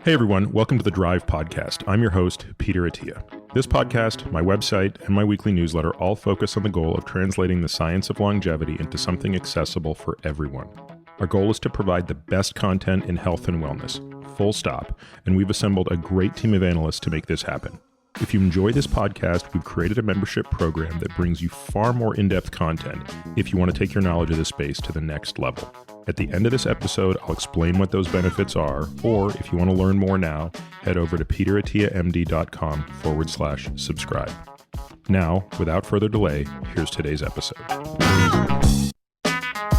Hey everyone, welcome to the Drive Podcast. I'm your host, Peter Attia. This podcast, my website, and my weekly newsletter all focus on the goal of translating the science of longevity into something accessible for everyone. Our goal is to provide the best content in health and wellness, full stop, and we've assembled a great team of analysts to make this happen. If you enjoy this podcast, we've created a membership program that brings you far more in-depth content if you want to take your knowledge of this space to the next level. At the end of this episode, I'll explain what those benefits are, or if you want to learn more now, head over to peterattiamd.com/subscribe. Now, without further delay, here's today's episode.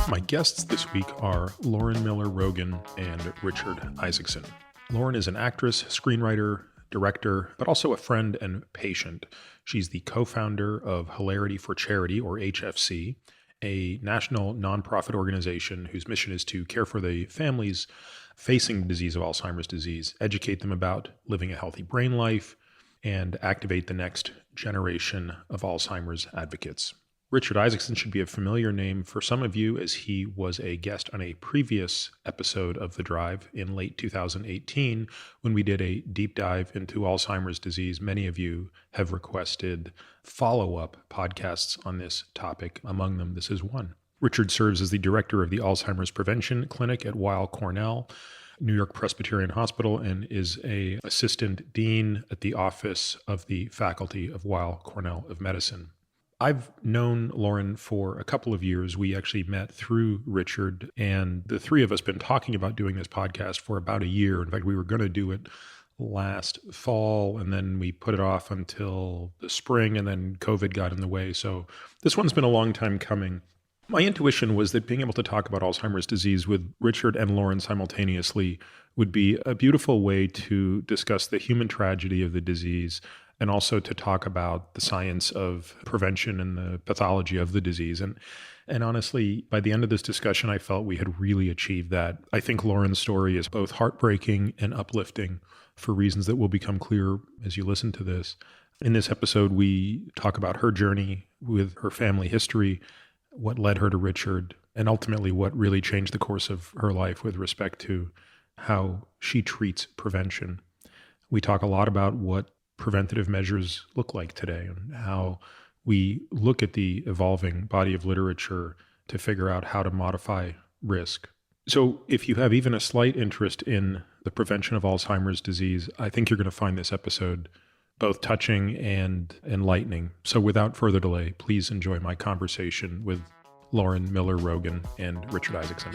My guests this week are Lauren Miller Rogen and Richard Isaacson. Lauren is an actress, screenwriter, director, but also a friend and patient. She's the co-founder of Hilarity for Charity, or HFC, a national nonprofit organization whose mission is to care for the families facing the disease of Alzheimer's disease, educate them about living a healthy brain life, and activate the next generation of Alzheimer's advocates. Richard Isaacson should be a familiar name for some of you, as he was a guest on a previous episode of The Drive in late 2018 when we did a deep dive into Alzheimer's disease. Many of you have requested follow-up podcasts on this topic. Among them, this is one. Richard serves as the director of the Alzheimer's Prevention Clinic at Weill, Cornell, New York-Presbyterian Hospital, and is an assistant dean at the office of the faculty of Weill Cornell of Medicine. I've known Lauren for a couple of years. We actually met through Richard, and the three of us been talking about doing this podcast for about a year. In fact, we were going to do it last fall, and then we put it off until the spring, and then COVID got in the way. So this one's been a long time coming. My intuition was that being able to talk about Alzheimer's disease with Richard and Lauren simultaneously would be a beautiful way to discuss the human tragedy of the disease, and also to talk about the science of prevention and the pathology of the disease. And honestly, by the end of this discussion, I felt we had really achieved that. I think Lauren's story is both heartbreaking and uplifting for reasons that will become clear as you listen to this. In this episode, we talk about her journey with her family history, what led her to Richard, and ultimately what really changed the course of her life with respect to how she treats prevention. We talk a lot about what preventative measures look like today and how we look at the evolving body of literature to figure out how to modify risk. So if you have even a slight interest in the prevention of Alzheimer's disease, I think you're going to find this episode both touching and enlightening. So without further delay, please enjoy my conversation with Lauren Miller Rogen and Richard Isaacson.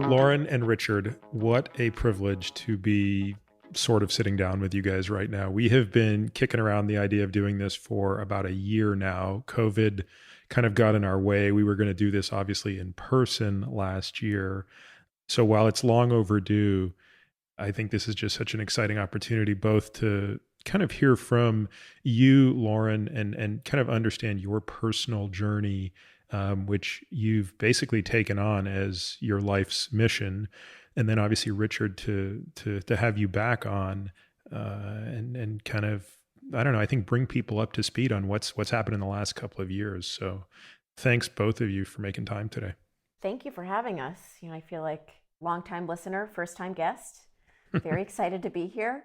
Lauren and Richard, what a privilege to be sort of sitting down with you guys right now. We have been kicking around the idea of doing this for about a year now. COVID kind of got in our way. We were going to do this obviously in person last year. So while it's long overdue, I think this is just such an exciting opportunity both to kind of hear from you, Lauren, and kind of understand your personal journey, which you've basically taken on as your life's mission. And then obviously Richard to have you back on and kind of, I don't know, I think bring people up to speed on what's happened in the last couple of years. So thanks both of you for making time today. Thank you for having us. I feel like longtime listener, first time guest. Very excited to be here.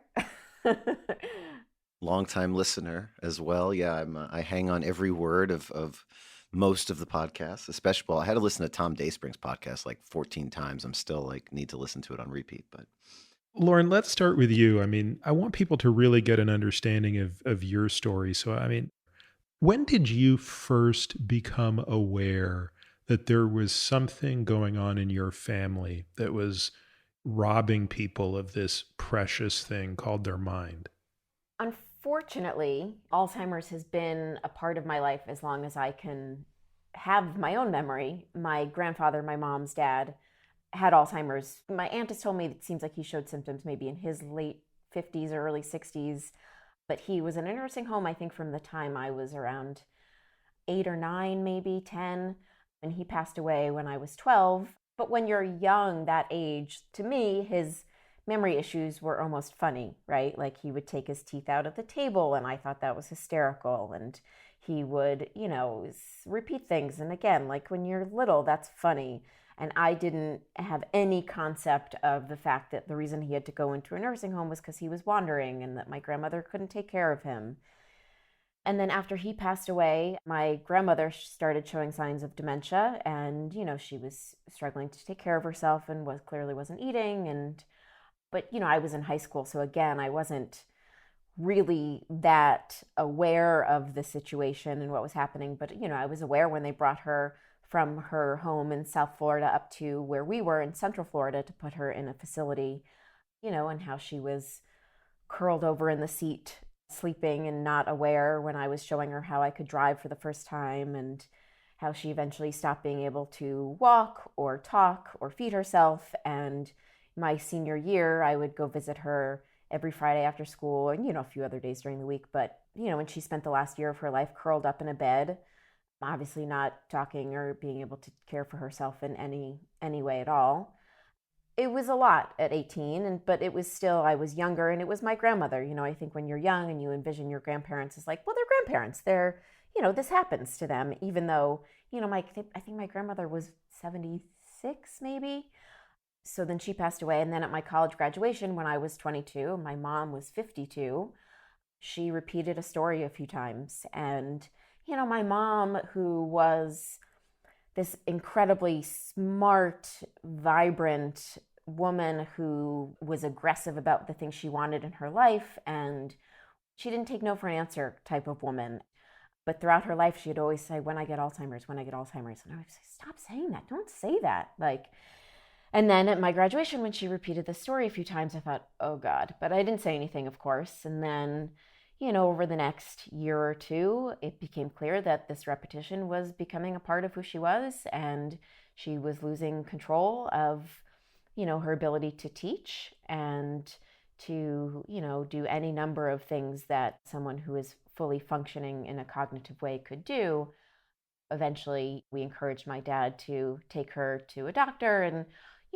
Longtime listener as well. Yeah, I hang on every word of most of the podcasts, especially, well, I had to listen to Tom Dayspring's podcast like 14 times. I'm still need to listen to it on repeat. But Lauren, let's start with you. I mean, I want people to really get an understanding of your story. So, I mean, when did you first become aware that there was something going on in your family that was robbing people of this precious thing called their mind? Unfortunately, Alzheimer's has been a part of my life as long as I can have my own memory. My grandfather, my mom's dad, had Alzheimer's. My aunt has told me it seems like he showed symptoms maybe in his late 50s or early 60s, but he was in a nursing home, I think, from the time I was around 8 or 9, maybe 10, and he passed away when I was 12. But when you're young, that age, to me, his memory issues were almost funny, right? Like he would take his teeth out of the table and I thought that was hysterical. And he would, repeat things. And again, like when you're little, that's funny. And I didn't have any concept of the fact that the reason he had to go into a nursing home was because he was wandering and that my grandmother couldn't take care of him. And then after he passed away, my grandmother started showing signs of dementia, and she was struggling to take care of herself and clearly wasn't eating. But I was in high school, so again, I wasn't really that aware of the situation and what was happening. But I was aware when they brought her from her home in South Florida up to where we were in Central Florida to put her in a facility, and how she was curled over in the seat, sleeping and not aware when I was showing her how I could drive for the first time, and how she eventually stopped being able to walk or talk or feed herself. And my senior year, I would go visit her every Friday after school and, a few other days during the week. But, when she spent the last year of her life curled up in a bed, obviously not talking or being able to care for herself in any way at all. It was a lot at 18, but it was still, I was younger, and it was my grandmother. I think when you're young and you envision your grandparents as like, well, they're grandparents. They're, this happens to them, even though, I think my grandmother was 76 maybe. So then she passed away. And then at my college graduation, when I was 22, my mom was 52, she repeated a story a few times. And, my mom, who was this incredibly smart, vibrant woman who was aggressive about the things she wanted in her life, and she didn't take no for an answer type of woman. But throughout her life, she'd always say, when I get Alzheimer's, when I get Alzheimer's. And I would say, stop saying that. Don't say that. And then at my graduation, when she repeated the story a few times, I thought, oh God. But I didn't say anything, of course. And then, over the next year or two, it became clear that this repetition was becoming a part of who she was. And she was losing control of, her ability to teach and to, do any number of things that someone who is fully functioning in a cognitive way could do. Eventually, we encouraged my dad to take her to a doctor, and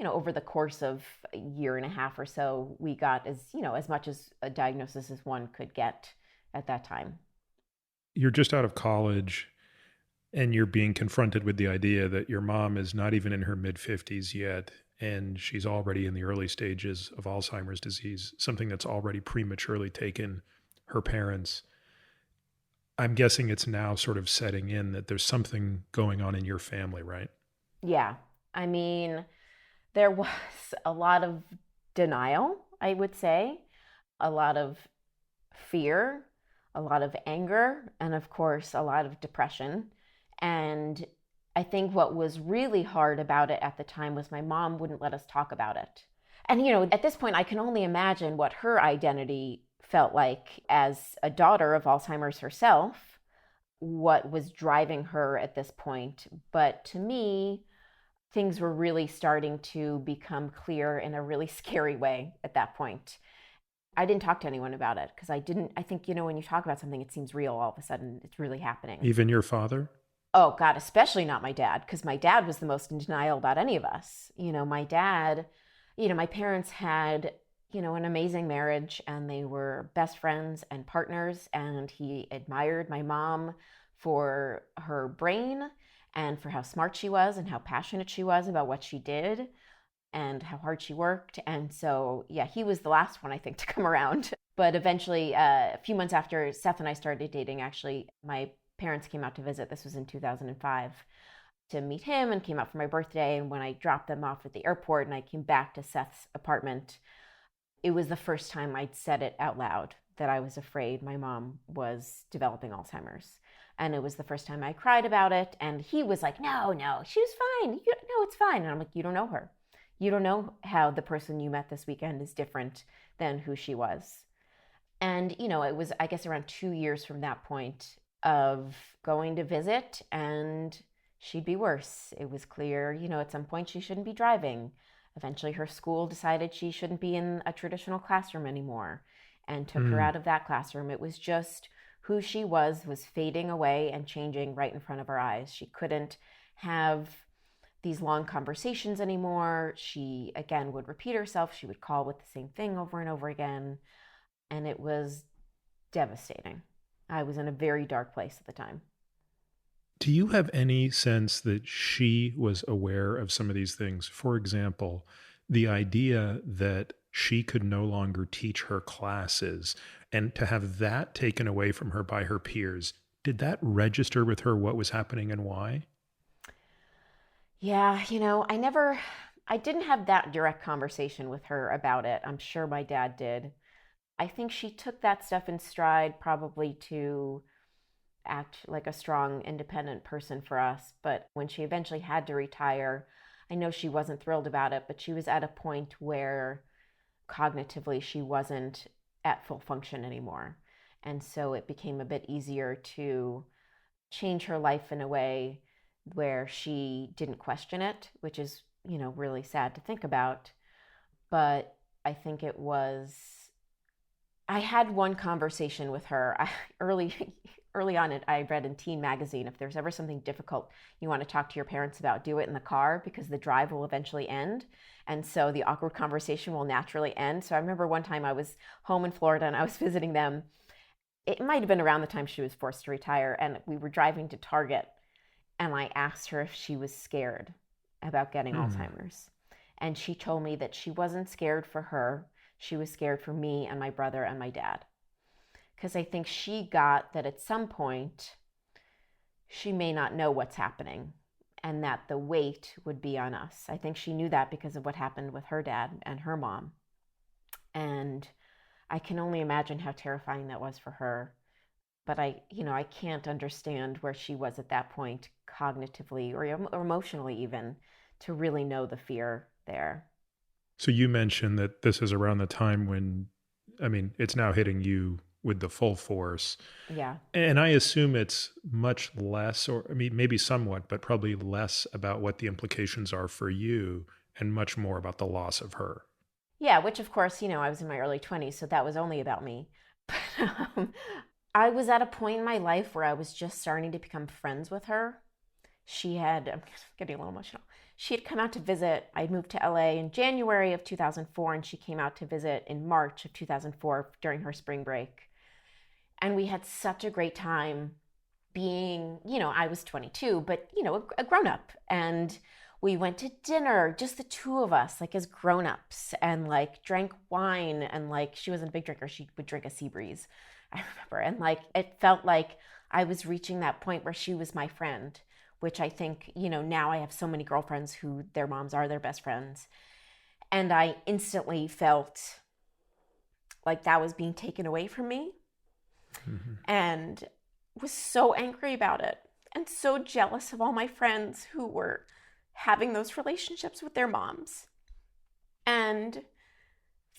over the course of a year and a half or so, we got as much as a diagnosis as one could get at that time. You're just out of college and you're being confronted with the idea that your mom is not even in her mid-50s yet, and she's already in the early stages of Alzheimer's disease, something that's already prematurely taken her parents. I'm guessing it's now sort of setting in that there's something going on in your family, right? Yeah. I mean, there was a lot of denial, I would say, a lot of fear, a lot of anger, and of course, a lot of depression. And I think what was really hard about it at the time was my mom wouldn't let us talk about it. And, at this point, I can only imagine what her identity felt like as a daughter of Alzheimer's herself, what was driving her at this point. But to me, things were really starting to become clear in a really scary way at that point. I didn't talk to anyone about it because I think, when you talk about something, it seems real all of a sudden. It's really happening. Even your father? Oh, God, especially not my dad, because my dad was the most in denial about any of us. My dad, my parents had, an amazing marriage, and they were best friends and partners. And he admired my mom for her brain and for how smart she was and how passionate she was about what she did and how hard she worked. And so, yeah, he was the last one, I think, to come around. But eventually, a few months after Seth and I started dating, actually, my parents came out to visit. This was in 2005 to meet him, and came out for my birthday. And when I dropped them off at the airport and I came back to Seth's apartment, it was the first time I'd said it out loud that I was afraid my mom was developing Alzheimer's. And it was the first time I cried about it. And he was like, no, she was fine. No, it's fine. And I'm like, you don't know her. You don't know how the person you met this weekend is different than who she was. And, it was, I guess, around 2 years from that point of going to visit, and she'd be worse. It was clear, at some point she shouldn't be driving. Eventually her school decided she shouldn't be in a traditional classroom anymore and took her out of that classroom. It was just who she was fading away and changing right in front of our eyes. She couldn't have these long conversations anymore. She, again, would repeat herself. She would call with the same thing over and over again. And it was devastating. I was in a very dark place at the time. Do you have any sense that she was aware of some of these things? For example, the idea that she could no longer teach her classes and to have that taken away from her by her peers, did that register with her what was happening and why? Yeah, I didn't have that direct conversation with her about it. I'm sure my dad did. I think she took that stuff in stride probably to act like a strong, independent person for us. But when she eventually had to retire, I know she wasn't thrilled about it, but she was at a point where cognitively she wasn't at full function anymore. And so it became a bit easier to change her life in a way where she didn't question it, which is, really sad to think about. But I think I had one conversation with her early on. I read in Teen Magazine, if there's ever something difficult you want to talk to your parents about, do it in the car because the drive will eventually end. And so the awkward conversation will naturally end. So I remember one time I was home in Florida and I was visiting them. It might have been around the time she was forced to retire, and we were driving to Target, and I asked her if she was scared about getting Alzheimer's. And she told me that she wasn't scared for her. She was scared for me and my brother and my dad. Because I think she got that at some point, she may not know what's happening and that the weight would be on us. I think she knew that because of what happened with her dad and her mom. And I can only imagine how terrifying that was for her. But I can't understand where she was at that point cognitively or emotionally even to really know the fear there. So you mentioned that this is around the time when, it's now hitting you with the full force. Yeah. And I assume it's much less, or maybe somewhat, but probably less about what the implications are for you and much more about the loss of her. Yeah, which of course, I was in my early 20s, so that was only about me. But I was at a point in my life where I was just starting to become friends with her. I'm getting a little emotional. She had come out to visit. I moved to LA in January of 2004, and she came out to visit in March of 2004 during her spring break. And we had such a great time being, I was 22, but, a grown up. And we went to dinner, just the two of us, like as grown-ups, and like drank wine. And like, she wasn't a big drinker. She would drink a sea breeze, I remember. And like, it felt like I was reaching that point where she was my friend, which I think, now I have so many girlfriends who their moms are their best friends. And I instantly felt like that was being taken away from me. Mm-hmm. And was so angry about it and so jealous of all my friends who were having those relationships with their moms and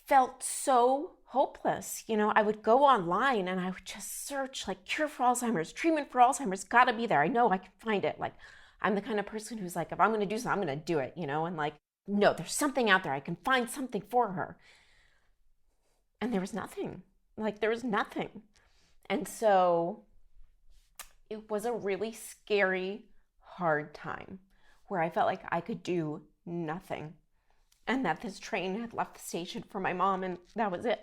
felt so hopeless. I would go online and I would just search like cure for Alzheimer's, treatment for Alzheimer's, gotta be there. I know I can find it. Like, I'm the kind of person who's like, if I'm going to do something, I'm going to do it, and like, no, there's something out there. I can find something for her. And there was nothing. And so it was a really scary, hard time where I felt like I could do nothing and that this train had left the station for my mom and that was it.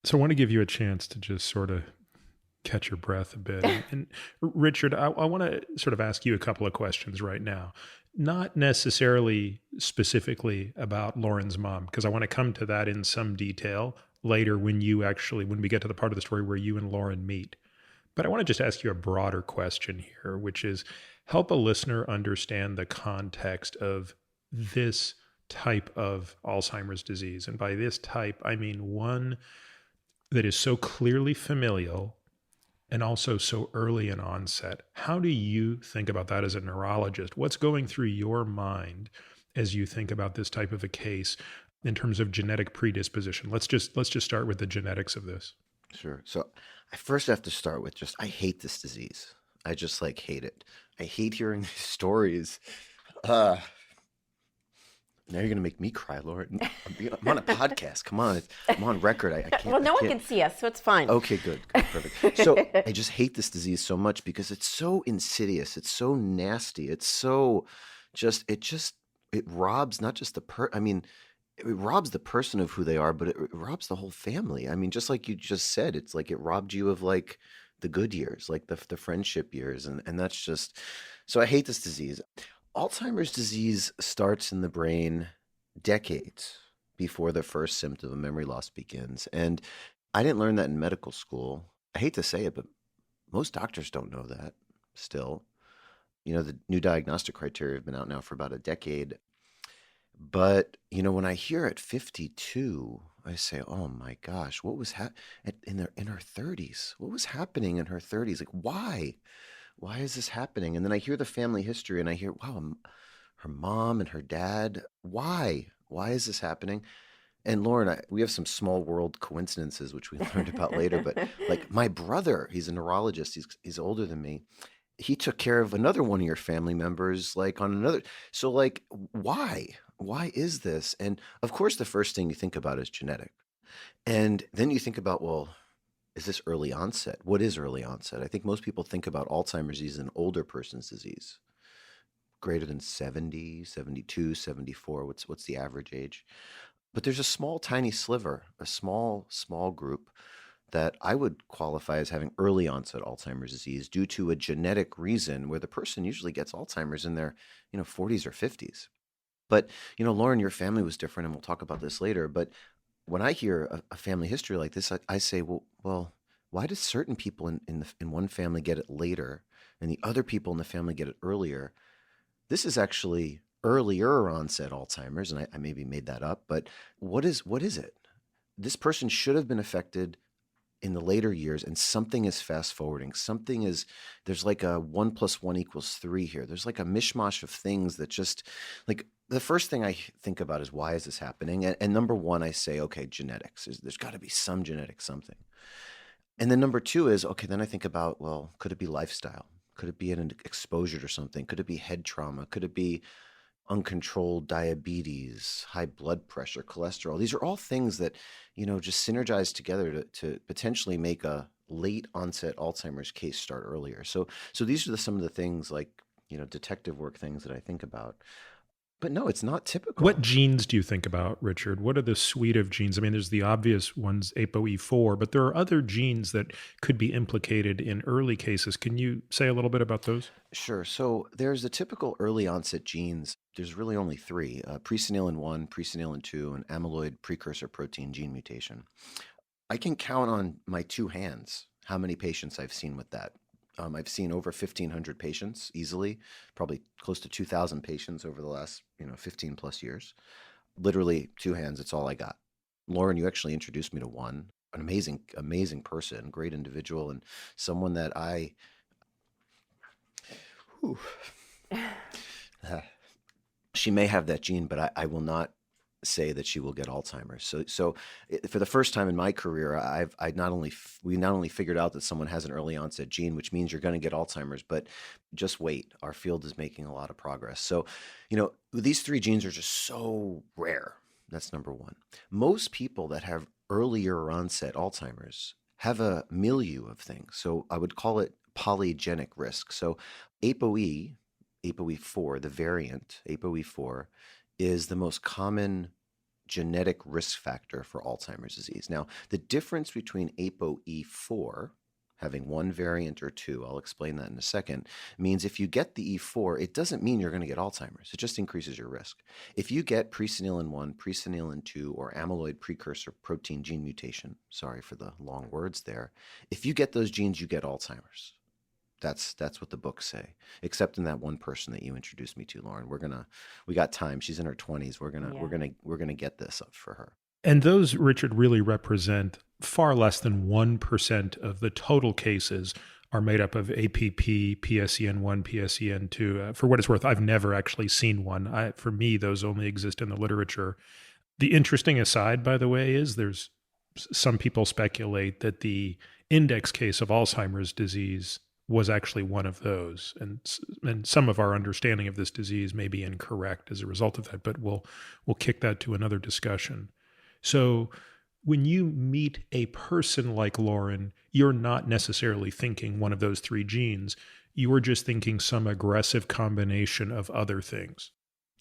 So I want to give you a chance to just sort of catch your breath a bit. And Richard, I want to sort of ask you a couple of questions right now. Not necessarily specifically about Lauren's mom, because I want to come to that in some detail later when we get to the part of the story where you and Lauren meet. But I want to just ask you a broader question here, which is help a listener understand the context of this type of Alzheimer's disease. And by this type, I mean one that is so clearly familial and also so early in onset. How do you think about that as a neurologist? What's going through your mind as you think about this type of a case in terms of genetic predisposition? Let's just start with the genetics of this. Sure. So I first have to start with I hate this disease. I just hate it. I hate hearing these stories. Now you're going to make me cry, Lauren. I'm on a podcast. Come on. I'm on record. I can't. Well, no one can see us, so it's fine. Okay, good. Perfect. So I just hate this disease so much because it's so insidious. It's so nasty. It's so it robs not just it robs the person of who they are, but it robs the whole family. Just like you just said, it's like it robbed you of like the good years, like the friendship years. And that's just, so I hate this disease. Alzheimer's disease starts in the brain decades before the first symptom of memory loss begins. And I didn't learn that in medical school. I hate to say it, but most doctors don't know that still. The new diagnostic criteria have been out now for about a decade. But, when I hear at 52, I say, oh my gosh, what was in her 30s? What was happening in her 30s? Like, why? Why is this happening? And then I hear the family history and I hear, wow, her mom and her dad, why? Why is this happening? And Lauren, we have some small world coincidences, which we learned about later. But like my brother, he's a neurologist. He's older than me. He took care of another one of your family members, like on another. So like, why? Why is this? And of course, the first thing you think about is genetic. And then you think about, well, is this early onset? What is early onset? I think most people think about Alzheimer's disease as an older person's disease, greater than 70, 72, 74. What's the average age? But there's a small, tiny sliver, a small group that I would qualify as having early onset Alzheimer's disease due to a genetic reason where the person usually gets Alzheimer's in their, 40s or 50s. But, Lauren, your family was different, and we'll talk about this later. But when I hear a family history like this, I say, well, why do certain people in one family get it later and the other people in the family get it earlier? This is actually earlier onset Alzheimer's, and I maybe made that up, but what is it? This person should have been affected in the later years, and something is fast forwarding. There's like a 1 + 1 = 3 here. There's like a mishmash of things that just, like, the first thing I think about is, why is this happening? And number one, I say, okay, genetics. There's got to be some genetic something. And then number two is, okay, then I think about, well, could it be lifestyle? Could it be an exposure to something? Could it be head trauma? Could it be uncontrolled diabetes, high blood pressure, cholesterol? These are all things that, just synergize together to potentially make a late onset Alzheimer's case start earlier. So these are some of the things, like, detective work things that I think about. But no, it's not typical. What genes do you think about, Richard? What are the suite of genes? I mean, there's the obvious ones, APOE4, but there are other genes that could be implicated in early cases. Can you say a little bit about those? Sure. So there's the typical early onset genes. There's really only three: presenilin 1, presenilin 2, and amyloid precursor protein gene mutation. I can count on my two hands how many patients I've seen with that. I've seen over 1,500 patients easily, probably close to 2,000 patients over the last 15 plus years. Literally two hands, it's all I got. Lauren, you actually introduced me to one, an amazing person, great individual, and someone that she may have that gene, but I will not say that she will get Alzheimer's. So for the first time in my career, we not only figured out that someone has an early onset gene, which means you're going to get Alzheimer's, but just wait. Our field is making a lot of progress. So, these three genes are just so rare. That's number one. Most people that have earlier onset Alzheimer's have a milieu of things. So I would call it polygenic risk. So APOE4, the variant APOE4, is the most common genetic risk factor for Alzheimer's disease. Now, the difference between APOE4, having one variant or two, I'll explain that in a second, means if you get the E4, it doesn't mean you're going to get Alzheimer's. It just increases your risk. If you get presenilin 1, presenilin 2, or amyloid precursor protein gene mutation, sorry for the long words there, if you get those genes, you get Alzheimer's. That's what the books say, except in that one person that you introduced me to, Lauren. We got time. She's in her 20s. We're gonna get this up for her. And those, Richard, really represent far less than 1% of the total cases are made up of APP, PSEN1, PSEN2. For what it's worth, I've never actually seen one. For me, those only exist in the literature. The interesting aside, by the way, is there's some people speculate that the index case of Alzheimer's disease was actually one of those. And some of our understanding of this disease may be incorrect as a result of that, but we'll kick that to another discussion. So when you meet a person like Lauren, you're not necessarily thinking one of those three genes. You are just thinking some aggressive combination of other things.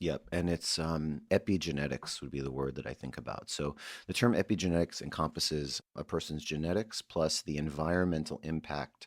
Yep. And it's epigenetics would be the word that I think about. So the term epigenetics encompasses a person's genetics plus the environmental impact,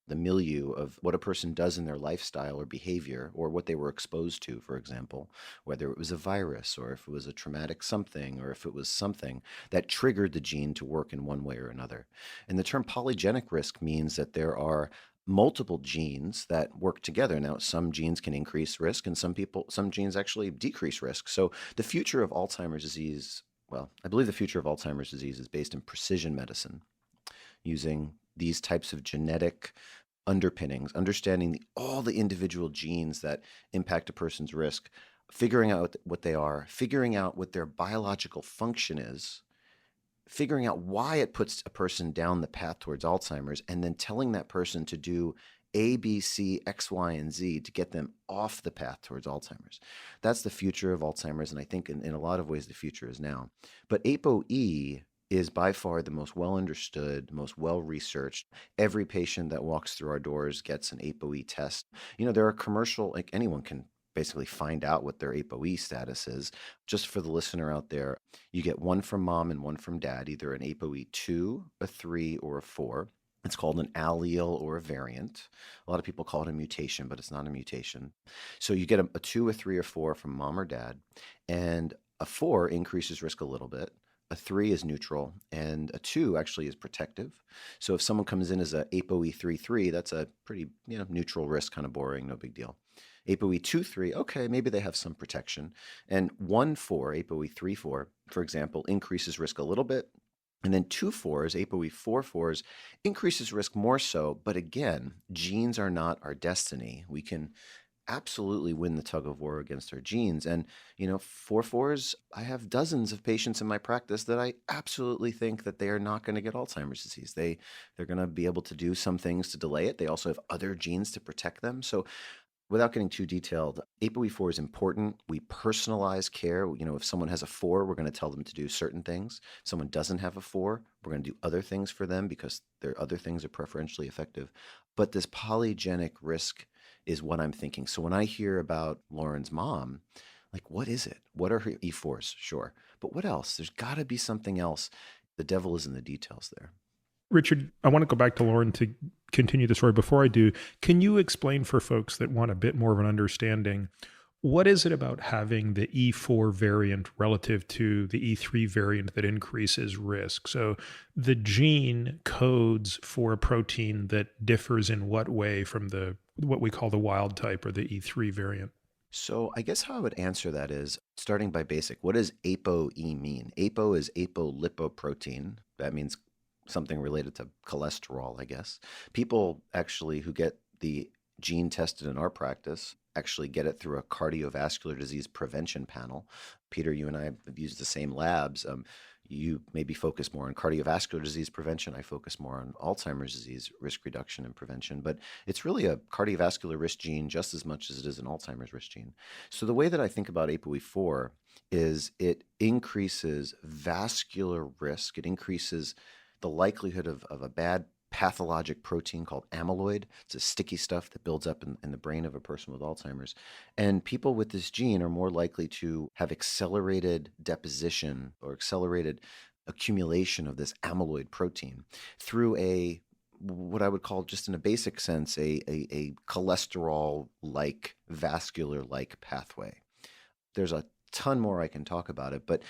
the milieu of what a person does in their lifestyle or behavior, or what they were exposed to, for example, whether it was a virus or if it was a traumatic something or if it was something that triggered the gene to work in one way or another. And the term polygenic risk means that there are multiple genes that work together. Now, some genes can increase risk and some genes actually decrease risk. So the future of Alzheimer's disease, well, I believe the future of Alzheimer's disease is based in precision medicine, using these types of genetic underpinnings, understanding all the individual genes that impact a person's risk, figuring out what they are, figuring out what their biological function is, figuring out why it puts a person down the path towards Alzheimer's, and then telling that person to do A, B, C, X, Y, and Z to get them off the path towards Alzheimer's. That's the future of Alzheimer's, and I think in a lot of ways the future is now. But APOE is by far the most well understood, most well researched. Every patient that walks through our doors gets an APOE test. There are commercial, like anyone can basically find out what their APOE status is. Just for the listener out there, you get one from mom and one from dad, either an APOE 2, a 3, or a 4. It's called an allele or a variant. A lot of people call it a mutation, but it's not a mutation. So you get a 2, a 3, or 4 from mom or dad, and a 4 increases risk a little bit. A 3 is neutral, and a 2 actually is protective. So if someone comes in as a APOE 3-3, that's a pretty neutral risk, kind of boring, no big deal. APOE 2-3, okay, maybe they have some protection. And 1-4, APOE 3-4, for example, increases risk a little bit. And then 2-4s, APOE 4-4s, increases risk more so. But again, genes are not our destiny. We can absolutely win the tug of war against our genes. And, 4-4s, I have dozens of patients in my practice that I absolutely think that they are not going to get Alzheimer's disease. They're going to be able to do some things to delay it. They also have other genes to protect them. So without getting too detailed, APOE4 is important. We personalize care. If someone has a 4, we're going to tell them to do certain things. If someone doesn't have a 4, we're going to do other things for them because their other things are preferentially effective. But this polygenic risk is what I'm thinking. So when I hear about Lauren's mom, like, what is it? What are her E4s? Sure. But what else? There's got to be something else. The devil is in the details there. Richard, I want to go back to Lauren to continue the story. Before I do, can you explain for folks that want a bit more of an understanding, what is it about having the E4 variant relative to the E3 variant that increases risk? So the gene codes for a protein that differs in what way from what we call the wild type or the E3 variant? So I guess how I would answer that is starting by basic. What does APOE mean? APO is apolipoprotein. That means something related to cholesterol, I guess. People actually who get the gene tested in our practice actually get it through a cardiovascular disease prevention panel. Peter, you and I have used the same labs. You maybe focus more on cardiovascular disease prevention. I focus more on Alzheimer's disease risk reduction and prevention. But it's really a cardiovascular risk gene just as much as it is an Alzheimer's risk gene. So the way that I think about APOE4 is it increases vascular risk. It increases the likelihood of a bad pathologic protein called amyloid. It's a sticky stuff that builds up in the brain of a person with Alzheimer's. And people with this gene are more likely to have accelerated deposition or accelerated accumulation of this amyloid protein through what I would call, just in a basic sense, a cholesterol-like, vascular-like pathway. There's a ton more I can talk about it, but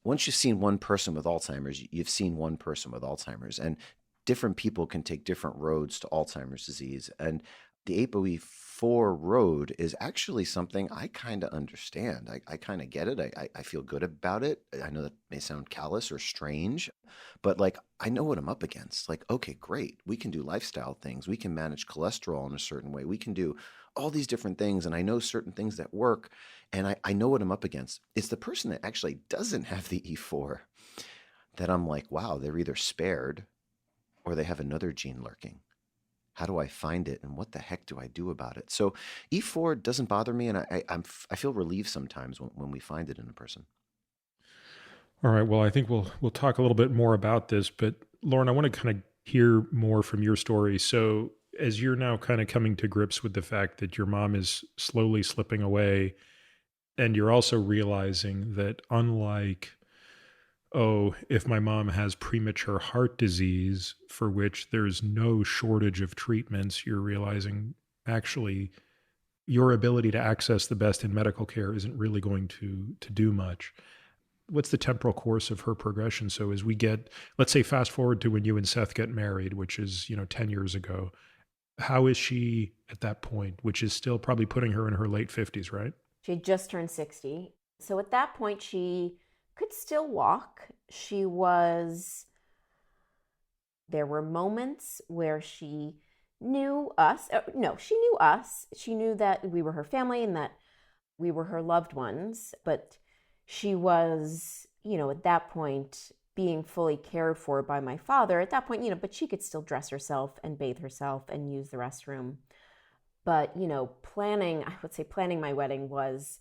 once you've seen one person with Alzheimer's, you've seen one person with Alzheimer's, and different people can take different roads to Alzheimer's disease. And the APOE4 road is actually something I kind of understand. I kind of get it. I feel good about it. I know that may sound callous or strange, but I know what I'm up against. Okay, great. We can do lifestyle things. We can manage cholesterol in a certain way. We can do all these different things. And I know certain things that work. And I know what I'm up against. It's the person that actually doesn't have the E4 that I'm like, wow, they're either spared or they have another gene lurking. How do I find it? And what the heck do I do about it? So E4 doesn't bother me. And I feel relieved sometimes when we find it in a person. All right. Well, I think we'll talk a little bit more about this, but Lauren, I want to kind of hear more from your story. So as you're now kind of coming to grips with the fact that your mom is slowly slipping away, And you're also realizing that unlike, oh, if my mom has premature heart disease for which there's no shortage of treatments, you're realizing actually your ability to access the best in medical care isn't really going to do much. What's the temporal course of her progression? So as we get, let's say, fast forward to when you and Seth get married, which is, 10 years ago, how is she at that point, which is still probably putting her in her late 50s, right? She had just turned 60. So at that point, she could still walk. There were moments where she knew us. No, she knew us. She knew that we were her family and that we were her loved ones. But she was, at that point, being fully cared for by my father. At that point, but she could still dress herself and bathe herself and use the restroom. But, planning my wedding was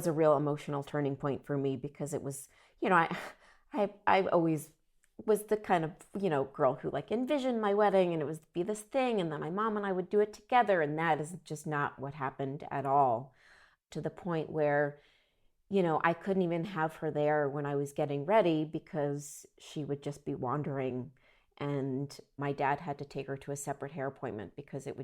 a real emotional turning point for me, because it was, I always was the kind of, girl who envisioned my wedding, and it was be this thing, and then my mom and I would do it together. And that is just not what happened at all, to the point where, I couldn't even have her there when I was getting ready, because she would just be wandering, and my dad had to take her to a separate hair appointment because it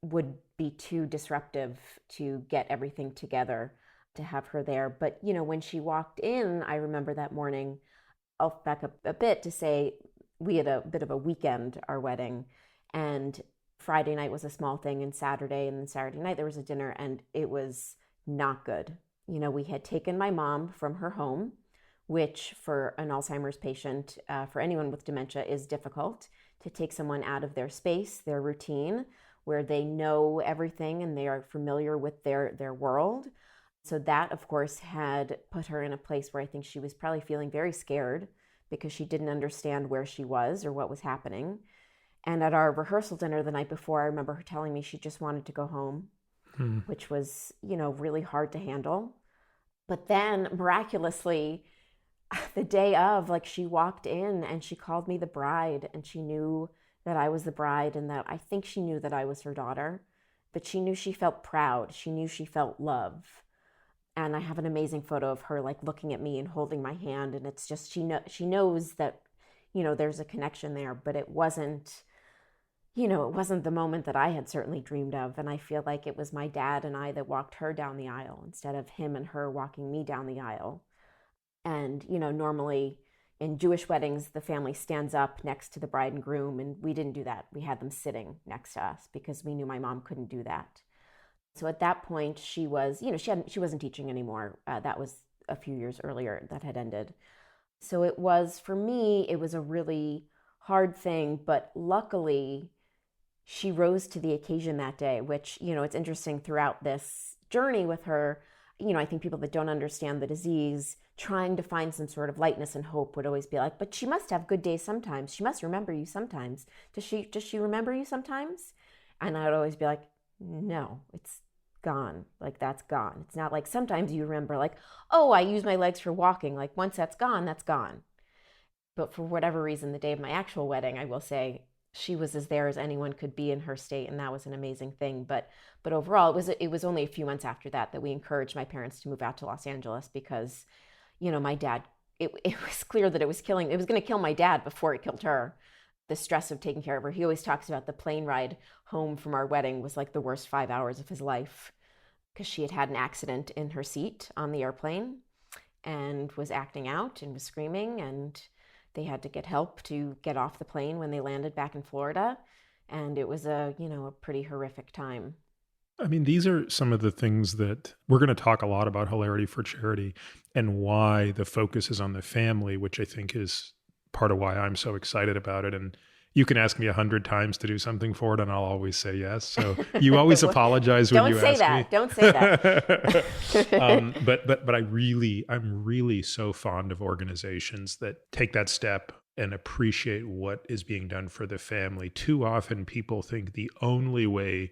would be too disruptive to get everything together to have her there. But, when she walked in, I remember that morning, I'll back up a bit to say we had a bit of a weekend, our wedding, and Friday night was a small thing, and Saturday, and then Saturday night there was a dinner, and it was not good. We had taken my mom from her home, which for an Alzheimer's patient, for anyone with dementia, is difficult to take someone out of their space, their routine, where they know everything and they are familiar with their world. So that, of course, had put her in a place where I think she was probably feeling very scared, because she didn't understand where she was or what was happening. And at our rehearsal dinner the night before, I remember her telling me she just wanted to go home, which was, really hard to handle. But then miraculously, the day of, she walked in and she called me the bride, and she knew that I was the bride, and that I think she knew that I was her daughter, but she knew she felt proud. She knew she felt love. And I have an amazing photo of her looking at me and holding my hand. And it's just, she knows that, there's a connection there, but it wasn't the moment that I had certainly dreamed of. And I feel like it was my dad and I that walked her down the aisle instead of him and her walking me down the aisle. And, normally in Jewish weddings, the family stands up next to the bride and groom, and we didn't do that. We had them sitting next to us because we knew my mom couldn't do that. So at that point, she was, she wasn't teaching anymore. That was a few years earlier that had ended. So it was, for me, it was a really hard thing, but luckily she rose to the occasion that day, which, it's interesting throughout this journey with her. I think people that don't understand the disease, trying to find some sort of lightness and hope, would always be like, but she must have good days sometimes. She must remember you sometimes. Does she remember you sometimes? And I would always be like, no, it's gone. That's gone. It's not like sometimes you remember oh, I use my legs for walking. Once that's gone, that's gone. But for whatever reason, the day of my actual wedding, I will say, she was as there as anyone could be in her state, and that was an amazing thing. But overall, it was only a few months after that we encouraged my parents to move out to Los Angeles, because, my dad, it was clear that it was going to kill my dad before it killed her. The stress of taking care of her. He always talks about the plane ride home from our wedding was the worst 5 hours of his life, because she had had an accident in her seat on the airplane and was acting out and was screaming, and they had to get help to get off the plane when they landed back in Florida. And it was a pretty horrific time. I mean, these are some of the things that we're going to talk a lot about Hilarity for Charity, and why the focus is on the family, which I think is part of why I'm so excited about it. And you can ask me 100 times to do something for it, and I'll always say yes. So you always apologize when you ask me. Don't say that. But I'm really so fond of organizations that take that step and appreciate what is being done for the family. Too often people think the only way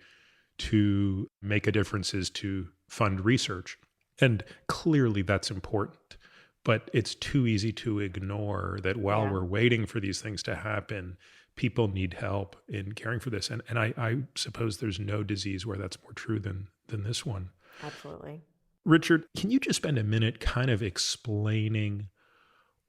to make a difference is to fund research. And clearly that's important. But it's too easy to ignore that while we're waiting for these things to happen, people need help in caring for this. And I suppose there's no disease where that's more true than this one. Absolutely. Richard, can you just spend a minute kind of explaining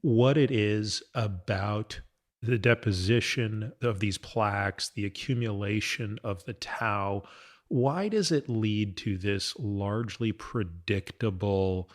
what it is about the deposition of these plaques, the accumulation of the tau? Why does it lead to this largely predictable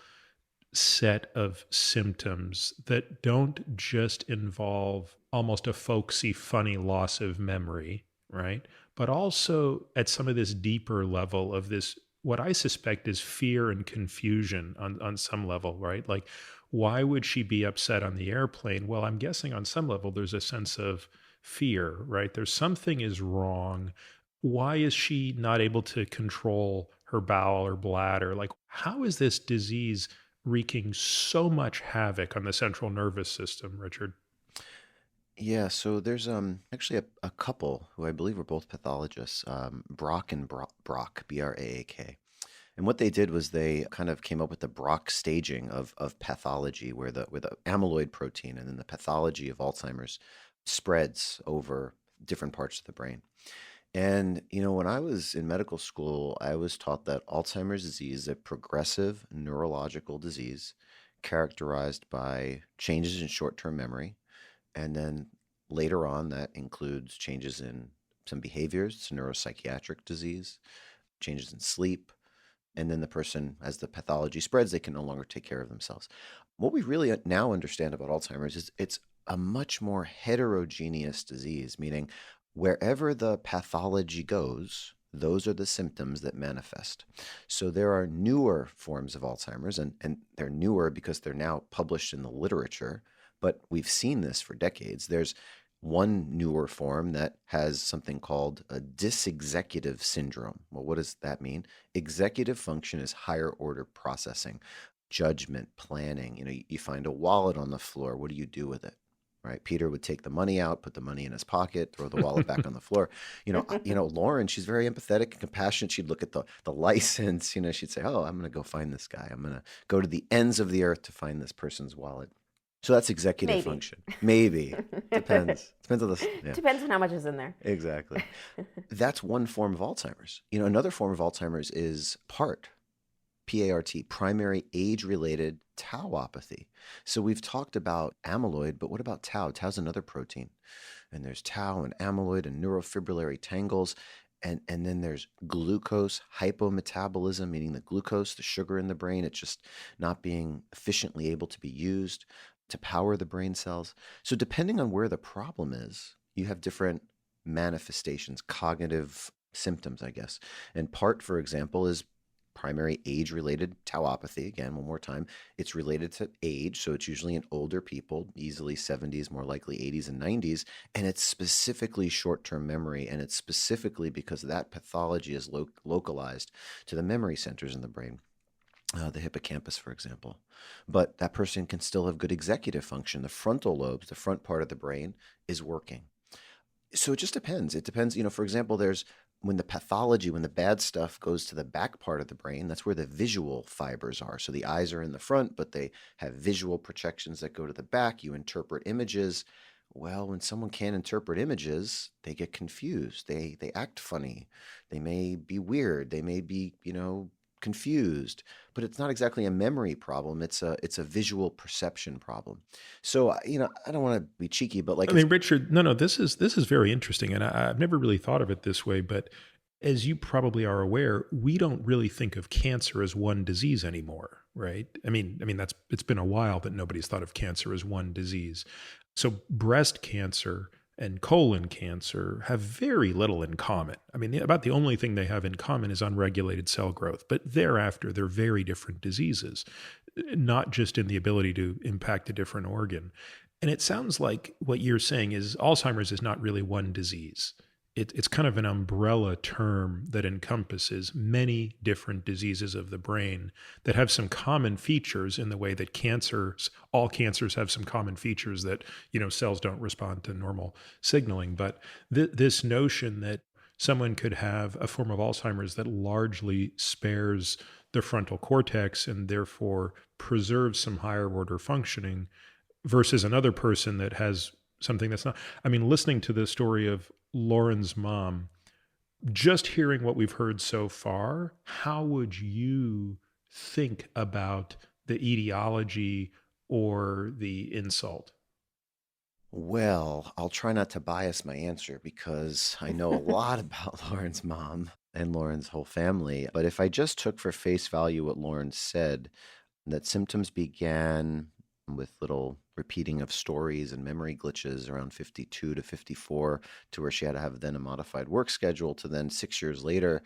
set of symptoms that don't just involve almost a folksy, funny loss of memory, right? But also at some of this deeper level of this, what I suspect is fear and confusion on some level, right? Like, why would she be upset on the airplane? Well, I'm guessing on some level there's a sense of fear, right? There's something is wrong. Why is she not able to control her bowel or bladder? Like, how is this disease wreaking so much havoc on the central nervous system, Richard? Yeah, so there's actually a couple who I believe were both pathologists, Brock and Brock, Braak. And what they did was they kind of came up with the Brock staging of pathology, where the amyloid protein and then the pathology of Alzheimer's spreads over different parts of the brain. And, when I was in medical school, I was taught that Alzheimer's disease is a progressive neurological disease characterized by changes in short-term memory. And then later on, that includes changes in some behaviors, it's a neuropsychiatric disease, changes in sleep. And then the person, as the pathology spreads, they can no longer take care of themselves. What we really now understand about Alzheimer's is it's a much more heterogeneous disease, meaning wherever the pathology goes, those are the symptoms that manifest. So there are newer forms of Alzheimer's, and they're newer because they're now published in the literature, but we've seen this for decades. There's one newer form that has something called a dysexecutive syndrome. Well, what does that mean? Executive function is higher order processing, judgment, planning. You find a wallet on the floor. What do you do with it? Right? Peter would take the money out, put the money in his pocket, throw the wallet back on the floor. Lauren, she's very empathetic and compassionate. She'd look at the license, she'd say, oh, I'm going to go find this guy. I'm going to go to the ends of the earth to find this person's wallet. So that's executive function. Maybe. Depends. Depends on Depends on how much is in there. Exactly. That's one form of Alzheimer's. Another form of Alzheimer's is PART, P-A-R-T, primary age-related tauopathy. So we've talked about amyloid, but what about tau? Tau's another protein. And there's tau and amyloid and neurofibrillary tangles. And then there's glucose hypometabolism, meaning the glucose, the sugar in the brain, it's just not being efficiently able to be used to power the brain cells. So depending on where the problem is, you have different manifestations, cognitive symptoms, I guess. And PART, for example, is primary age-related tauopathy. Again, one more time, it's related to age, so it's usually in older people, easily 70s, more likely 80s and 90s, and it's specifically short-term memory, and it's specifically because that pathology is localized to the memory centers in the brain. The hippocampus, for example. But that person can still have good executive function. The frontal lobes, the front part of the brain, is working. So it just depends. It depends, for example, when the bad stuff goes to the back part of the brain, that's where the visual fibers are. So the eyes are in the front, but they have visual projections that go to the back. You interpret images. Well, when someone can't interpret images, they get confused. They act funny. They may be weird. They may be, confused, but it's not exactly a memory problem. It's a visual perception problem. So, I don't want to be cheeky, but Richard, no, this is very interesting. And I've never really thought of it this way, but as you probably are aware, we don't really think of cancer as one disease anymore, right? It's been a while that nobody's thought of cancer as one disease. So breast cancer and colon cancer have very little in common. About the only thing they have in common is unregulated cell growth, but thereafter they're very different diseases, not just in the ability to impact a different organ. And it sounds like what you're saying is Alzheimer's is not really one disease. It's kind of an umbrella term that encompasses many different diseases of the brain that have some common features in the way that all cancers have some common features that, cells don't respond to normal signaling. But this notion that someone could have a form of Alzheimer's that largely spares the frontal cortex and therefore preserves some higher order functioning versus another person that has something that's not. Listening to the story of Lauren's mom, just hearing what we've heard so far, how would you think about the etiology or the insult? Well, I'll try not to bias my answer because I know a lot about Lauren's mom and Lauren's whole family. But if I just took for face value what Lauren said, that symptoms began with little repeating of stories and memory glitches around 52 to 54, to where she had to have then a modified work schedule, to then 6 years later,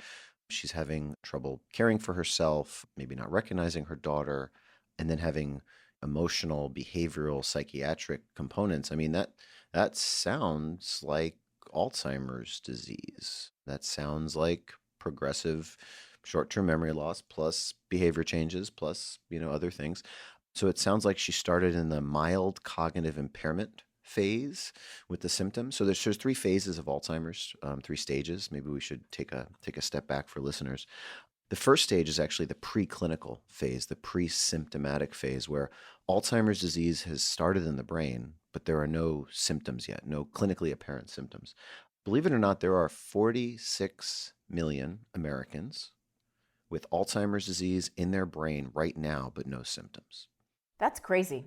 she's having trouble caring for herself, maybe not recognizing her daughter, and then having emotional, behavioral, psychiatric components. I mean, that sounds like Alzheimer's disease. That sounds like progressive short-term memory loss plus behavior changes plus, other things. So it sounds like she started in the mild cognitive impairment phase with the symptoms. So there's three phases of Alzheimer's, three stages. Maybe we should take a step back for listeners. The first stage is actually the preclinical phase, the pre-symptomatic phase, where Alzheimer's disease has started in the brain, but there are no symptoms yet, no clinically apparent symptoms. Believe it or not, there are 46 million Americans with Alzheimer's disease in their brain right now, but no symptoms. That's crazy.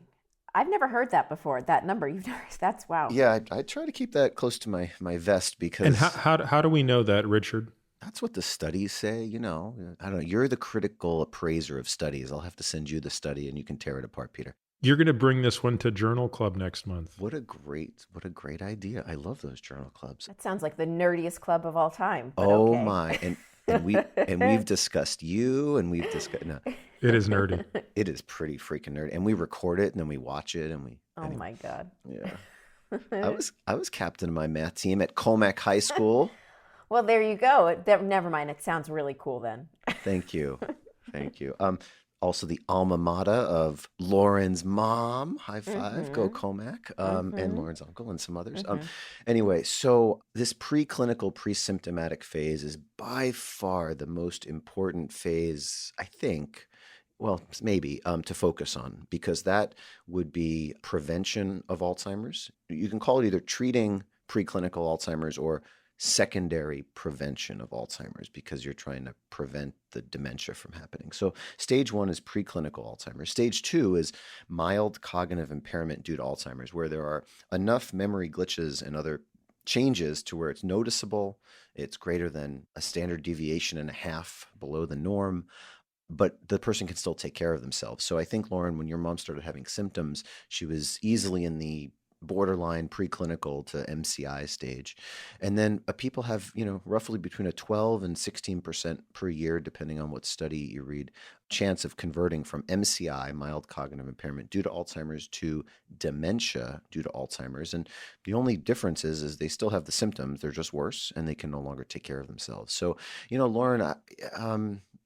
I've never heard that before. That number you've never. That's wow. Yeah, I try to keep that close to my vest because. And how do we know that, Richard? That's what the studies say, I don't know. You're the critical appraiser of studies. I'll have to send you the study and you can tear it apart, Peter. You're going to bring this one to Journal Club next month. What a great idea. I love those journal clubs. That sounds like the nerdiest club of all time. Oh okay. My. And we've discussed you and we've discussed It is nerdy. It is pretty freaking nerdy. And we record it and then we watch it and we my God. Yeah. I was captain of my math team at Comac High School. Well, there you go. Never mind. It sounds really cool then. Thank you. Also the alma mater of Lauren's mom. High five. Go Comac. And Lauren's uncle and some others. Anyway, so this preclinical, pre-symptomatic phase is by far the most important phase, I think, well, maybe, to focus on, because that would be prevention of Alzheimer's. You can call it either treating preclinical Alzheimer's or secondary prevention of Alzheimer's, because you're trying to prevent the dementia from happening. So stage 1 is preclinical Alzheimer's. Stage 2 is mild cognitive impairment due to Alzheimer's, where there are enough memory glitches and other changes to where it's noticeable, it's greater than a standard deviation and a half below the norm, but the person can still take care of themselves. So I think, Lauren, when your mom started having symptoms, she was easily in the borderline preclinical to MCI stage. And then people have, roughly between a 12 and 16% per year, depending on what study you read, chance of converting from MCI, mild cognitive impairment due to Alzheimer's, to dementia due to Alzheimer's. And the only difference is they still have the symptoms, they're just worse, and they can no longer take care of themselves. So, Lauren,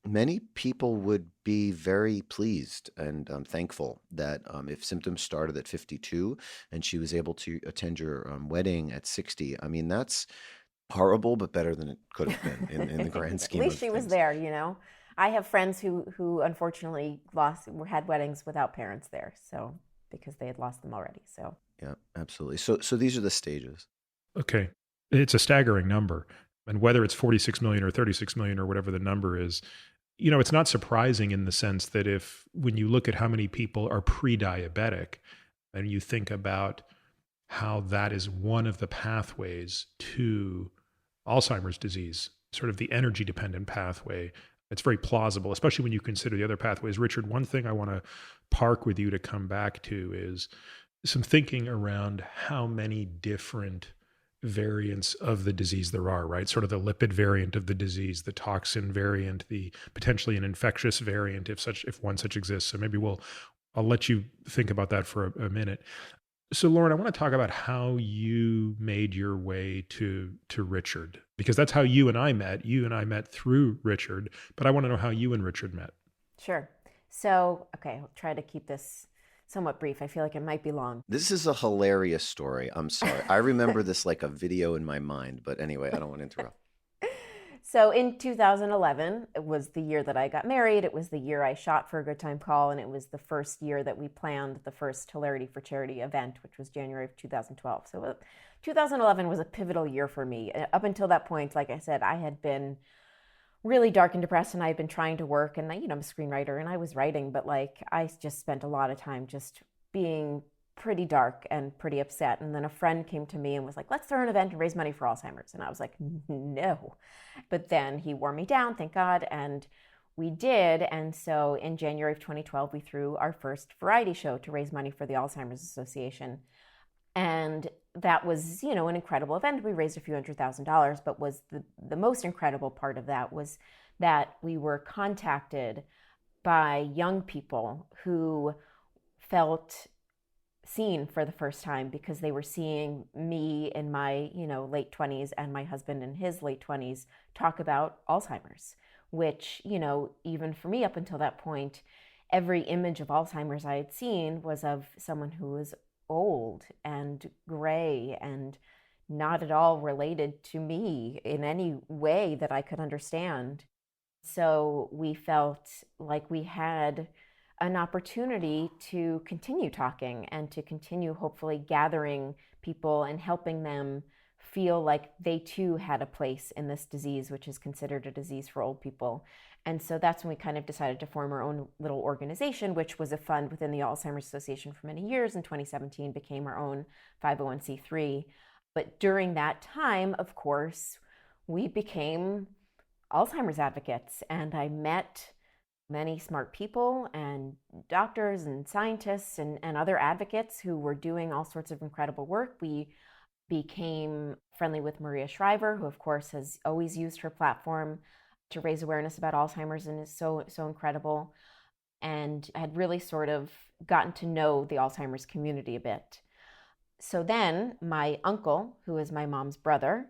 many people would be very pleased and thankful that if symptoms started at 52 and she was able to attend your wedding at 60, I mean, that's horrible, but better than it could have been in the grand scheme of things. At least she was there, I have friends who unfortunately had weddings without parents there, so because they had lost them already. So yeah, absolutely. So these are the stages. Okay. It's a staggering number. And whether it's 46 million or 36 million or whatever the number is, it's not surprising in the sense that when you look at how many people are pre-diabetic and you think about how that is one of the pathways to Alzheimer's disease, sort of the energy dependent pathway, it's very plausible, especially when you consider the other pathways. Richard, one thing I want to park with you to come back to is some thinking around how many different variants of the disease there are, right? Sort of the lipid variant of the disease, the toxin variant, the potentially an infectious variant, if one such exists. So maybe I'll let you think about that for a minute. So Lauren, I want to talk about how you made your way to Richard, because that's how you and I met. You and I met through Richard, but I want to know how you and Richard met. Sure. So, okay, I'll try to keep this somewhat brief. I feel like it might be long. This is a hilarious story. I'm sorry. I remember this like a video in my mind, but anyway, I don't want to interrupt. So in 2011, it was the year that I got married. It was the year I shot for a Good Time Call, and it was the first year that we planned the first Hilarity for Charity event, which was January of 2012. So 2011 was a pivotal year for me. Up until that point, like I said, I had been really dark and depressed, and I'd been trying to work, and I'm a screenwriter and I was writing, but like I just spent a lot of time just being pretty dark and pretty upset. And then a friend came to me and was like, let's throw an event and raise money for Alzheimer's. And I was like, no. But then he wore me down, thank God. And we did. And so in January of 2012, we threw our first variety show to raise money for the Alzheimer's Association. And that was, an incredible event. We raised a few $100,000, but was the most incredible part of that was that we were contacted by young people who felt seen for the first time because they were seeing me in my, late 20s and my husband in his late 20s talk about Alzheimer's, which, even for me up until that point, every image of Alzheimer's I had seen was of someone who was old and gray and not at all related to me in any way that I could understand. So we felt like we had an opportunity to continue talking and to continue hopefully gathering people and helping them feel like they too had a place in this disease, which is considered a disease for old people. And so that's when we kind of decided to form our own little organization, which was a fund within the Alzheimer's Association for many years. In 2017, became our own 501c3. But during that time, of course, we became Alzheimer's advocates, and I met many smart people and doctors and scientists and other advocates who were doing all sorts of incredible work. We became friendly with Maria Shriver, who of course has always used her platform to raise awareness about Alzheimer's and is so incredible, and had really sort of gotten to know the Alzheimer's community a bit. So then my uncle, who is my mom's brother,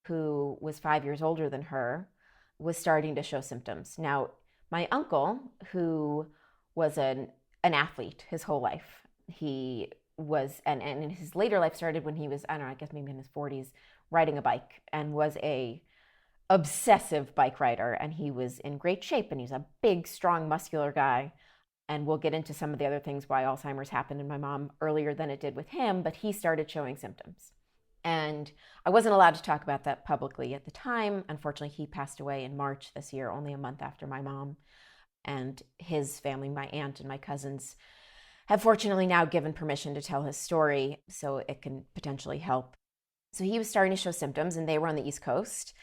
who was 5 years older than her, was starting to show symptoms. Now, my uncle, who was an athlete his whole life, he was, and in his later life started when he was, I don't know, I guess maybe in his 40s, riding a bike, and was a obsessive bike rider. And he was in great shape, and he's a big, strong, muscular guy. And we'll get into some of the other things why Alzheimer's happened in my mom earlier than it did with him, but he started showing symptoms. And I wasn't allowed to talk about that publicly at the time. Unfortunately, he passed away in March this year, only a month after my mom. And his family, my aunt and my cousins, have fortunately now given permission to tell his story so it can potentially help. So he was starting to show symptoms, and they were on the East Coast.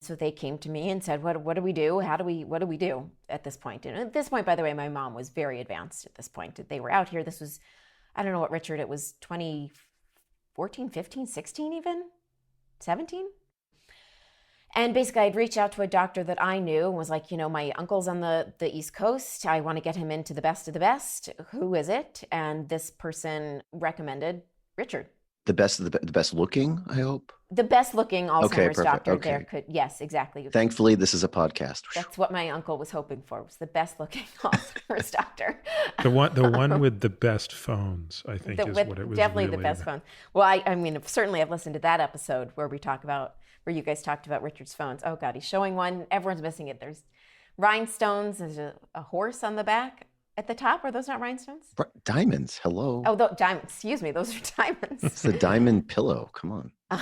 So they came to me and said, what do we do? What do we do at this point? And at this point, by the way, my mom was very advanced at this point. They were out here. This was, I don't know what, Richard, it was 2014, 15, 16 even? 17? And basically, I'd reach out to a doctor that I knew and was like, my uncle's on the East Coast. I want to get him into the best of the best. Who is it? And this person recommended Richard. The best of the best looking, I hope? The best looking Alzheimer's doctor there could. Yes, exactly. Thankfully, this is a podcast. That's what my uncle was hoping for, was the best looking Alzheimer's doctor. The one with the best phones, I think, is what it was. Definitely really the best phones. Well, I mean, certainly I've listened to that episode where you guys talked about Richard's phones. Oh God, he's showing one. Everyone's missing it. There's rhinestones. There's a horse on the back. At the top, are those not rhinestones? Diamonds. Hello. Oh, diamonds. Excuse me. Those are diamonds. It's a diamond pillow. Come on.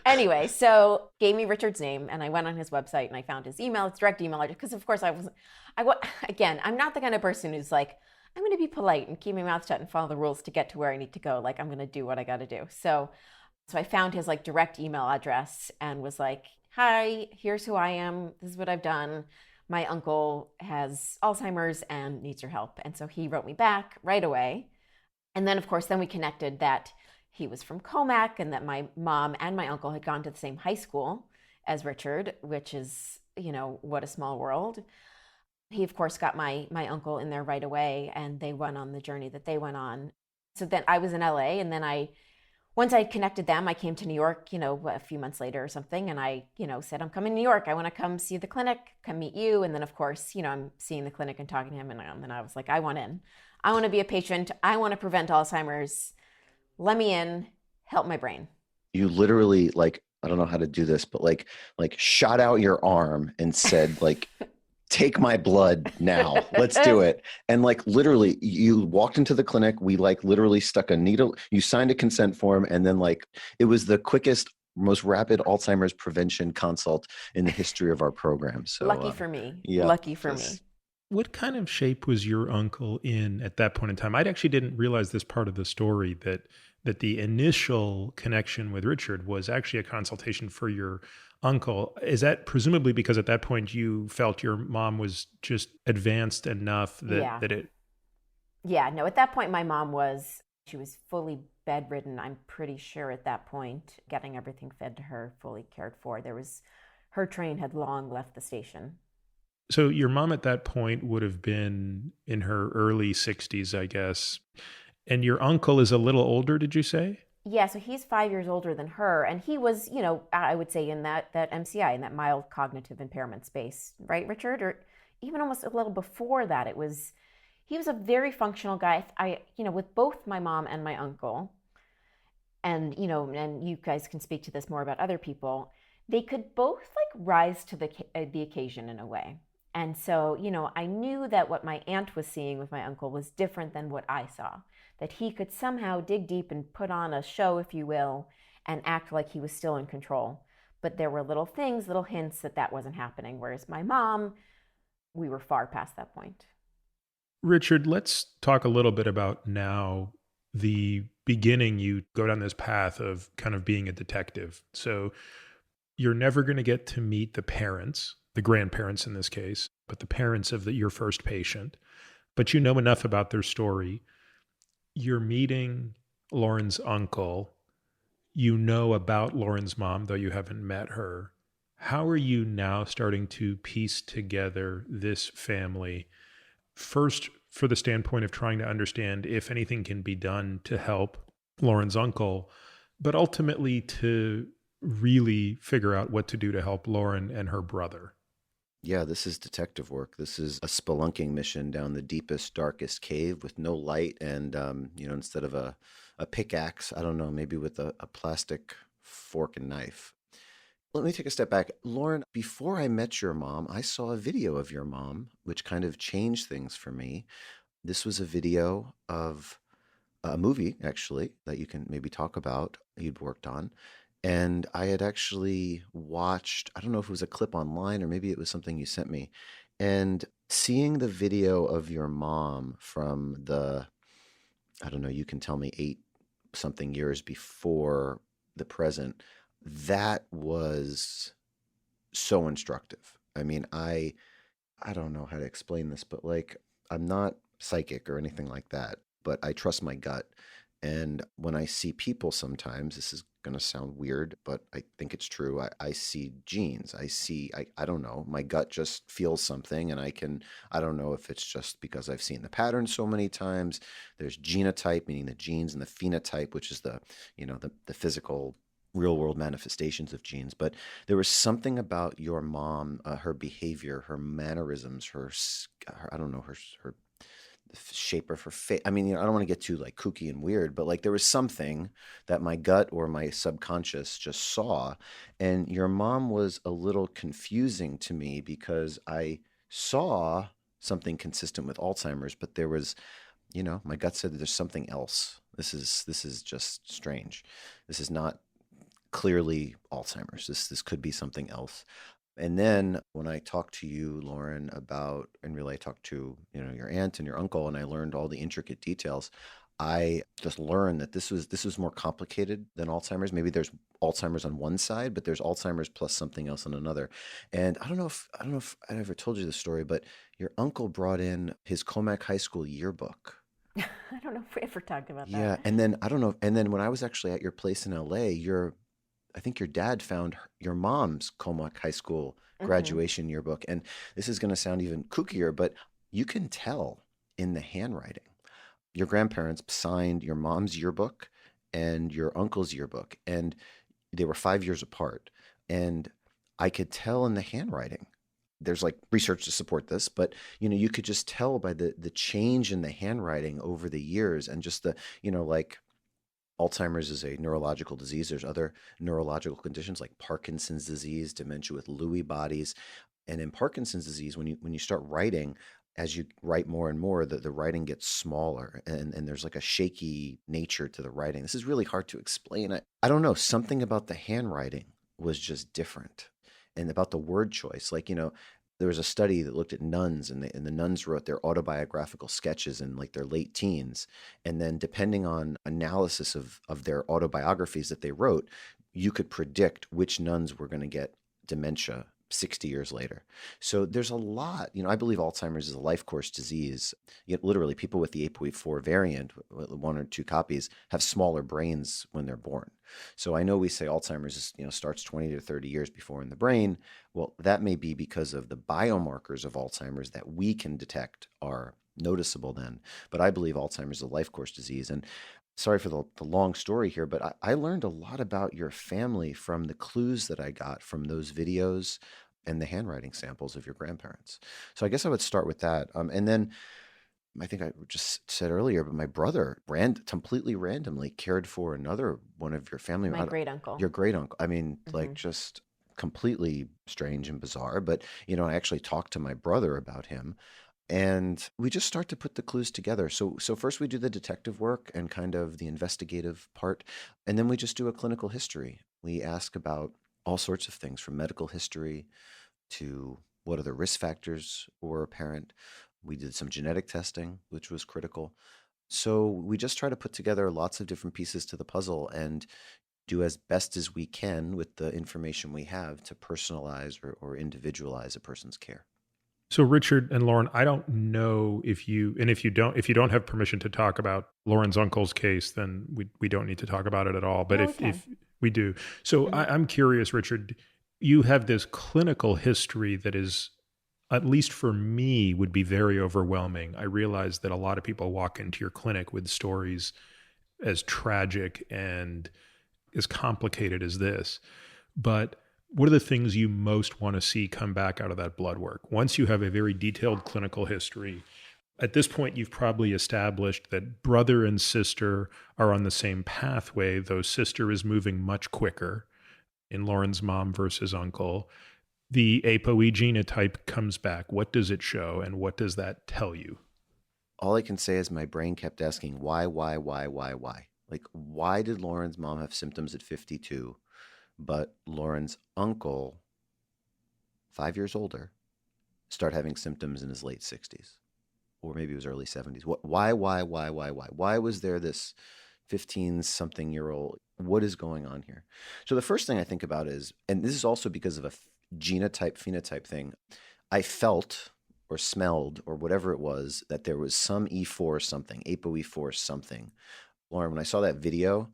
Anyway, so gave me Richard's name, and I went on his website and I found his email, his direct email address, because of course I'm not the kind of person who's like, I'm going to be polite and keep my mouth shut and follow the rules to get to where I need to go. Like, I'm going to do what I got to do. So I found his direct email address and was like, hi, here's who I am. This is what I've done. My uncle has Alzheimer's and needs your help. And so he wrote me back right away. And then, of course, we connected that he was from Comac and that my mom and my uncle had gone to the same high school as Richard, which is, what a small world. He, of course, got my uncle in there right away, and they went on the journey that they went on. So then I was in LA, and then once I connected them, I came to New York, a few months later or something. And I, said, I'm coming to New York. I want to come see the clinic, come meet you. And then, of course, I'm seeing the clinic and talking to him. And then I was like, I want in. I want to be a patient. I want to prevent Alzheimer's. Let me in. Help my brain. You literally, I don't know how to do this, but like shot out your arm and said, take my blood now. Let's do it. And literally you walked into the clinic. We literally stuck a needle. You signed a consent form. And then it was the quickest most rapid Alzheimer's prevention consult in the history of our program. So Lucky for me. yeah, Lucky for just me. What kind of shape was your uncle in at that point in time? I actually didn't realize this part of the story that the initial connection with Richard was actually a consultation for your uncle. Is that presumably because at that point you felt your mom was just advanced enough Yeah. that it Yeah, no, at that point, she was fully bedridden. I'm pretty sure at that point, getting everything fed to her, fully cared for. Her train had long left the station. So your mom at that point would have been in her early 60s, I guess. And your uncle is a little older, did you say? Yeah, so he's 5 years older than her. And he was, I would say in that MCI, in that mild cognitive impairment space, right, Richard? Or even almost a little before that, he was a very functional guy. With both my mom and my uncle, and you guys can speak to this more about other people, they could both like rise to the occasion in a way. And so, I knew that what my aunt was seeing with my uncle was different than what I saw, that he could somehow dig deep and put on a show, if you will, and act like he was still in control. But there were little things, little hints that wasn't happening. Whereas my mom, we were far past that point. Richard, let's talk a little bit about now the beginning. You go down this path of kind of being a detective. So you're never going to get to meet the parents, the grandparents in this case, but the parents of your first patient. But you know enough about their story. You're meeting Lauren's uncle. You know about Lauren's mom, though you haven't met her. How are you now starting to piece together this family? First, for the standpoint of trying to understand if anything can be done to help Lauren's uncle, but ultimately to really figure out what to do to help Lauren and her brother. Yeah, this is detective work. This is a spelunking mission down the deepest, darkest cave with no light. And, instead of a pickaxe, I don't know, maybe with a plastic fork and knife. Let me take a step back. Lauren, before I met your mom, I saw a video of your mom, which kind of changed things for me. This was a video of a movie, actually, that you can maybe talk about, you'd worked on. And I had actually watched, I don't know if it was a clip online or maybe it was something you sent me. And seeing the video of your mom from I don't know, you can tell me 8 something years before the present, that was so instructive. I mean, I don't know how to explain this, but like, I'm not psychic or anything like that, but I trust my gut. And when I see people sometimes, this is going to sound weird, but I think it's true. I see genes. I don't know, my gut just feels something, and I don't know if it's just because I've seen the pattern so many times. There's genotype, meaning the genes, and the phenotype, which is the physical real world manifestations of genes. But there was something about your mom, her behavior, her mannerisms, her I don't know, her the shape of her face. I mean, I don't want to get too like kooky and weird, but like there was something that my gut or my subconscious just saw. And your mom was a little confusing to me because I saw something consistent with Alzheimer's, but there was, my gut said that there's something else. This is just strange. This is not clearly Alzheimer's. This could be something else. And then when I talked to you, Lauren, and really I talked to, your aunt and your uncle, and I learned all the intricate details, I just learned that this was more complicated than Alzheimer's. Maybe there's Alzheimer's on one side, but there's Alzheimer's plus something else on another. And I don't know if I ever told you the story, but your uncle brought in his Comac High School yearbook. I don't know if we ever talked about that. Yeah, and then I don't know. And then when I was actually at your place in LA, I think your dad found your mom's Comac High School graduation yearbook. And this is going to sound even kookier, but you can tell in the handwriting. Your grandparents signed your mom's yearbook and your uncle's yearbook, and they were 5 years apart. And I could tell in the handwriting. There's like research to support this, but you could just tell by the change in the handwriting over the years, and just the, like, Alzheimer's is a neurological disease. There's other neurological conditions like Parkinson's disease, dementia with Lewy bodies. And in Parkinson's disease, when you start writing, as you write more and more, the writing gets smaller and there's like a shaky nature to the writing. This is really hard to explain. I don't know, something about the handwriting was just different, and about the word choice. Like, there was a study that looked at nuns, and the nuns wrote their autobiographical sketches in like their late teens. And then depending on analysis of their autobiographies that they wrote, you could predict which nuns were going to get dementia 60 years later. So there's a lot, I believe Alzheimer's is a life course disease. Yet literally people with the APOE4 variant, one or two copies, have smaller brains when they're born. So I know we say Alzheimer's is, starts 20 to 30 years before in the brain. Well, that may be because of the biomarkers of Alzheimer's that we can detect are noticeable then. But I believe Alzheimer's is a life course disease. And sorry for the long story here, but I learned a lot about your family from the clues that I got from those videos and the handwriting samples of your grandparents. So I guess I would start with that. And then I think I just said earlier, but my brother completely randomly cared for another one of your family members. My great uncle. Your great uncle. I mean, like just completely strange and bizarre. But, I actually talked to my brother about him. And we just start to put the clues together. So first we do the detective work and kind of the investigative part. And then we just do a clinical history. We ask about all sorts of things, from medical history to what other risk factors were apparent. We did some genetic testing, which was critical. So we just try to put together lots of different pieces to the puzzle and do as best as we can with the information we have to personalize or individualize a person's care. So Richard and Lauren, I don't know if you don't have permission to talk about Lauren's uncle's case, then we don't need to talk about it at all. But if we do. So I'm curious, Richard, you have this clinical history that is, at least for me, would be very overwhelming. I realize that a lot of people walk into your clinic with stories as tragic and as complicated as this. But what are the things you most want to see come back out of that blood work? Once you have a very detailed clinical history, at this point, you've probably established that brother and sister are on the same pathway, though sister is moving much quicker in Lauren's mom versus uncle. The APOE genotype comes back. What does it show, and what does that tell you? All I can say is my brain kept asking, why? Like, why did Lauren's mom have symptoms at 52? But Lauren's uncle, 5 years older, start having symptoms in his late 60s, or maybe it was early 70s. Why? Why was there this 15-something-year-old? What is going on here? So the first thing I think about is, and this is also because of a genotype-phenotype thing, I felt or smelled or whatever it was that there was some E4 something, APOE4 something. Lauren, when I saw that video,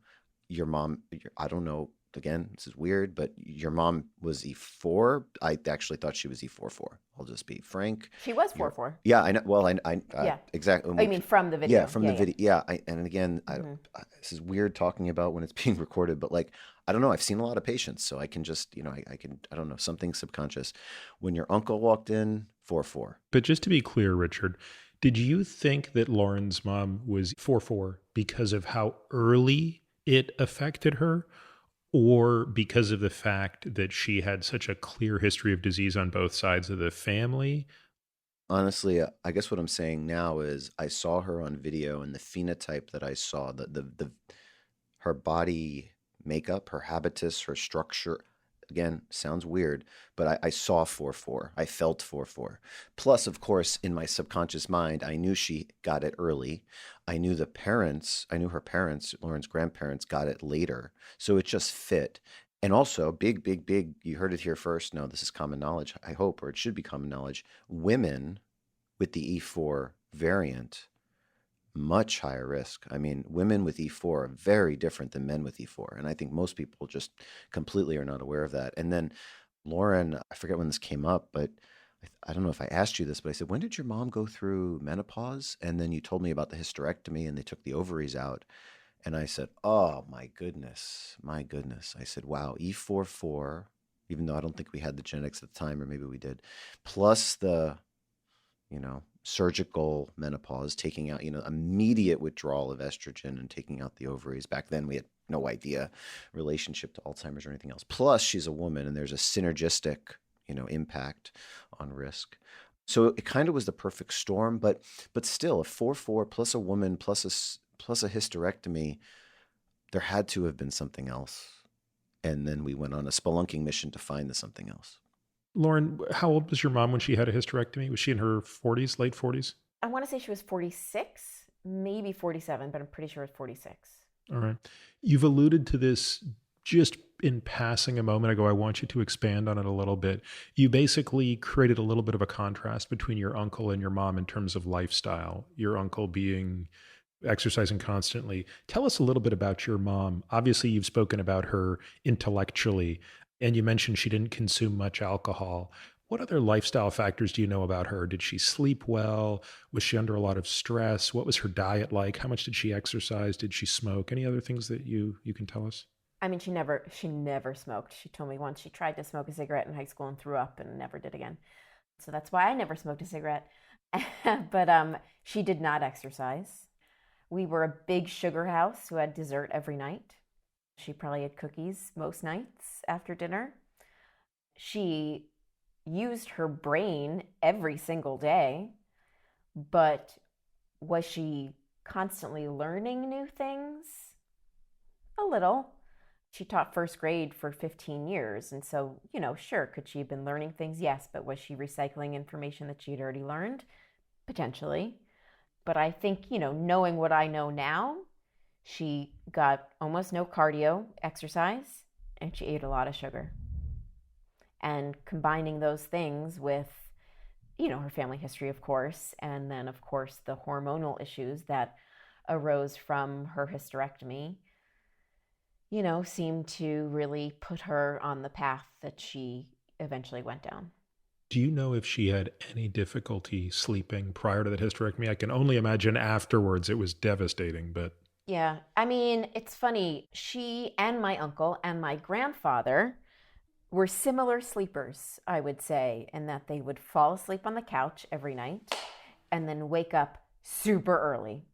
your mom, I don't know, again, this is weird, but your mom was E4. I actually thought she was E44. I'll just be frank. She was 4-4. Yeah, I know. Well, Yeah. Exactly. Oh, you mean from the video? Yeah, from the video. Yeah. And again, this is weird talking about when it's being recorded, but like, I don't know. I've seen a lot of patients, so I can just, I don't know, something subconscious. When your uncle walked in, 4-4. But just to be clear, Richard, did you think that Lauren's mom was 4-4 because of how early it affected her, or because of the fact that she had such a clear history of disease on both sides of the family? Honestly, I guess what I'm saying now is I saw her on video, and the phenotype that I saw, her body makeup, her habitus, her structure, again, sounds weird, but I saw 4-4. I felt 4-4. Plus, of course, in my subconscious mind, I knew she got it early. I knew her parents, Lauren's grandparents, got it later. So it just fit. And also, big, you heard it here first. No, this is common knowledge, I hope, or it should be common knowledge. Women with the E4 variant, much higher risk. I mean, women with E4 are very different than men with E4. And I think most people just completely are not aware of that. And then Lauren, I forget when this came up, but I don't know if I asked you this, but I said, when did your mom go through menopause? And then you told me about the hysterectomy and they took the ovaries out. And I said, oh, my goodness. I said, wow, E44, even though I don't think we had the genetics at the time, or maybe we did, plus the, surgical menopause, taking out, immediate withdrawal of estrogen and taking out the ovaries. Back then we had no idea relationship to Alzheimer's or anything else. Plus she's a woman and there's a synergistic, impact on risk. So it kind of was the perfect storm, but still, a 4-4 plus a woman plus a hysterectomy, there had to have been something else. And then we went on a spelunking mission to find the something else. Lauren, how old was your mom when she had a hysterectomy? Was she in her 40s, late 40s? I want to say she was 46, maybe 47, but I'm pretty sure it's 46. All right. You've alluded to this just in passing a moment ago. I want you to expand on it a little bit. You basically created a little bit of a contrast between your uncle and your mom in terms of lifestyle, your uncle being exercising constantly. Tell us a little bit about your mom. Obviously, you've spoken about her intellectually, and you mentioned she didn't consume much alcohol. What other lifestyle factors do you know about her? Did she sleep well? Was she under a lot of stress? What was her diet like? How much did she exercise? Did she smoke? Any other things that you can tell us? I mean, she never smoked. She told me once she tried to smoke a cigarette in high school and threw up and never did again. So that's why I never smoked a cigarette. But she did not exercise. We were a big sugar house who had dessert every night. She probably had cookies most nights after dinner. She used her brain every single day, but was she constantly learning new things? A little. She taught first grade for 15 years. And so, sure, could she have been learning things? Yes. But was she recycling information that she had already learned? Potentially. But I think, knowing what I know now, she got almost no cardio exercise and she ate a lot of sugar. And combining those things with, her family history, of course, and then, of course, the hormonal issues that arose from her hysterectomy, seemed to really put her on the path that she eventually went down. Do you know if she had any difficulty sleeping prior to the hysterectomy? I can only imagine afterwards it was devastating, but... Yeah, I mean, it's funny. She and my uncle and my grandfather were similar sleepers, I would say, in that they would fall asleep on the couch every night and then wake up super early.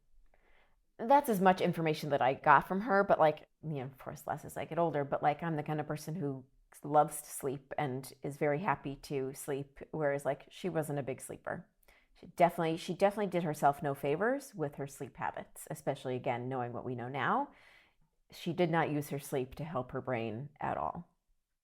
That's as much information that I got from her, but of course, less as I get older, but I'm the kind of person who loves to sleep and is very happy to sleep, whereas she wasn't a big sleeper. She definitely did herself no favors with her sleep habits, especially, again, knowing what we know now. She did not use her sleep to help her brain at all.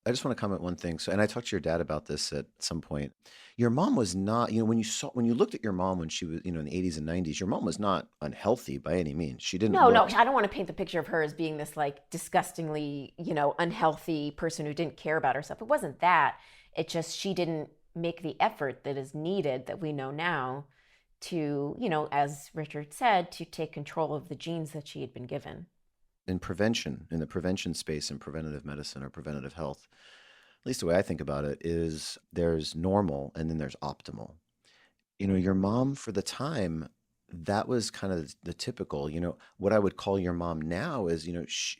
I just want to comment one thing. So, and I talked to your dad about this at some point. Your mom was not, when you looked at your mom when she was, in the 80s and 90s, your mom was not unhealthy by any means. She didn't. No, I don't want to paint the picture of her as being this disgustingly, unhealthy person who didn't care about herself. It wasn't that. It just, she didn't make the effort that is needed that we know now to, as Richard said, to take control of the genes that she had been given. In the prevention space in preventative medicine or preventative health, at least the way I think about it is there's normal and then there's optimal. Your mom for the time, that was kind of the typical, what I would call your mom now is,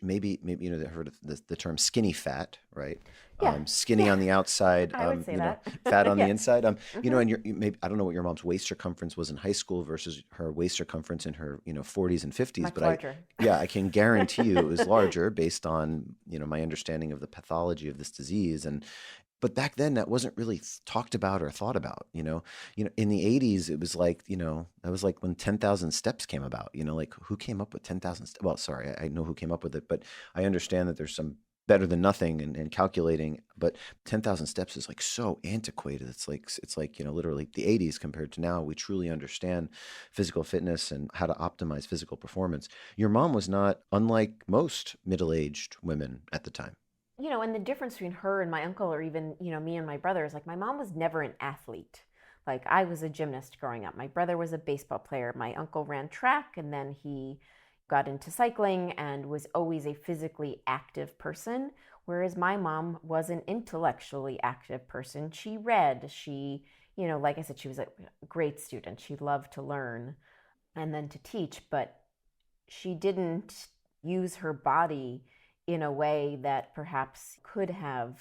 maybe, they heard of the term skinny fat, right? Yeah. Skinny on the outside, I would say that. fat on Yes. the inside. And maybe, I don't know what your mom's waist circumference was in high school versus her waist circumference in her, 40s and 50s. Much but larger. I can guarantee you it was larger based on, my understanding of the pathology of this disease. But back then that wasn't really talked about or thought about, in the 80s, it was that was when 10,000 steps came about, who came up with 10,000 steps? Well, sorry, I know who came up with it, but I understand that there's some better than nothing and calculating, but 10,000 steps is so antiquated. It's literally the 80s compared to now. We truly understand physical fitness and how to optimize physical performance. Your mom was not unlike most middle-aged women at the time. And the difference between her and my uncle, or even, me and my brother, is my mom was never an athlete. I was a gymnast growing up. My brother was a baseball player. My uncle ran track, and then he got into cycling and was always a physically active person, whereas my mom was an intellectually active person. She read, she, like I said, she was a great student. She loved to learn and then to teach, but she didn't use her body in a way that perhaps could have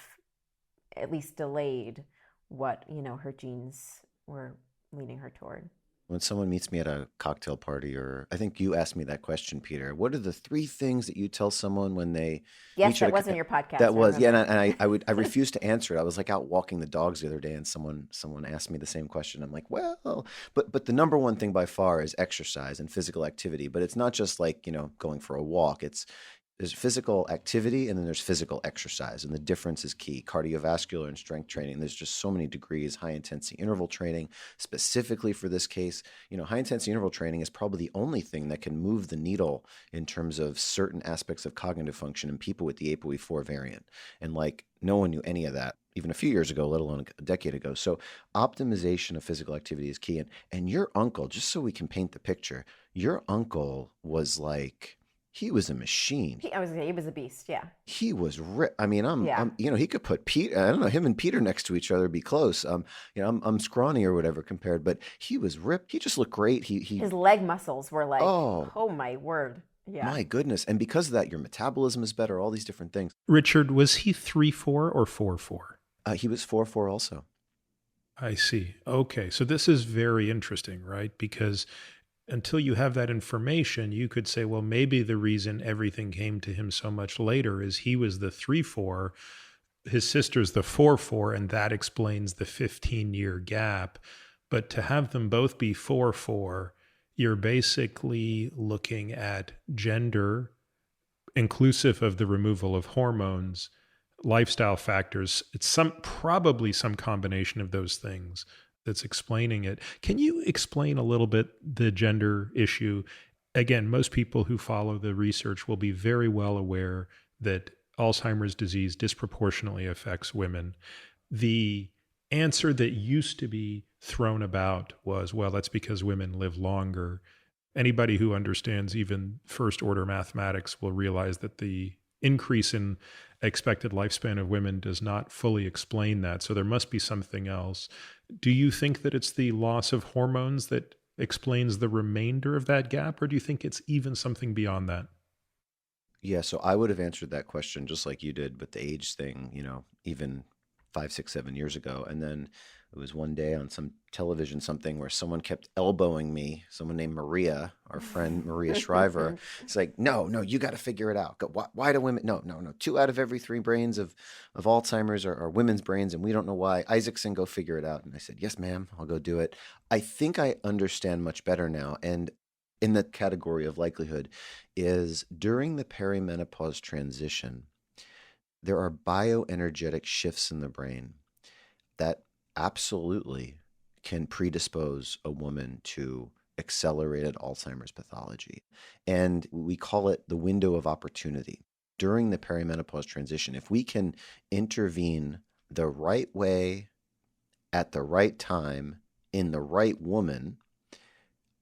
at least delayed what, her genes were leading her toward. When someone meets me at a cocktail party, or I think you asked me that question, Peter, what are the 3 things that you tell someone when they Yes, meet you that at was in your podcast. That was, yeah, remember. and I refused to answer it. I was like out walking the dogs the other day, and someone asked me the same question. I'm like, well, but the number one thing by far is exercise and physical activity. But it's not just like, going for a walk. There's physical activity and then there's physical exercise. And the difference is key. Cardiovascular and strength training. There's just so many degrees. High intensity interval training, specifically for this case, high intensity interval training is probably the only thing that can move the needle in terms of certain aspects of cognitive function in people with the APOE4 variant. And like, no one knew any of that even a few years ago, let alone a decade ago. So optimization of physical activity is key. And your uncle, just so we can paint the picture, your uncle was like, he was a machine. He was a beast, yeah. He was I mean, Yeah. he could put Pete, I don't know, him and Peter next to each other would be close. I'm scrawny or whatever compared, but he was ripped. He just looked great. His leg muscles were like, oh my word. Yeah. My goodness. And because of that, your metabolism is better, all these different things. Richard, was he 3-4 or 4-4? He was 4-4 also. I see. Okay. So this is very interesting, right? Because until you have that information, you could say, well, maybe the reason everything came to him so much later is he was the 3-4, his sister's the 4-4, and that explains the 15-year gap. But to have them both be 4-4, you're basically looking at gender, inclusive of the removal of hormones, lifestyle factors. It's probably some combination of those things that's explaining it. Can you explain a little bit the gender issue? Again, most people who follow the research will be very well aware that Alzheimer's disease disproportionately affects women. The answer that used to be thrown about was, well, that's because women live longer. Anybody who understands even first order mathematics will realize that the increase in expected lifespan of women does not fully explain that. So there must be something else. Do you think that it's the loss of hormones that explains the remainder of that gap, or do you think it's even something beyond that? Yeah, so I would have answered that question just like you did, but the age thing, even 5, 6, 7 years ago. And then it was one day on some television something where someone kept elbowing me, someone named Maria, our friend Maria Shriver. It's like, no, you got to figure it out. Why do women? No. 2 out of every 3 brains of Alzheimer's are women's brains, and we don't know why. Isaacson, go figure it out. And I said, yes, ma'am, I'll go do it. I think I understand much better now. And in the category of likelihood is during the perimenopause transition, there are bioenergetic shifts in the brain that absolutely can predispose a woman to accelerated Alzheimer's pathology. And we call it the window of opportunity. During the perimenopause transition, if we can intervene the right way at the right time in the right woman,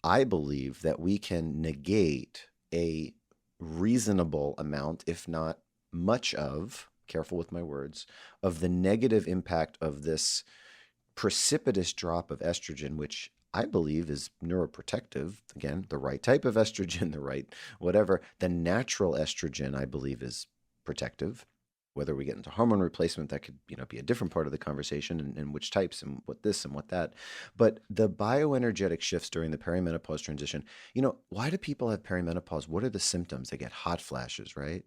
I believe that we can negate a reasonable amount, if not much of, careful with my words, of the negative impact of this precipitous drop of estrogen, which I believe is neuroprotective. Again, the right type of estrogen, the right whatever. The natural estrogen, I believe, is protective. Whether we get into hormone replacement, that could be a different part of the conversation, and which types and what this and what that. But the bioenergetic shifts during the perimenopause transition, why do people have perimenopause? What are the symptoms? They get hot flashes, right?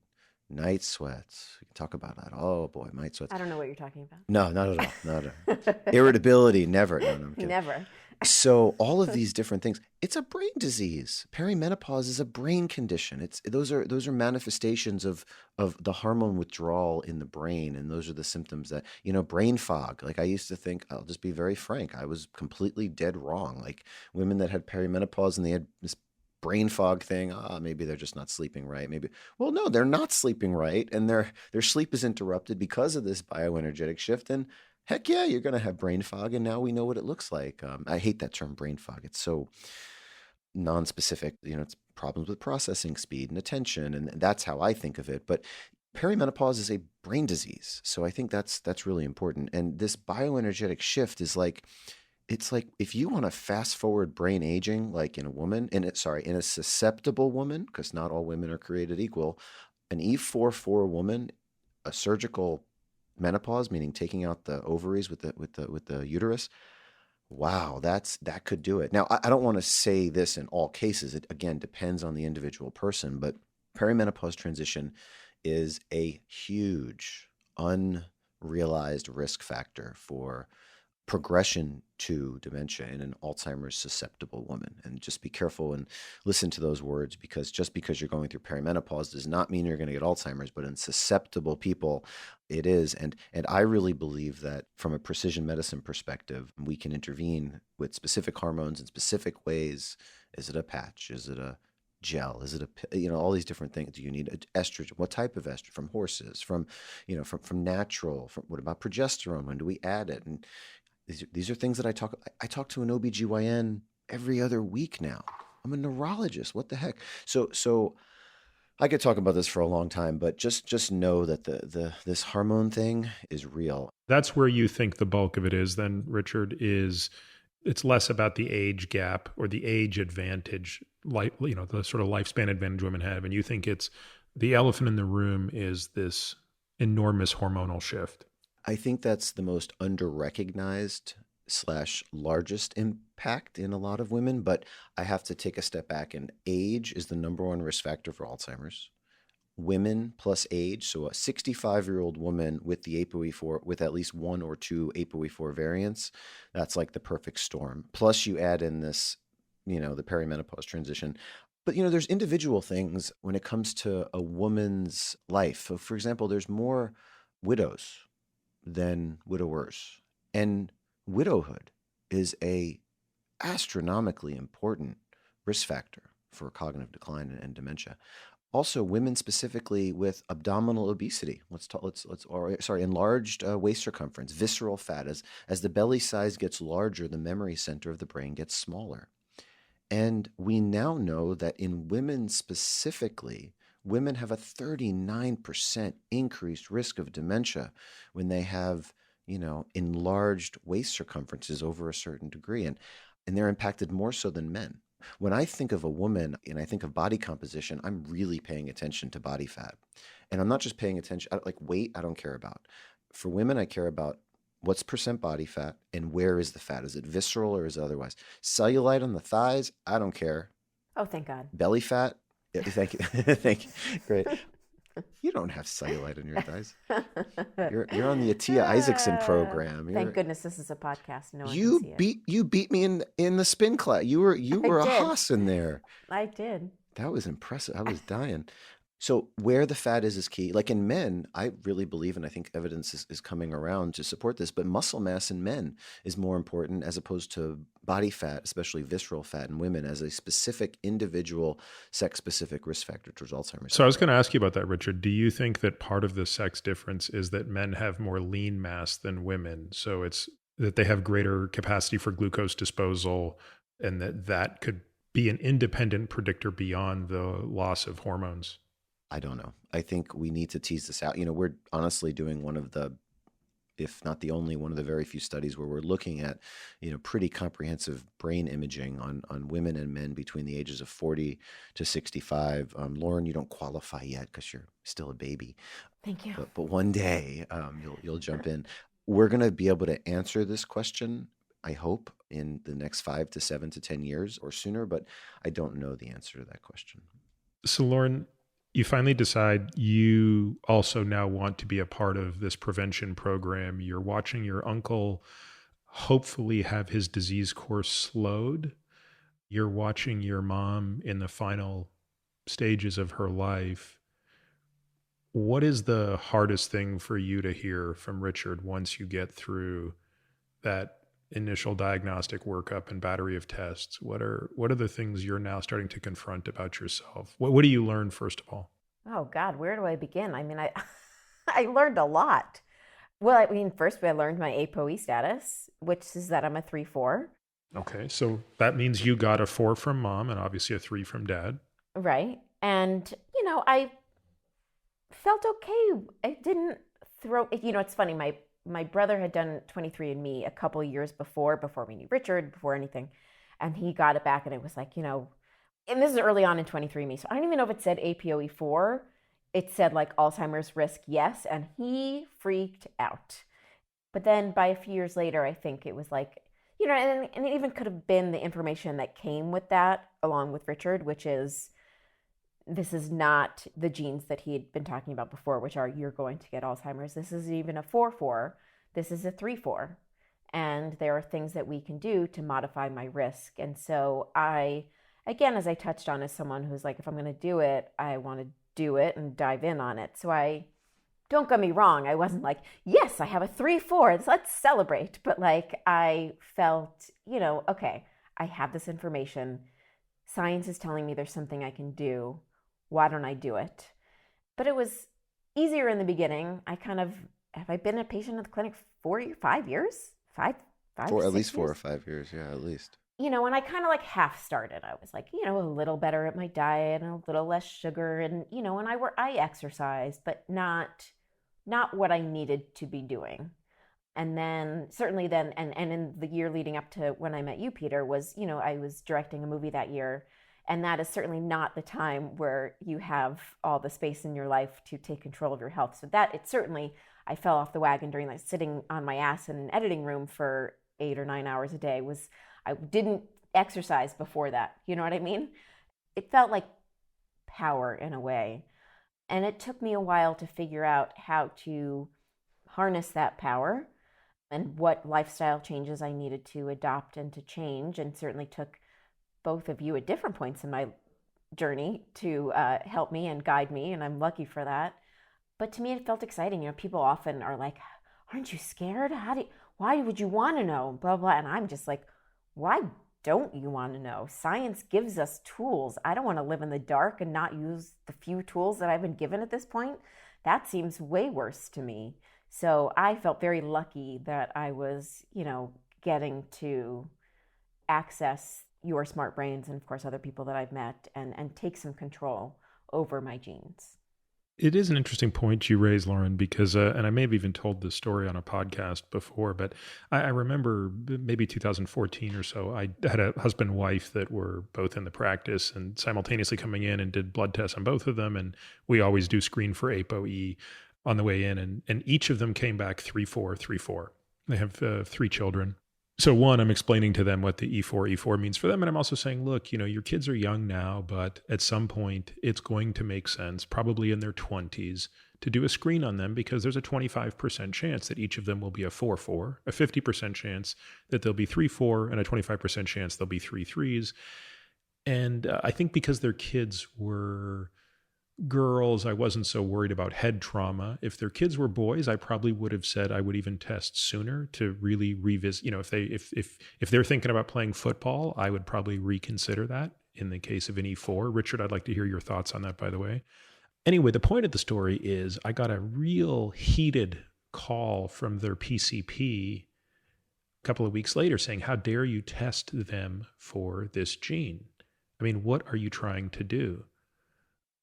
Night sweats. We can talk about that. Oh boy, night sweats. I don't know what you're talking about. No, not at all. Not at all. Irritability, never. No, I'm kidding. Never. So all of these different things, it's a brain disease. Perimenopause is a brain condition. Those are manifestations of the hormone withdrawal in the brain, and those are the symptoms that, brain fog. Like I used to think, I'll just be very frank, I was completely dead wrong. Like women that had perimenopause and they had this brain fog thing, maybe they're just not sleeping right. Maybe, well, no, they're not sleeping right, and their sleep is interrupted because of this bioenergetic shift. And heck yeah, you're going to have brain fog, and now we know what it looks like. I hate that term brain fog. It's so non-specific. It's problems with processing speed and attention, and that's how I think of it. But perimenopause is a brain disease, so I think that's really important. And this bioenergetic shift is like, it's like if you want to fast forward brain aging, like in a woman, in a susceptible woman, because not all women are created equal, an E44 woman, a surgical menopause, meaning taking out the ovaries with the uterus, wow, that could do it. Now, I don't want to say this in all cases. It, again, depends on the individual person, but perimenopause transition is a huge unrealized risk factor for progression to dementia in an Alzheimer's susceptible woman. And just be careful and listen to those words, because just because you're going through perimenopause does not mean you're going to get Alzheimer's, but in susceptible people, it is. And I really believe that from a precision medicine perspective, we can intervene with specific hormones in specific ways. Is it a patch? Is it a gel? Is it all these different things? Do you need estrogen? What type of estrogen? From horses? From natural? What about progesterone? When do we add it? And these are things that I talk to an OBGYN every other week now. I'm a neurologist. What the heck? So I could talk about this for a long time, but just know that this hormone thing is real. That's where you think the bulk of it is then, Richard, is it's less about the age gap or the age advantage, like, the sort of lifespan advantage women have. And you think it's the elephant in the room is this enormous hormonal shift. I think that's the most under-recognized / largest impact in a lot of women, but I have to take a step back, and age is the number one risk factor for Alzheimer's. Women plus age, so a 65-year-old woman with the APOE4, with at least one or two APOE4 variants, that's like the perfect storm. Plus you add in this, the perimenopause transition. But, there's individual things when it comes to a woman's life. So, for example, there's more widows than widowers. And widowhood is a astronomically important risk factor for cognitive decline and dementia. Also, women specifically with abdominal obesity. Enlarged waist circumference, visceral fat. As the belly size gets larger, the memory center of the brain gets smaller. And we now know that in women specifically, women have a 39% increased risk of dementia when they have, enlarged waist circumferences over a certain degree. And they're impacted more so than men. When I think of a woman and I think of body composition, I'm really paying attention to body fat. And I'm not just paying attention, like weight, I don't care about. For women, I care about what's percent body fat and where is the fat? Is it visceral or is it otherwise? Cellulite on the thighs, I don't care. Oh, thank God. Belly fat, yeah, thank you. Thank you. Great. You don't have cellulite on your thighs. You're on the Atia Isaacson program. Thank goodness this is a podcast. No one can see it. You beat me in the spin class. You were a hoss in there. I did. That was impressive. I was dying. So where the fat is key. Like in men, I really believe, and I think evidence is coming around to support this, but muscle mass in men is more important as opposed to body fat, especially visceral fat in women, as a specific individual sex-specific risk factor towards Alzheimer's. So I was going to ask you about that, Richard. Do you think that part of the sex difference is that men have more lean mass than women? So it's that they have greater capacity for glucose disposal, and that could be an independent predictor beyond the loss of hormones? I don't know. I think we need to tease this out. We're honestly doing one of the, if not the only, one of the very few studies where we're looking at, pretty comprehensive brain imaging on women and men between the ages of 40 to 65. Lauren, you don't qualify yet because you're still a baby. Thank you. But one day you'll jump in. We're going to be able to answer this question, I hope, in the next 5 to 7 to 10 years or sooner, but I don't know the answer to that question. So Lauren, you finally decide you also now want to be a part of this prevention program. You're watching your uncle hopefully have his disease course slowed. You're watching your mom in the final stages of her life. What is the hardest thing for you to hear from Richard once you get through that initial diagnostic workup and battery of tests? What are the things you're now starting to confront about yourself? What do you learn, first of all? Oh God, where do I begin? I mean, I learned a lot. Well, first I learned my APOE status, which is that I'm a 3/4. Okay, so that means you got a 4 from mom and obviously a 3 from dad. Right. And, I felt okay. I didn't throw, it's funny. My brother had done 23andMe a couple of years before we knew Richard, before anything. And he got it back and it was like, and this is early on in 23andMe. So I don't even know if it said APOE4. It said like Alzheimer's risk, yes. And he freaked out. But then by a few years later, I think it was like and it even could have been the information that came with that, along with Richard, which is this is not the genes that he had been talking about before, which are you're going to get Alzheimer's. This is even a 4-4. This is a 3-4. And there are things that we can do to modify my risk. And so again, as I touched on, as someone who's like, if I'm going to do it, I want to do it and dive in on it. So don't get me wrong, I wasn't like, yes, I have a 3-4, let's celebrate. But like, I felt, okay, I have this information. Science is telling me there's something I can do. Why don't I do it? But it was easier in the beginning. Have I been a patient at the clinic 5 years? Five, For at least 4 years? or 5 years, yeah, at least. And I kind of like half started. I was like, a little better at my diet and a little less sugar, and and I exercised, but not what I needed to be doing. And then certainly then, and in the year leading up to when I met you, Peter, was, I was directing a movie that year. And that is certainly not the time where you have all the space in your life to take control of your health. So I fell off the wagon during like sitting on my ass in an editing room for 8 or 9 hours a day. I didn't exercise before that. You know what I mean? It felt like power in a way. And it took me a while to figure out how to harness that power and what lifestyle changes I needed to adopt and to change, and certainly took both of you at different points in my journey to help me and guide me, and I'm lucky for that. But to me, it felt exciting. People often are like, aren't you scared? Why would you want to know? Blah, blah. And I'm just like, why don't you want to know? Science gives us tools. I don't want to live in the dark and not use the few tools that I've been given at this point. That seems way worse to me. So I felt very lucky that I was, getting to access your smart brains and, of course, other people that I've met and take some control over my genes. It is an interesting point you raise, Lauren, because, and I may have even told this story on a podcast before, but I remember maybe 2014 or so, I had a husband and wife that were both in the practice and simultaneously coming in and did blood tests on both of them. And we always do screen for APOE on the way in. And each of them came back 3-4, 3-4. They have 3 children. So one, I'm explaining to them what the E4 means for them. And I'm also saying, look, your kids are young now, but at some point it's going to make sense, probably in their 20s, to do a screen on them, because there's a 25% chance that each of them will be a 4-4, a 50% chance that they'll be 3-4, and a 25% chance they'll be 3-3s. And I think because their kids were girls, I wasn't so worried about head trauma. If their kids were boys, I probably would have said I would even test sooner to really revisit. If they're thinking about playing football, I would probably reconsider that in the case of an E4. Richard, I'd like to hear your thoughts on that, by the way. Anyway, the point of the story is I got a real heated call from their PCP a couple of weeks later saying, how dare you test them for this gene? I mean, what are you trying to do?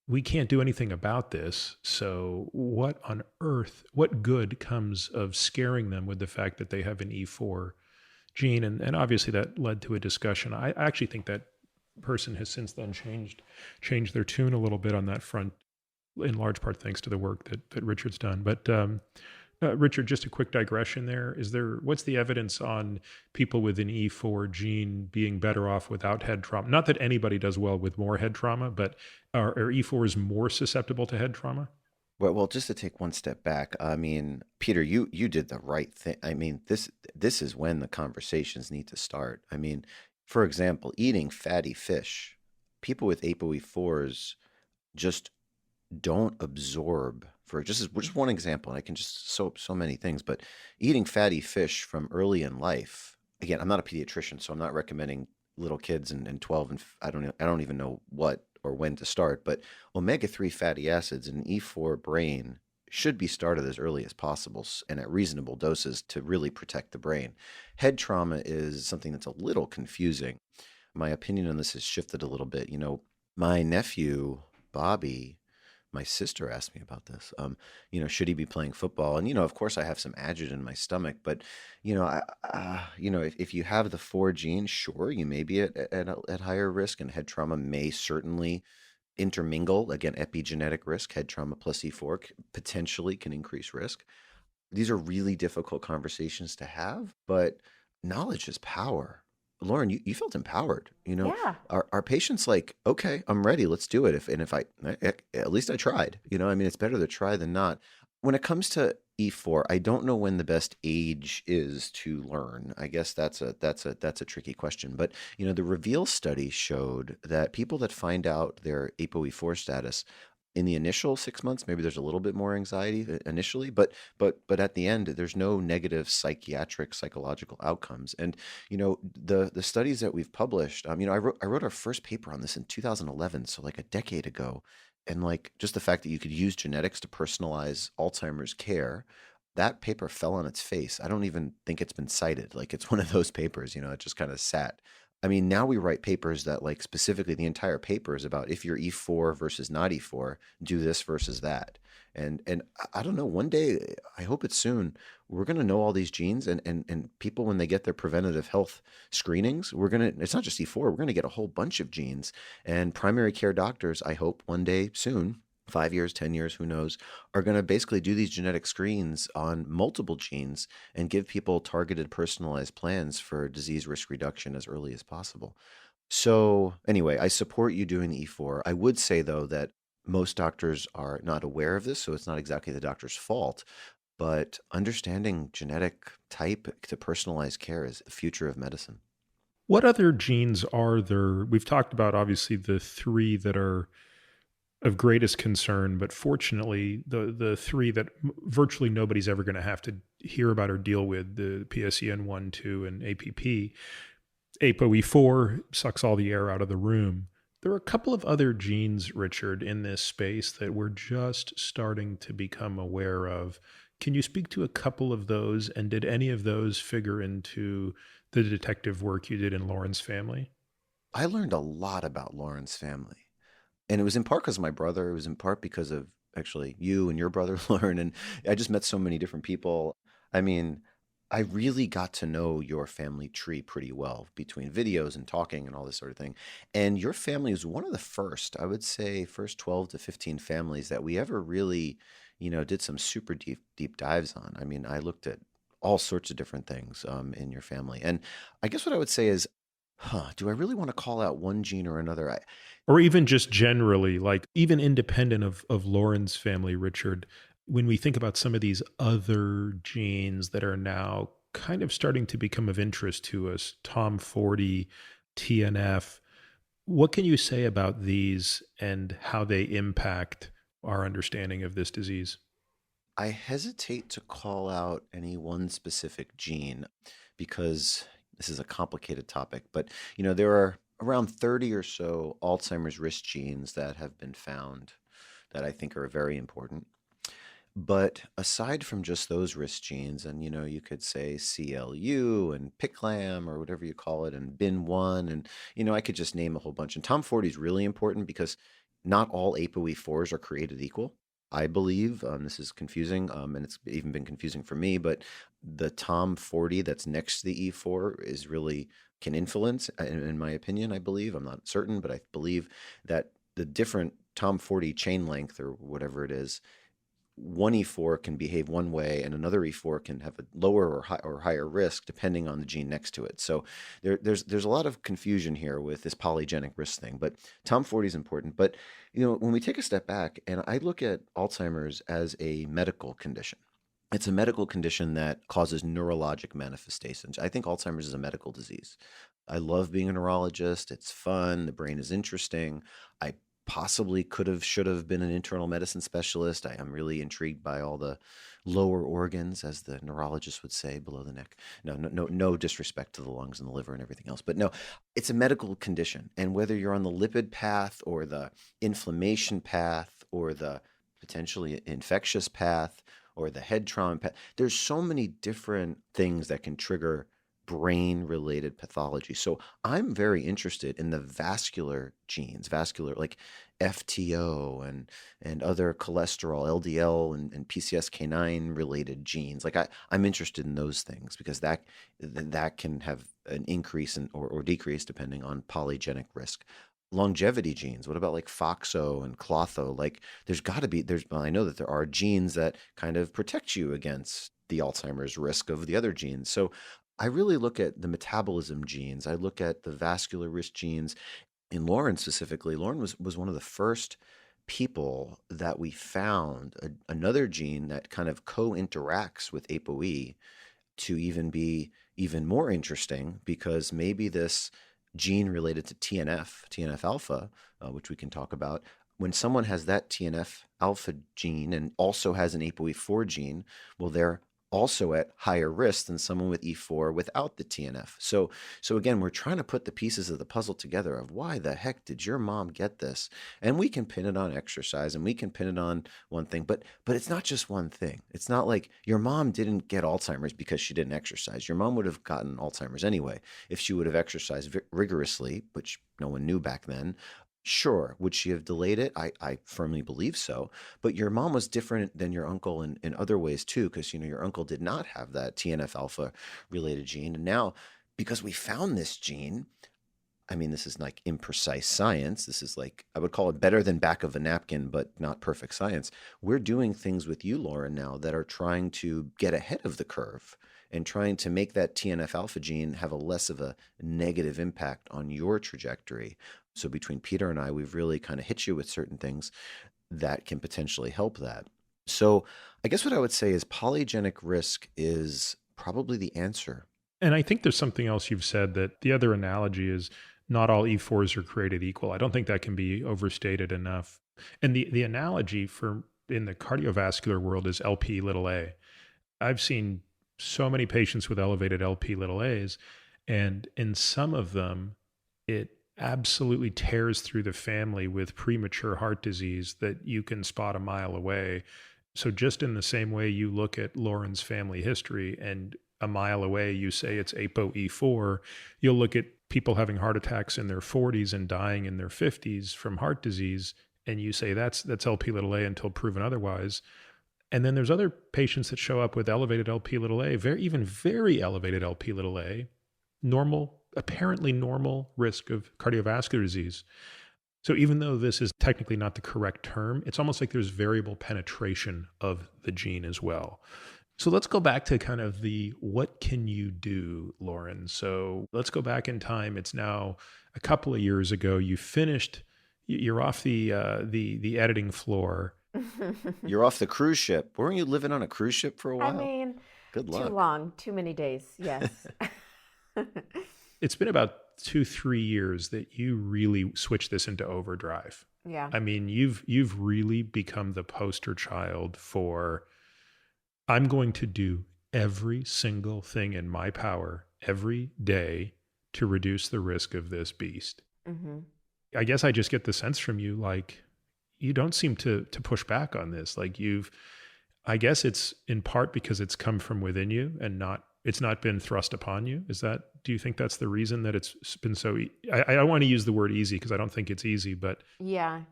We can't do anything about this. So what on earth, what good comes of scaring them with the fact that they have an E4 gene? And obviously that led to a discussion. I actually think that person has since then changed their tune a little bit on that front, in large part thanks to the work that Richard's done. But Richard, just a quick digression there. What's the evidence on people with an E4 gene being better off without head trauma? Not that anybody does well with more head trauma, but are E4s more susceptible to head trauma? Well, just to take one step back, I mean, Peter, you did the right thing. I mean, this is when the conversations need to start. I mean, for example, eating fatty fish, people with APOE4s just don't absorb, for just one example, and I can just so many things, but eating fatty fish from early in life, again, I'm not a pediatrician, so I'm not recommending little kids and 12 and I don't even know what or when to start, but omega-3 fatty acids in an E4 brain should be started as early as possible and at reasonable doses to really protect the brain. Head trauma is something that's a little confusing. My opinion on this has shifted a little bit. My nephew, Bobby, my sister asked me about this. Should he be playing football? And, of course I have some agita in my stomach, but, if you have the 4 gene, sure, you may be at higher risk, and head trauma may certainly intermingle. Again, epigenetic risk, head trauma plus E4 potentially can increase risk. These are really difficult conversations to have, but knowledge is power. Lauren, you felt empowered. Yeah. Our patients like, okay, I'm ready. Let's do it. If I at least I tried. I mean, it's better to try than not. When it comes to E4, I don't know when the best age is to learn. I guess that's a tricky question. But the Reveal study showed that people that find out their APOE4 status in the initial 6 months, maybe there's a little bit more anxiety initially, but at the end, there's no negative psychological outcomes. And the studies that we've published, I wrote our first paper on this in 2011, so like a decade ago, and like just the fact that you could use genetics to personalize Alzheimer's care. That paper fell on its face. I don't even think it's been cited. Like it's one of those papers, it just kind of sat. I mean, now we write papers that like specifically the entire paper is about if you're E4 versus not E4, do this versus that. And I don't know, one day, I hope it's soon, we're going to know all these genes and people, when they get their preventative health screenings, it's not just E4, we're going to get a whole bunch of genes. And primary care doctors, I hope one day soon, 5 years, 10 years, who knows, are going to basically do these genetic screens on multiple genes and give people targeted, personalized plans for disease risk reduction as early as possible. So anyway, I support you doing the E4. I would say, though, that most doctors are not aware of this, so it's not exactly the doctor's fault. But understanding genetic type to personalized care is the future of medicine. What other genes are there? We've talked about, obviously, the three that are of greatest concern, but fortunately, the three that virtually nobody's ever going to have to hear about or deal with, the PSEN1, 2, and APP. APOE4 sucks all the air out of the room. There are a couple of other genes, Richard, in this space that we're just starting to become aware of. Can you speak to a couple of those, and did any of those figure into the detective work you did in Lauren's family? I learned a lot about Lauren's family. And it was in part because of my brother. It was in part because of actually you and your brother, Lauren. And I just met so many different people. I mean, I really got to know your family tree pretty well between videos and talking and all this sort of thing. And your family was one of the first, I would say, first 12 to 15 families that we ever really, did some super deep dives on. I mean, I looked at all sorts of different things in your family. And I guess what I would say is, do I really want to call out one gene or another? Or even just generally, like even independent of Lauren's family, Richard, when we think about some of these other genes that are now kind of starting to become of interest to us, TOM40, TNF, what can you say about these and how they impact our understanding of this disease? I hesitate to call out any one specific gene because this is a complicated topic, but there are around 30 or so Alzheimer's risk genes that have been found that I think are very important. But aside from just those risk genes, and you could say CLU and PICLAM or whatever you call it, and BIN1, and I could just name a whole bunch. And TOM40 is really important because not all APOE4s are created equal. I believe this is confusing, and it's even been confusing for me, but the TOM40 that's next to the E4 is really can influence, in my opinion, I believe. I'm not certain, but I believe that the different TOM40 chain length or whatever it is, one E4 can behave one way and another E4 can have a lower or higher risk depending on the gene next to it. So there's a lot of confusion here with this polygenic risk thing, but TOM40 is important. But when we take a step back and I look at Alzheimer's as a medical condition, it's a medical condition that causes neurologic manifestations. I think Alzheimer's is a medical disease. I love being a neurologist. It's fun. The brain is interesting. I possibly should have been an internal medicine specialist. I'm really intrigued by all the lower organs, as the neurologist would say, below the neck. No disrespect to the lungs and the liver and everything else. But no, it's a medical condition. And whether you're on the lipid path or the inflammation path or the potentially infectious path or the head trauma path, there's so many different things that can trigger brain-related pathology. So I'm very interested in the vascular genes, like FTO and other cholesterol, LDL and PCSK9 related genes. Like I'm interested in those things because that can have an increase or decrease depending on polygenic risk. Longevity genes. What about like FOXO and CLOTHO? Like I know that there are genes that kind of protect you against the Alzheimer's risk of the other genes. So I really look at the metabolism genes. I look at the vascular risk genes. In Lauren specifically, Lauren was one of the first people that we found another gene that kind of co-interacts with APOE to even be even more interesting, because maybe this gene related to TNF alpha, which we can talk about, when someone has that TNF alpha gene and also has an APOE4 gene, well, they're also at higher risk than someone with E4 without the TNF. So again, we're trying to put the pieces of the puzzle together of why the heck did your mom get this? And we can pin it on exercise and we can pin it on one thing, but it's not just one thing. It's not like your mom didn't get Alzheimer's because she didn't exercise. Your mom would have gotten Alzheimer's anyway if she would have exercised rigorously, which no one knew back then. Sure. Would she have delayed it? I firmly believe so. But your mom was different than your uncle in other ways too, because your uncle did not have that TNF alpha related gene. And now, because we found this gene, I mean, this is like imprecise science. This is like, I would call it better than back of a napkin, but not perfect science. We're doing things with you, Lauren, now that are trying to get ahead of the curve and trying to make that TNF alpha gene have a less of a negative impact on your trajectory. So between Peter and I, we've really kind of hit you with certain things that can potentially help that. So I guess what I would say is polygenic risk is probably the answer. And I think there's something else you've said, that the other analogy is not all E4s are created equal. I don't think that can be overstated enough. And the analogy for in the cardiovascular world is LP little a. I've seen so many patients with elevated LP little a's, and in some of them, it absolutely tears through the family with premature heart disease that you can spot a mile away. So just in the same way you look at Lauren's family history and a mile away you say it's APOE4, you'll look at people having heart attacks in their 40s and dying in their 50s from heart disease, and you say that's LP little a until proven otherwise. And then there's other patients that show up with elevated LP little a, very elevated LP little a, apparently normal risk of cardiovascular disease. So even though this is technically not the correct term, it's almost like there's variable penetration of the gene as well. So let's go back to kind of the what can you do, Lauren? So let's go back in time. It's now a couple of years ago. You're off the editing floor. You're off the cruise ship. Weren't you living on a cruise ship for a while? I mean, good luck. Too long, too many days. Yes. It's been about 2-3 years that you really switched this into overdrive. Yeah. I mean, you've really become the poster child for, I'm going to do every single thing in my power every day to reduce the risk of this beast. Mm-hmm. I guess I just get the sense from you, like, you don't seem to push back on this. Like I guess it's in part because it's come from within you and it's not been thrust upon you. Do you think that's the reason that it's been so, I don't want to use the word easy because I don't think it's easy, but. Yeah.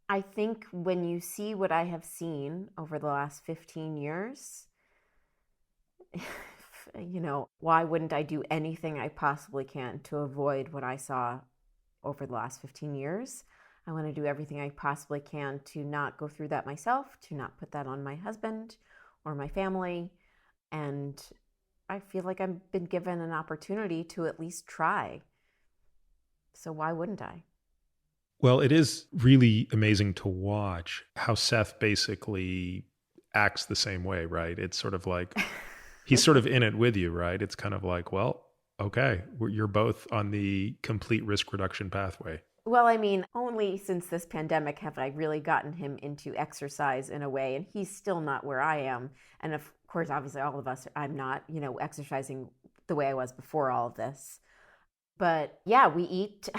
I think when you see what I have seen over the last 15 years, why wouldn't I do anything I possibly can to avoid what I saw over the last 15 years? I want to do everything I possibly can to not go through that myself, to not put that on my husband or my family. And I feel like I've been given an opportunity to at least try. So why wouldn't I? Well, it is really amazing to watch how Seth basically acts the same way, right? It's sort of like, he's sort of in it with you, right? It's kind of like, well, okay, you're both on the complete risk reduction pathway. Well, I mean, only since this pandemic have I really gotten him into exercise in a way, and he's still not where I am. And of course, obviously, all of us, I'm not, exercising the way I was before all of this. But yeah, we eat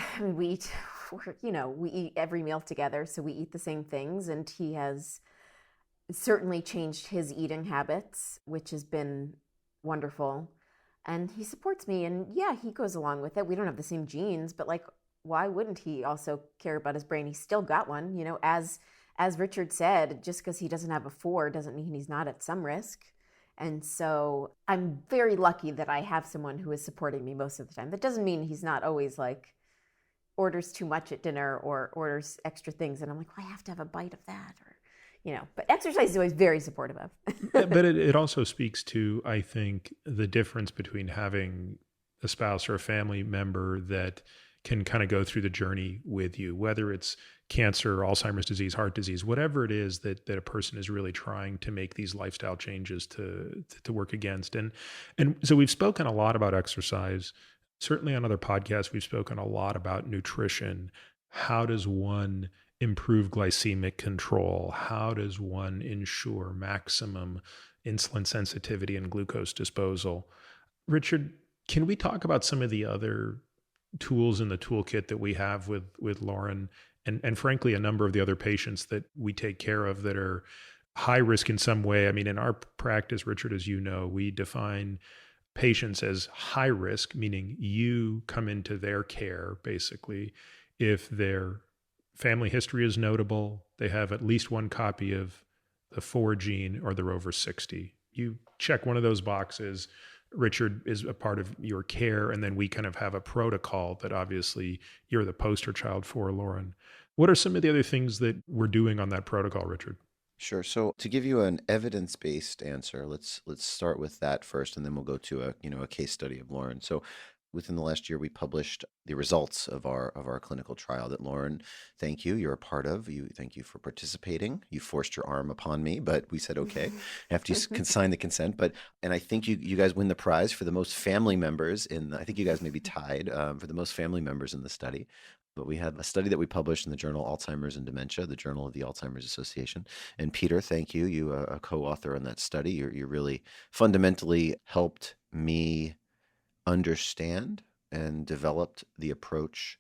every meal together, so we eat the same things, and he has certainly changed his eating habits, which has been wonderful. And he supports me, and yeah, he goes along with it. We don't have the same genes, but why wouldn't he also care about his brain? He's still got one, as Richard said, just because he doesn't have a 4 doesn't mean he's not at some risk. And so I'm very lucky that I have someone who is supporting me most of the time. That doesn't mean he's not always orders too much at dinner or orders extra things. And I'm like, well, I have to have a bite of that. Or, But exercise is always very supportive of. But it also speaks to, I think, the difference between having a spouse or a family member that can kind of go through the journey with you, whether it's cancer, Alzheimer's disease, heart disease, whatever it is that a person is really trying to make these lifestyle changes to work against. And so we've spoken a lot about exercise. Certainly on other podcasts, we've spoken a lot about nutrition. How does one improve glycemic control? How does one ensure maximum insulin sensitivity and glucose disposal? Richard, can we talk about some of the other tools in the toolkit that we have with Lauren and frankly, a number of the other patients that we take care of that are high risk in some way? I mean, in our practice, Richard, as you know, we define patients as high risk, meaning you come into their care basically if their family history is notable, they have at least one copy of the 4 gene, or they're over 60. You check one of those boxes, Richard is a part of your care, and then we kind of have a protocol that obviously you're the poster child for, Lauren. What are some of the other things that we're doing on that protocol, Richard? Sure. So to give you an evidence-based answer, let's start with that first, and then we'll go to a case study of Lauren. So within the last year, we published the results of our clinical trial that Lauren, thank you, you're a part of. Thank you for participating. You forced your arm upon me, but we said okay after you sign the consent. And I think you guys win the prize for the most family members I think you guys may be tied for the most family members in the study. But we had a study that we published in the journal Alzheimer's and Dementia, the Journal of the Alzheimer's Association. And Peter, thank you. You are a co-author on that study. You really fundamentally helped me understand and developed the approach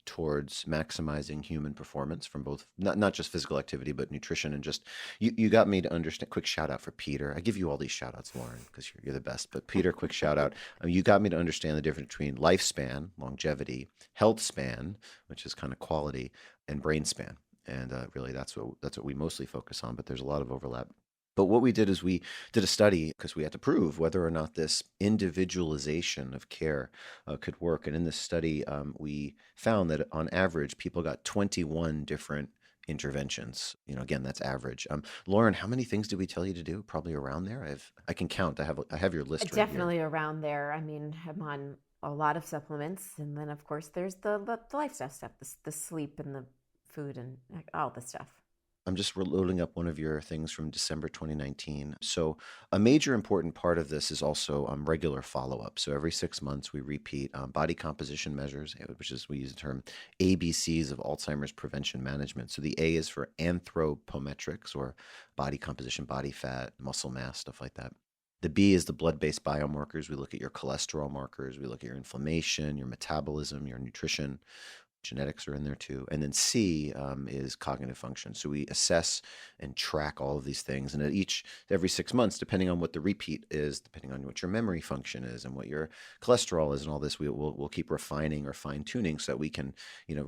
towards maximizing human performance from both not just physical activity but nutrition, and just you got me to understand. Quick shout out for Peter. I give you all these shout outs, Lauren, because you're the best, but Peter, quick shout out. You got me to understand the difference between lifespan, longevity, health span, which is kind of quality, and brain span. And really that's what we mostly focus on, but there's a lot of overlap. But what we did is we did a study because we had to prove whether or not this individualization of care could work. And in this study, we found that on average, people got 21 different interventions. Again, that's average. Lauren, how many things did we tell you to do? Probably around there. I can count. I have your list right here. Definitely around there. I mean, I'm on a lot of supplements, and then of course there's the lifestyle stuff, the sleep and the food and all the stuff. I'm just loading up one of your things from December 2019. So a major important part of this is also regular follow-up. So every 6 months, we repeat body composition measures, which is, we use the term ABCs of Alzheimer's prevention management. So the A is for anthropometrics, or body composition, body fat, muscle mass, stuff like that. The B is the blood-based biomarkers. We look at your cholesterol markers. We look at your inflammation, your metabolism, your nutrition. Genetics are in there too. And then C is cognitive function. So we assess and track all of these things. And every 6 months, depending on what the repeat is, depending on what your memory function is and what your cholesterol is and all this, we'll keep refining or fine tuning so that we can,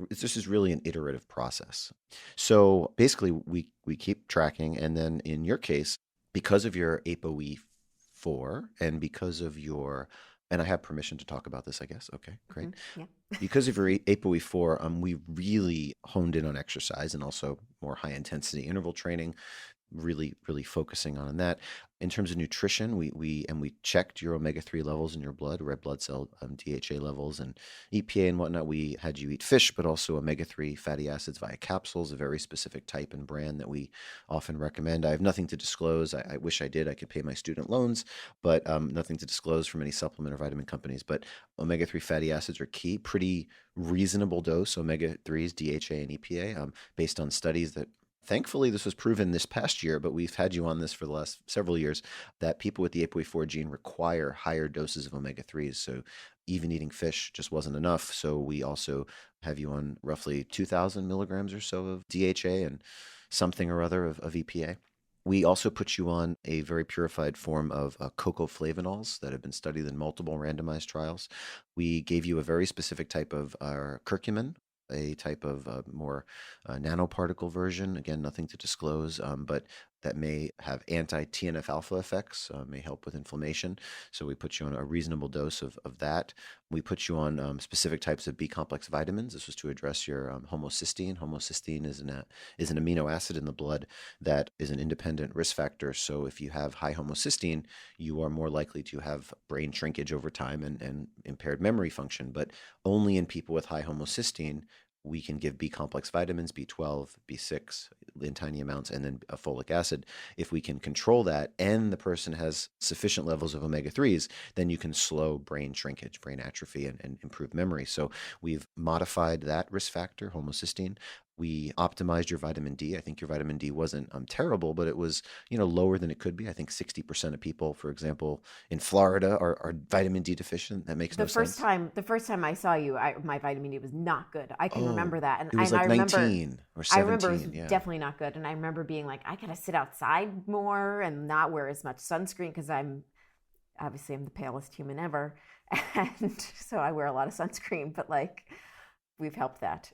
this is really an iterative process. So basically we keep tracking. And then in your case, because of your APOE4 and because of and I have permission to talk about this, I guess. Okay, great. Mm-hmm. Yeah. Because of your APOE4, we really honed in on exercise and also more high intensity interval training, really focusing on that. In terms of nutrition, we checked your omega-3 levels in your blood, red blood cell DHA levels and EPA and whatnot. We had you eat fish, but also omega-3 fatty acids via capsules, a very specific type and brand that we often recommend. I have nothing to disclose. I wish I did. I could pay my student loans, but nothing to disclose from any supplement or vitamin companies. But omega-3 fatty acids are key. Pretty reasonable dose, omega-3s, DHA and EPA, based on studies that thankfully, this was proven this past year, but we've had you on this for the last several years, that people with the APOE4 gene require higher doses of omega-3s. So even eating fish just wasn't enough. So we also have you on roughly 2,000 milligrams or so of DHA and something or other of EPA. We also put you on a very purified form of cocoflavanols that have been studied in multiple randomized trials. We gave you a very specific type of curcumin, a type of more nanoparticle version. Again, nothing to disclose, but that may have anti-TNF alpha effects, may help with inflammation. So we put you on a reasonable dose of that. We put you on specific types of B complex vitamins. This was to address your homocysteine. Homocysteine is an amino acid in the blood that is an independent risk factor. So if you have high homocysteine, you are more likely to have brain shrinkage over time and impaired memory function. But only in people with high homocysteine, we can give B complex vitamins, B12, B6 in tiny amounts, and then a folic acid. If we can control that and the person has sufficient levels of omega-3s, then you can slow brain shrinkage, brain atrophy, and improve memory. So we've modified that risk factor, homocysteine. We optimized your vitamin D. I think your vitamin D wasn't terrible, but it was, lower than it could be. I think 60% of people, for example, in Florida are vitamin D deficient. That makes no sense. The first time I saw you, my vitamin D was not good. I can remember that. And it was like 19 or 17. I remember it was definitely not good. And I remember being like, I gotta sit outside more and not wear as much sunscreen because I'm the palest human ever. And so I wear a lot of sunscreen, but like we've helped that.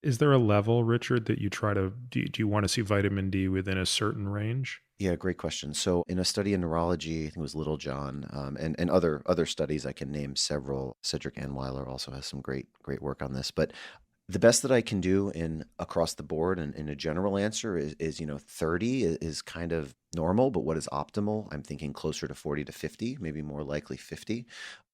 Is there a level, Richard, that you try to, do you want to see vitamin D within a certain range? Yeah, great question. So in a study in neurology, I think it was Little John, and other studies, I can name several. Cedric Ann Weiler also has some great work on this. But the best that I can do in across the board and in a general answer is 30 is kind of normal, but what is optimal? I'm thinking closer to 40 to 50, maybe more likely 50.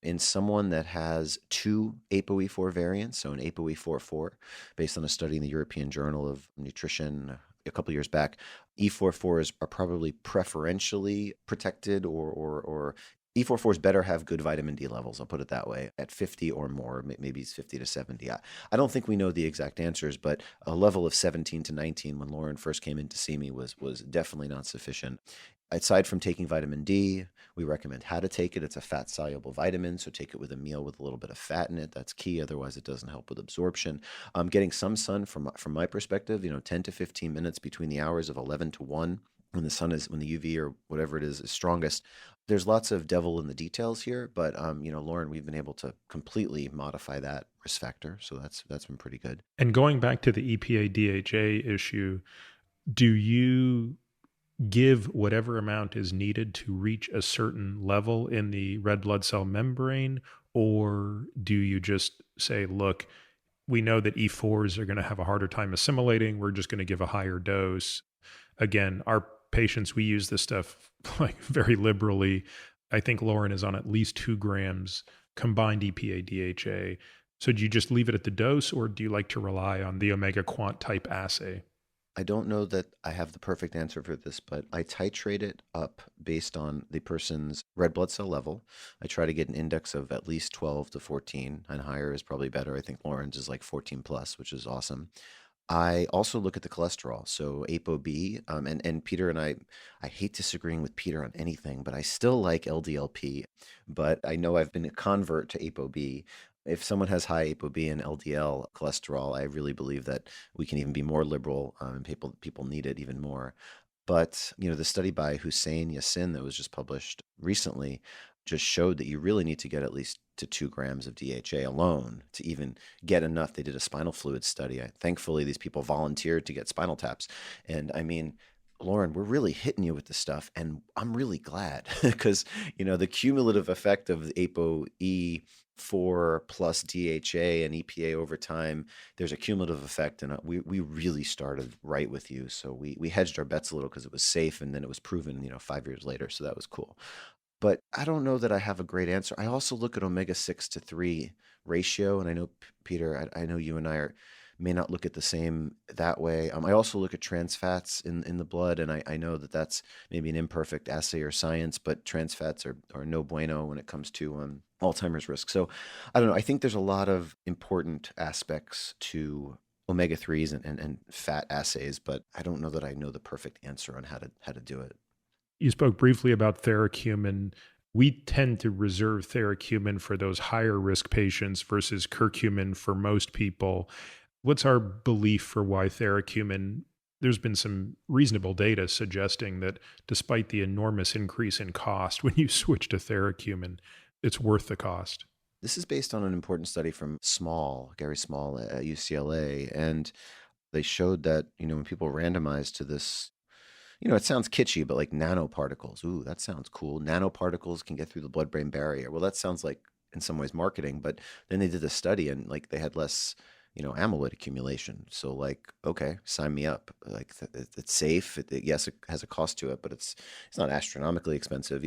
In someone that has two APOE4 variants, so an APOE44, based on a study in the European Journal of Nutrition a couple years back, E44s are probably preferentially protected or E44s better have good vitamin D levels, I'll put it that way, at 50 or more, maybe it's 50 to 70. I don't think we know the exact answers, but a level of 17 to 19 when Lauren first came in to see me was definitely not sufficient. Aside from taking vitamin D, we recommend how to take it. It's a fat-soluble vitamin, so take it with a meal with a little bit of fat in it. That's key. Otherwise, it doesn't help with absorption. Getting some sun from my perspective, 10 to 15 minutes between the hours of 11 to 1 when the UV or whatever it is strongest. There's lots of devil in the details here, but Lauren, we've been able to completely modify that risk factor, so that's been pretty good. And going back to the EPA DHA issue, do you give whatever amount is needed to reach a certain level in the red blood cell membrane, or do you just say, look, we know that E4s are going to have a harder time assimilating, we're just going to give a higher dose? Again, our patients, we use this stuff like very liberally. I think Lauren is on at least 2 grams combined EPA DHA. So do you just leave it at the dose, or do you like to rely on the omega quant type assay? I don't know that I have the perfect answer for this, but I titrate it up based on the person's red blood cell level. I try to get an index of at least 12 to 14, and higher is probably better. I think Lauren's is like 14 plus, which is awesome. I also look at the cholesterol, so ApoB, and Peter and I hate disagreeing with Peter on anything, but I still like LDLP, but I know I've been a convert to ApoB. If someone has high ApoB and LDL cholesterol, I really believe that we can even be more liberal, and people need it even more. But the study by Hussein Yassin that was just published recently just showed that you really need to get at least to 2 grams of DHA alone to even get enough. They did a spinal fluid study. Thankfully, these people volunteered to get spinal taps. And I mean, Lauren, we're really hitting you with this stuff, and I'm really glad because, the cumulative effect of the ApoE4 plus DHA and EPA over time, there's a cumulative effect, and we really started right with you. So we hedged our bets a little because it was safe, and then it was proven, 5 years later. So that was cool. But I don't know that I have a great answer. I also look at omega-6 to 3 ratio, and I know, Peter, I know you and I may not look at the same that way. I also look at trans fats in the blood, and I know that that's maybe an imperfect assay or science, but trans fats are no bueno when it comes to Alzheimer's risk. So I don't know. I think there's a lot of important aspects to omega-3s and fat assays, but I don't know that I know the perfect answer on how to do it. You spoke briefly about theracumin. We tend to reserve theracumin for those higher risk patients versus curcumin for most people. What's our belief for why theracumin? There's been some reasonable data suggesting that despite the enormous increase in cost, when you switch to theracumin, it's worth the cost. This is based on an important study from Gary Small at UCLA, and they showed that, when people randomized to this it sounds kitschy, but like nanoparticles. Ooh, that sounds cool. Nanoparticles can get through the blood-brain barrier. Well, that sounds like in some ways marketing, but then they did a study and like they had less, amyloid accumulation. So like, okay, sign me up. Like it's safe. Yes, it has a cost to it, but it's not astronomically expensive.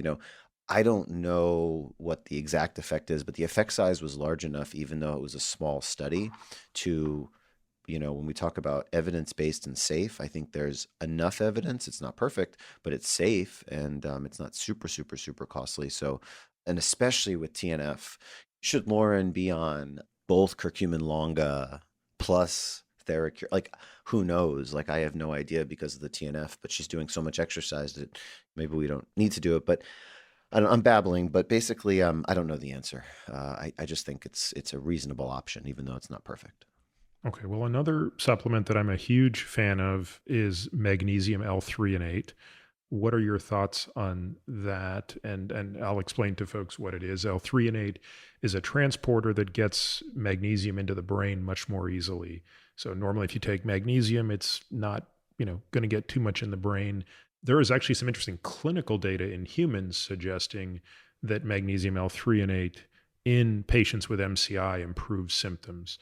I don't know what the exact effect is, but the effect size was large enough, even though it was a small study, to when we talk about evidence-based and safe, I think there's enough evidence. It's not perfect, but it's safe and it's not super, super, super costly. So, and especially with TNF, should Lauren be on both curcumin longa plus Theracure? Like, who knows? Like, I have no idea because of the TNF, but she's doing so much exercise that maybe we don't need to do it. But I'm babbling, but basically, I don't know the answer. I just think it's a reasonable option, even though it's not perfect. Okay, well, another supplement that I'm a huge fan of is magnesium L-threonate. What are your thoughts on that? And I'll explain to folks what it is. L-threonate is a transporter that gets magnesium into the brain much more easily. So normally if you take magnesium, it's not, going to get too much in the brain. There is actually some interesting clinical data in humans suggesting that magnesium L-threonate in patients with MCI improves symptoms.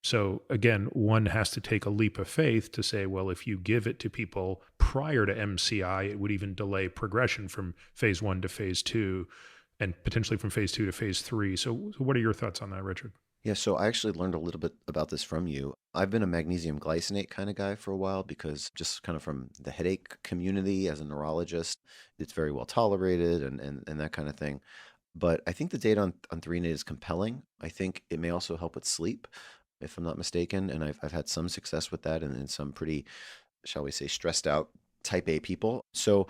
So again, one has to take a leap of faith to say, well, if you give it to people prior to MCI, it would even delay progression from phase 1 to phase 2 and potentially from phase 2 to phase 3. So what are your thoughts on that, Richard? Yeah, so I actually learned a little bit about this from you. I've been a magnesium glycinate kind of guy for a while because just kind of from the headache community as a neurologist, it's very well tolerated and that kind of thing. But I think the data on threonate is compelling. I think it may also help with sleep, if I'm not mistaken. And I've had some success with that in some pretty, shall we say, stressed out type A people. So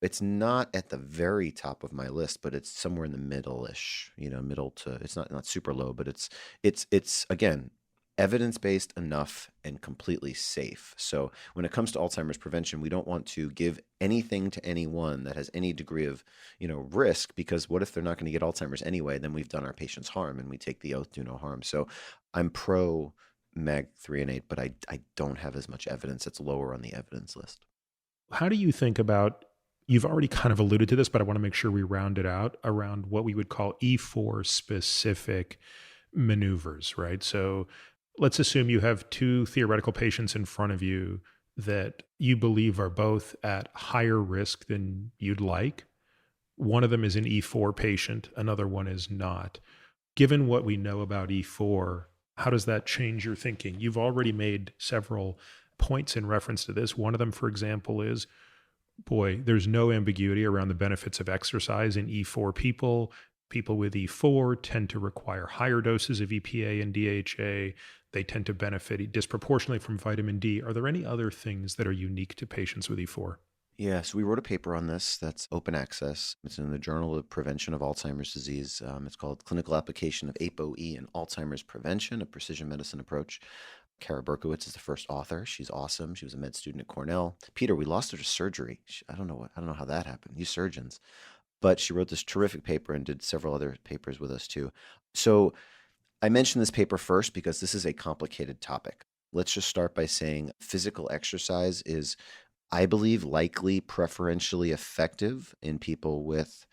it's not at the very top of my list, but it's somewhere in the middle-ish, middle to, it's not super low, but it's again, evidence-based enough and completely safe. So when it comes to Alzheimer's prevention, we don't want to give anything to anyone that has any degree of, risk, because what if they're not going to get Alzheimer's anyway? Then we've done our patients harm, and we take the oath, do no harm. So I'm pro mag threonate, but I don't have as much evidence. It's lower on the evidence list. How do you think about, you've already kind of alluded to this, but I want to make sure we round it out around what we would call E4 specific maneuvers, right? So let's assume you have two theoretical patients in front of you that you believe are both at higher risk than you'd like. One of them is an E4 patient, another one is not. Given what we know about E4, how does that change your thinking? You've already made several points in reference to this. One of them, for example, is, boy, there's no ambiguity around the benefits of exercise in E4 people. People with E4 tend to require higher doses of EPA and DHA. They tend to benefit disproportionately from vitamin D. Are there any other things that are unique to patients with E4? Yeah, so we wrote a paper on this that's open access. It's in the Journal of Prevention of Alzheimer's Disease. It's called Clinical Application of APOE in Alzheimer's Prevention, a Precision Medicine Approach. Kara Berkowitz is the first author. She's awesome. She was a med student at Cornell. Peter, we lost her to surgery. I don't know how that happened. You surgeons. But she wrote this terrific paper and did several other papers with us too. So I mentioned this paper first because this is a complicated topic. Let's just start by saying physical exercise is, I believe, likely preferentially effective in people with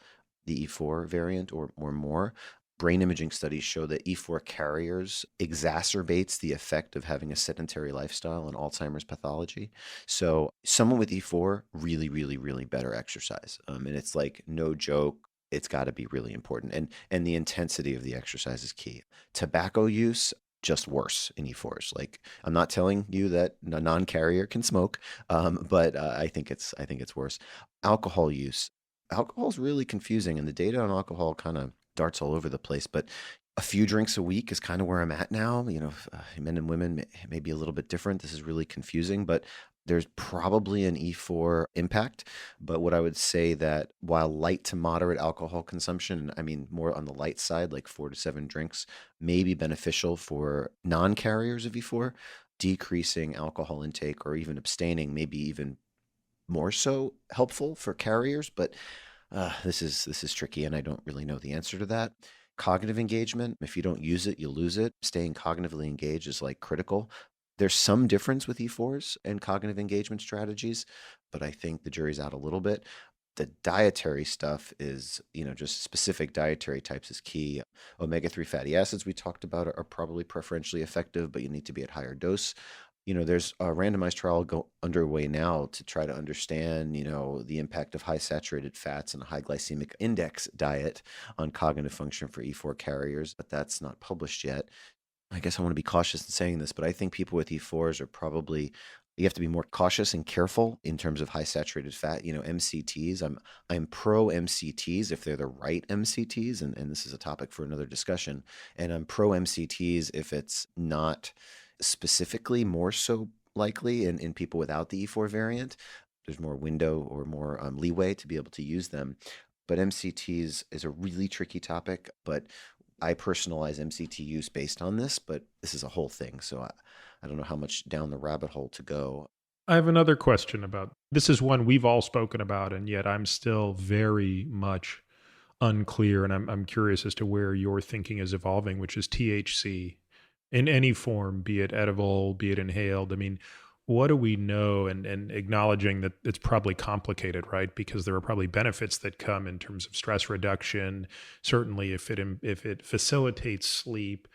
the E4 variant or more. Brain imaging studies show that E4 carriers exacerbates the effect of having a sedentary lifestyle in Alzheimer's pathology. So someone with E4, really, really, really better exercise. And it's like no joke. It's got to be really important. And the intensity of the exercise is key. Tobacco use, just worse in E4s. Like, I'm not telling you that a non-carrier can smoke, but I think it's worse. Alcohol use. Alcohol is really confusing, and the data on alcohol kind of darts all over the place, but a few drinks a week is kind of where I'm at now. Men and women may be a little bit different. This is really confusing, but there's probably an E4 impact. But what I would say that while light to moderate alcohol consumption, I mean more on the light side, like 4 to 7 drinks, may be beneficial for non-carriers of E4, decreasing alcohol intake or even abstaining may be even more so helpful for carriers. But this is tricky, and I don't really know the answer to that. Cognitive engagement, if you don't use it, you lose it. Staying cognitively engaged is like critical. There's some difference with E4s and cognitive engagement strategies, but I think the jury's out a little bit. The dietary stuff is, just specific dietary types is key. Omega-3 fatty acids we talked about are probably preferentially effective, but you need to be at higher dose. There's a randomized trial underway now to try to understand, the impact of high saturated fats and a high glycemic index diet on cognitive function for E4 carriers, but that's not published yet. I guess I want to be cautious in saying this, but I think people with E4s are probably, you have to be more cautious and careful in terms of high saturated fat. MCTs, I'm pro MCTs if they're the right MCTs, and this is a topic for another discussion. And I'm pro MCTs if it's not specifically more so likely in people without the E4 variant. There's more window or more leeway to be able to use them. But MCTs is a really tricky topic, but I personalize MCT use based on this, but this is a whole thing. So I don't know how much down the rabbit hole to go. I have another question about, this is one we've all spoken about, and yet I'm still very much unclear, and I'm curious as to where your thinking is evolving, which is THC in any form, be it edible, be it inhaled. I mean, what do we know? And acknowledging that it's probably complicated, right? Because there are probably benefits that come in terms of stress reduction, certainly if it facilitates sleep.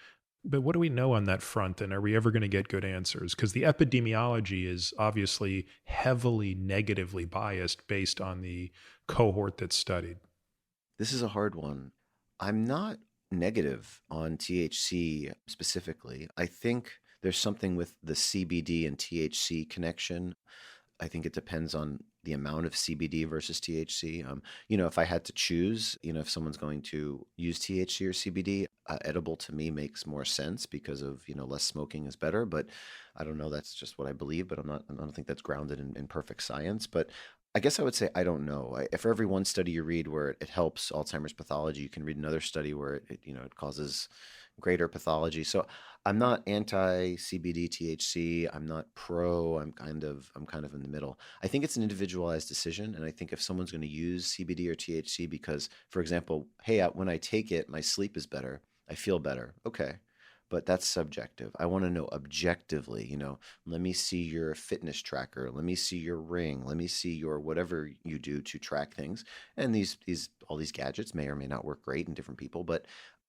But what do we know on that front? And are we ever going to get good answers? Because the epidemiology is obviously heavily negatively biased based on the cohort that's studied. This is a hard one. I'm not negative on THC specifically. I think there's something with the CBD and THC connection. I think it depends on the amount of CBD versus THC. If I had to choose, if someone's going to use THC or CBD, edible to me makes more sense because of, less smoking is better. But I don't know. That's just what I believe. But I don't think that's grounded in perfect science. But I guess I would say I don't know. If for every one study you read where it helps Alzheimer's pathology, you can read another study where it causes greater pathology. So I'm not anti CBD THC. I'm not pro. I'm kind of in the middle. I think it's an individualized decision, and I think if someone's going to use CBD or THC because, for example, hey, when I take it, my sleep is better. I feel better. Okay. But that's subjective. I want to know objectively, let me see your fitness tracker. Let me see your ring. Let me see your whatever you do to track things. And all these gadgets may or may not work great in different people, but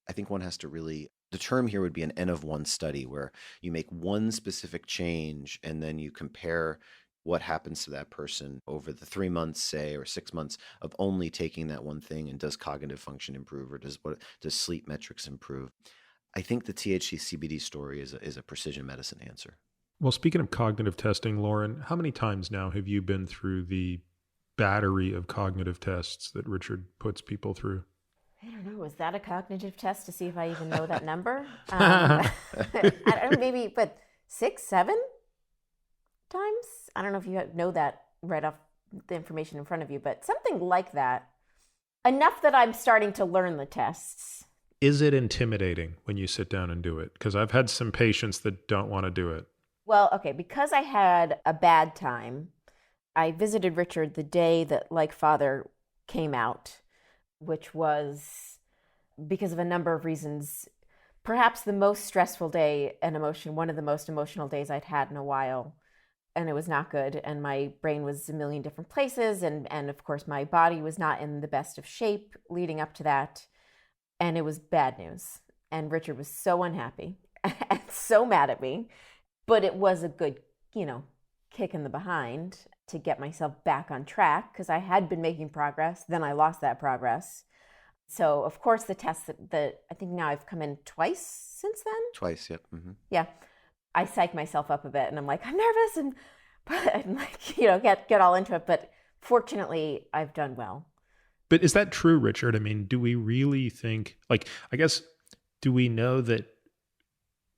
I think one has to really, the term here would be an N of one study where you make one specific change and then you compare what happens to that person over the 3 months, say, or 6 months of only taking that one thing, and does cognitive function improve or does sleep metrics improve? I think the THC CBD story is a precision medicine answer. Well, speaking of cognitive testing, Lauren, how many times now have you been through the battery of cognitive tests that Richard puts people through? I don't know. Is that a cognitive test to see if I even know that number? I don't know, maybe, but 6, 7 times? I don't know if you know that right off the information in front of you, but something like that. Enough that I'm starting to learn the tests. Is it intimidating when you sit down and do it? Because I've had some patients that don't want to do it. Well, okay, because I had a bad time, I visited Richard the day that Like Father came out, which was because of a number of reasons, perhaps the most stressful day and one of the most emotional days I'd had in a while. And it was not good. And my brain was a million different places. And of course, my body was not in the best of shape leading up to that. And it was bad news. And Richard was so unhappy and so mad at me. But it was a good, kick in the behind to get myself back on track because I had been making progress. Then I lost that progress. So, of course, the tests that I think now I've come in twice since then. Twice, yep. Mm-hmm. Yeah. I psych myself up a bit and I'm like, I'm nervous and get all into it. But fortunately, I've done well. But is that true, Richard? I mean, do we really think, do we know that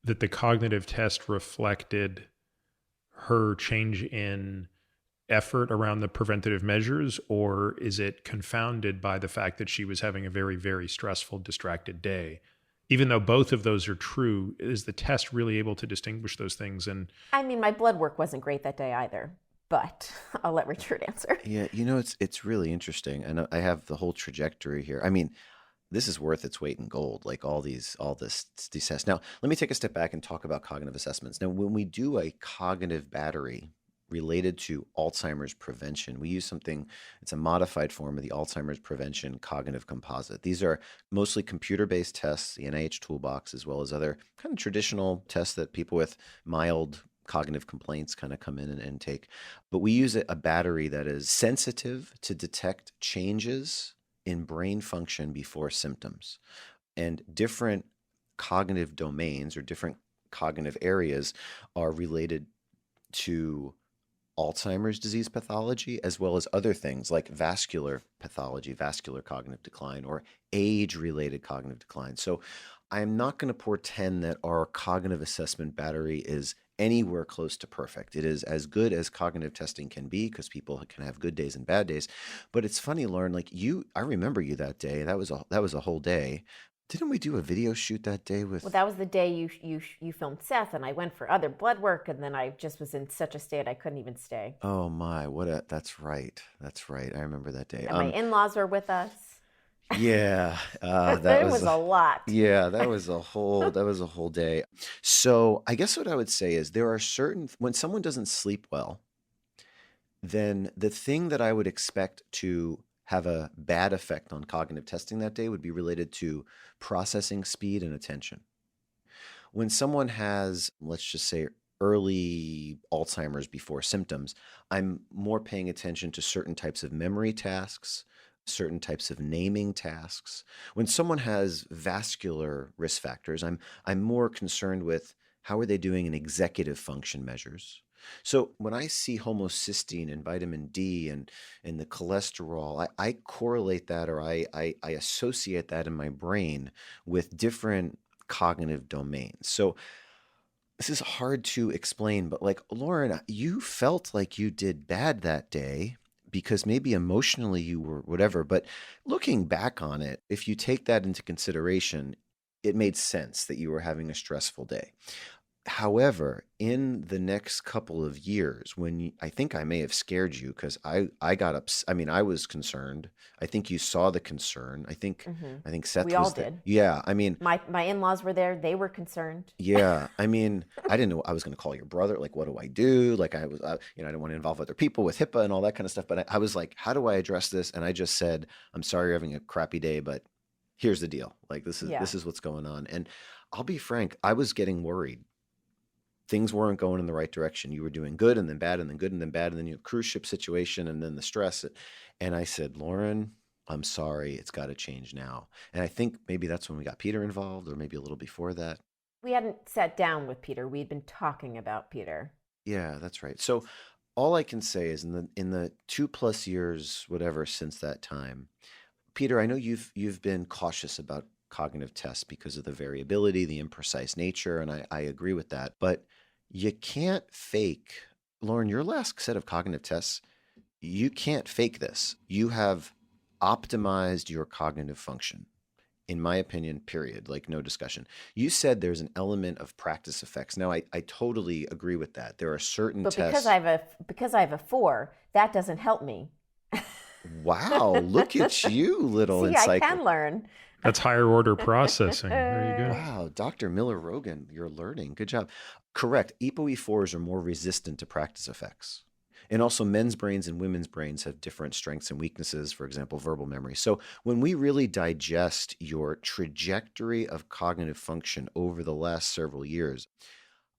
the cognitive test reflected her change in effort around the preventative measures, or is it confounded by the fact that she was having a very, very stressful, distracted day? Even though both of those are true, is the test really able to distinguish those things? And I mean, my blood work wasn't great that day either. But I'll let Richard answer. Yeah, it's really interesting. And I have the whole trajectory here. I mean, this is worth its weight in gold, like these tests. Now, let me take a step back and talk about cognitive assessments. Now, when we do a cognitive battery related to Alzheimer's prevention, we use something, it's a modified form of the Alzheimer's prevention cognitive composite. These are mostly computer-based tests, the NIH toolbox, as well as other kind of traditional tests that people with mild cognitive complaints kind of come in and take. But we use a battery that is sensitive to detect changes in brain function before symptoms. And different cognitive domains or different cognitive areas are related to Alzheimer's disease pathology, as well as other things like vascular pathology, vascular cognitive decline, or age-related cognitive decline. So I'm not going to portend that our cognitive assessment battery is anywhere close to perfect. It is as good as cognitive testing can be, because people can have good days and bad days. But it's funny, Lauren, like I remember you that day. That was a whole day. Didn't we do a video shoot that day with? Well, that was the day you filmed Seth, and I went for other blood work, and then I just was in such a state I couldn't even stay. Oh my, that's right. That's right. I remember that day. And my in-laws were with us. Yeah, that was a lot. Yeah, that was a whole day. So I guess what I would say is there are when someone doesn't sleep well, then the thing that I would expect to have a bad effect on cognitive testing that day would be related to processing speed and attention. When someone has, let's just say, early Alzheimer's before symptoms, I'm more paying attention to certain types of memory tasks, certain types of naming tasks. When someone has vascular risk factors, I'm more concerned with how are they doing in executive function measures. So when I see homocysteine and vitamin D and the cholesterol, I correlate that, or I associate that in my brain with different cognitive domains. So this is hard to explain, but like, Lauren, you felt like you did bad that day because maybe emotionally you were whatever, but looking back on it, if you take that into consideration, it made sense that you were having a stressful day. However, in the next couple of years, I think I may have scared you because I got upset. I mean, I was concerned. I think you saw the concern. I think Seth we was all did. Yeah, I mean, my in-laws were there. They were concerned. Yeah, I mean, I didn't know I was going to call your brother. Like, what do I do? Like, I didn't want to involve other people with HIPAA and all that kind of stuff. But I was like, how do I address this? And I just said, I'm sorry you're having a crappy day, but here's the deal. Like, this is what's going on. And I'll be frank, I was getting worried. Things weren't going in the right direction. You were doing good and then bad and then good and then bad. And then you cruise ship situation and then the stress. And I said, Lauren, I'm sorry. It's got to change now. And I think maybe that's when we got Peter involved, or maybe a little before that. We hadn't sat down with Peter. We'd been talking about Peter. Yeah, that's right. So all I can say is in the 2+ years, whatever, since that time, Peter, I know you've been cautious about cognitive tests because of the variability, the imprecise nature, and I agree with that. But you can't fake, Lauren, your last set of cognitive tests, you can't fake this. You have optimized your cognitive function, in my opinion, period, like no discussion. You said there's an element of practice effects. Now, I totally agree with that. There are certain tests. But because I have a 4, that doesn't help me. Wow, look at you, little See, I can learn. That's higher order processing. There you go. Wow, Dr. Miller Rogen, you're learning. Good job. Correct. APOE4s are more resistant to practice effects. And also men's brains and women's brains have different strengths and weaknesses, for example, verbal memory. So when we really digest your trajectory of cognitive function over the last several years,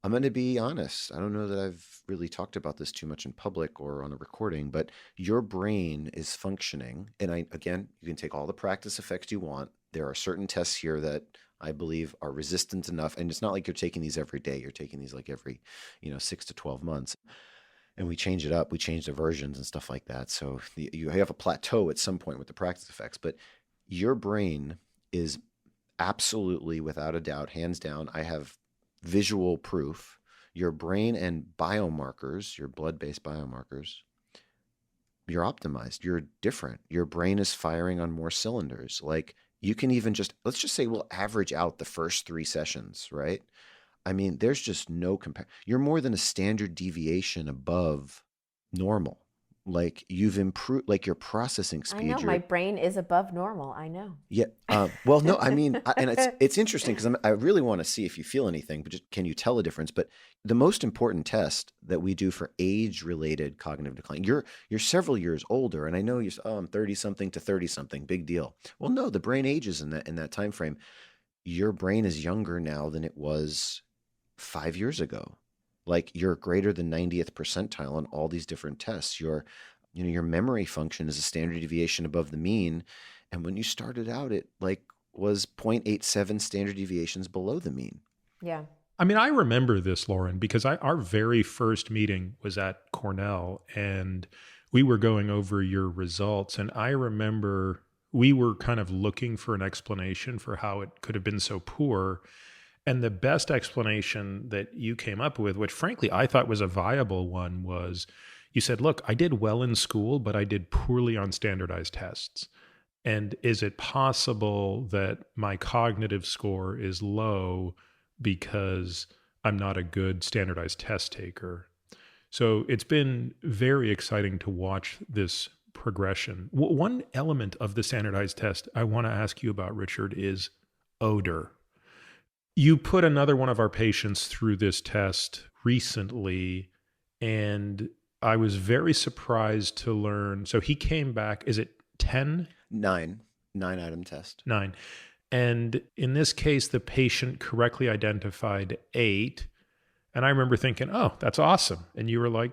I'm going to be honest. I don't know that I've really talked about this too much in public or on a recording, but your brain is functioning. And again, you can take all the practice effects you want. There are certain tests here that I believe are resistant enough. And it's not like you're taking these every day. You're taking these like every, 6 to 12 months. And we change it up. We change the versions and stuff like that. So you have a plateau at some point with the practice effects. But your brain is absolutely, without a doubt, hands down, I have visual proof, your brain and biomarkers, your blood-based biomarkers, you're optimized. You're different. Your brain is firing on more cylinders. Like you can even let's just say we'll average out the first 3 sessions, right? I mean, there's just no you're more than a standard deviation above normal. Like you've improved, like your processing I speed. know my brain is above normal. I know. Yeah. Well, no, I mean, and it's interesting because I really want to see if you feel anything, but just can you tell a difference? But the most important test that we do for age-related cognitive decline, you're several years older, and I know I'm 30 something to 30 something, big deal. Well, no, the brain ages in that time frame. Your brain is younger now than it was 5 years ago. Like you're greater than 90th percentile on all these different tests. Your memory function is a standard deviation above the mean. And when you started out, it like was 0.87 standard deviations below the mean. Yeah. I mean, I remember this, Lauren, because our very first meeting was at Cornell and we were going over your results. And I remember we were kind of looking for an explanation for how it could have been so poor. And the best explanation that you came up with, which frankly I thought was a viable one, was you said, look, I did well in school, but I did poorly on standardized tests. And is it possible that my cognitive score is low because I'm not a good standardized test taker? So it's been very exciting to watch this progression. One element of the standardized test I want to ask you about, Richard, is odor. You put another one of our patients through this test recently, and I was very surprised to learn. So he came back, is it 10? 9 item test. 9. And in this case, the patient correctly identified 8. And I remember thinking, oh, that's awesome. And you were like,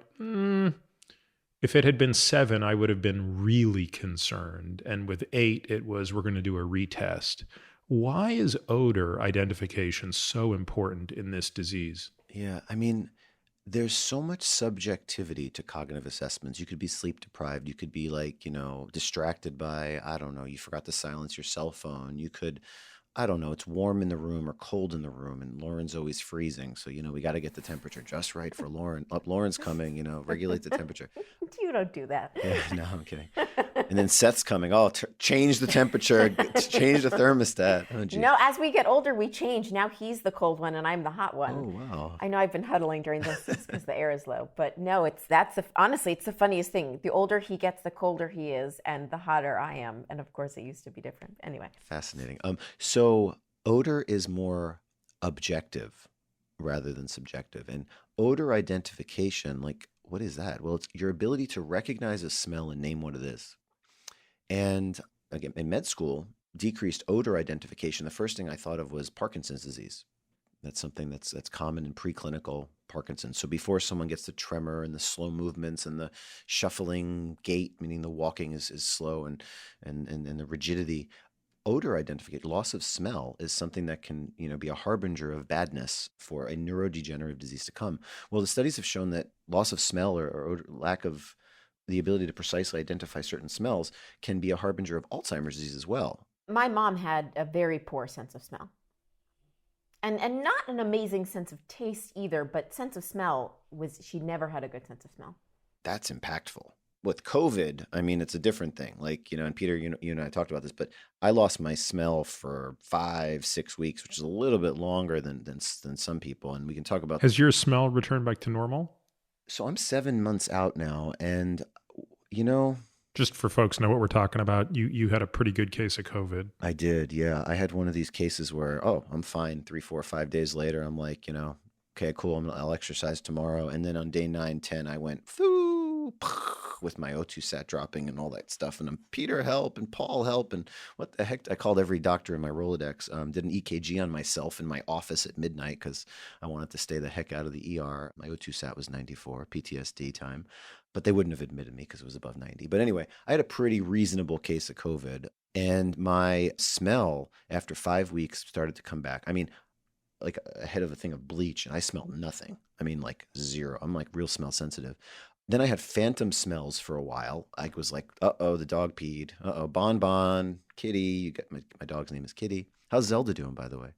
if it had been 7, I would have been really concerned. And with 8, it was, we're going to do a retest. Why is odor identification so important in this disease? Yeah, I mean, there's so much subjectivity to cognitive assessments. You could be sleep deprived. You could be like, distracted by, I don't know, you forgot to silence your cell phone. You could, I don't know, it's warm in the room or cold in the room, and Lauren's always freezing. So, we got to get the temperature just right for Lauren. Lauren's coming, regulate the temperature. You don't do that. Yeah, no, I'm kidding. And then Seth's coming. Oh, change the temperature, change the thermostat. Oh, geez. No, as we get older, we change. Now he's the cold one and I'm the hot one. Oh, wow. I know I've been huddling during this because the air is low. But no, honestly, it's the funniest thing. The older he gets, the colder he is, and the hotter I am. And of course, it used to be different. Anyway. Fascinating. So odor is more objective rather than subjective. And odor identification, like, what is that? Well, it's your ability to recognize a smell and name what it is. And again, in med school, decreased odor identification, the first thing I thought of was Parkinson's disease. That's something that's common in preclinical Parkinson's. So before someone gets the tremor and the slow movements and the shuffling gait, meaning the walking is slow and the rigidity, odor identification, loss of smell, is something that can be a harbinger of badness for a neurodegenerative disease to come. Well, the studies have shown that loss of smell or odor, lack of the ability to precisely identify certain smells can be a harbinger of Alzheimer's disease as well. My mom had a very poor sense of smell. And not an amazing sense of taste either, but sense of smell she never had a good sense of smell. That's impactful. With COVID, I mean, it's a different thing. Like, and Peter, you and I talked about this, but I lost my smell for 5-6 weeks, which is a little bit longer than some people. And we can talk about. Has your smell returned back to normal? So I'm 7 months out now, and just for folks know what we're talking about, you had a pretty good case of COVID. I did, yeah. I had one of these cases where, I'm fine. 3, 4, 5 days later, I'm like, okay, cool. I'll exercise tomorrow. And then on day 9, 10, I went with my O2 sat dropping and all that stuff. And I'm Peter, help, and Paul, help. And what the heck? I called every doctor in my Rolodex, did an EKG on myself in my office at midnight because I wanted to stay the heck out of the ER. My O2 sat was 94, PTSD time. But they wouldn't have admitted me because it was above 90. But anyway, I had a pretty reasonable case of COVID. And my smell after 5 weeks started to come back. I mean, like ahead of a thing of bleach, and I smelled nothing. I mean, like zero. I'm like real smell sensitive. Then I had phantom smells for a while. I was like, uh-oh, the dog peed. Uh-oh, Bon, Kitty. You got my dog's name is Kitty. How's Zelda doing, by the way?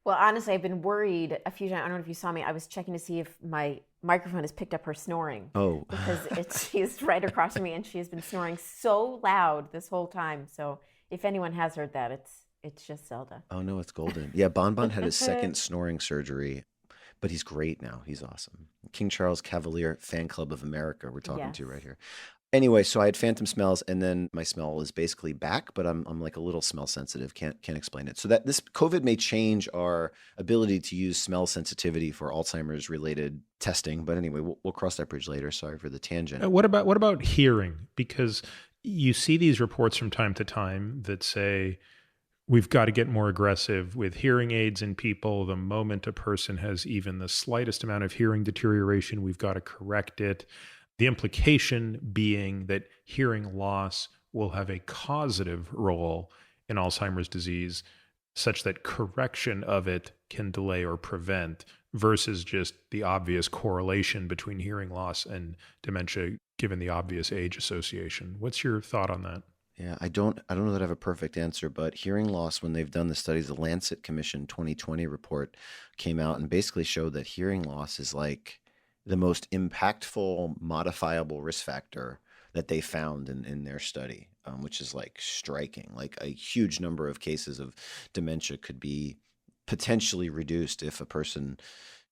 Well, honestly, I've been worried a few times. I don't know if you saw me. I was checking to see if my microphone has picked up her snoring. Oh. Because she's right across from me, and she has been snoring so loud this whole time. So if anyone has heard that, it's just Zelda. Oh, no, it's Golden. Yeah, Bon had his second snoring surgery, but he's great now. He's awesome. King Charles Cavalier Fan Club of America we're talking to right here. Anyway, so I had phantom smells, and then my smell is basically back, but I'm like a little smell sensitive. Can't explain it. So that this COVID may change our ability to use smell sensitivity for Alzheimer's related testing. But anyway, we'll cross that bridge later. Sorry for the tangent. What about hearing? Because you see these reports from time to time that say we've got to get more aggressive with hearing aids in people. The moment a person has even the slightest amount of hearing deterioration, we've got to correct it. The implication being that hearing loss will have a causative role in Alzheimer's disease, such that correction of it can delay or prevent, versus just the obvious correlation between hearing loss and dementia, given the obvious age association. What's your thought on that? Yeah, I don't know that I have a perfect answer, but hearing loss, when they've done the studies, the Lancet Commission 2020 report came out and basically showed that hearing loss is like the most impactful modifiable risk factor that they found in their study, which is like striking. Like a huge number of cases of dementia could be potentially reduced if a person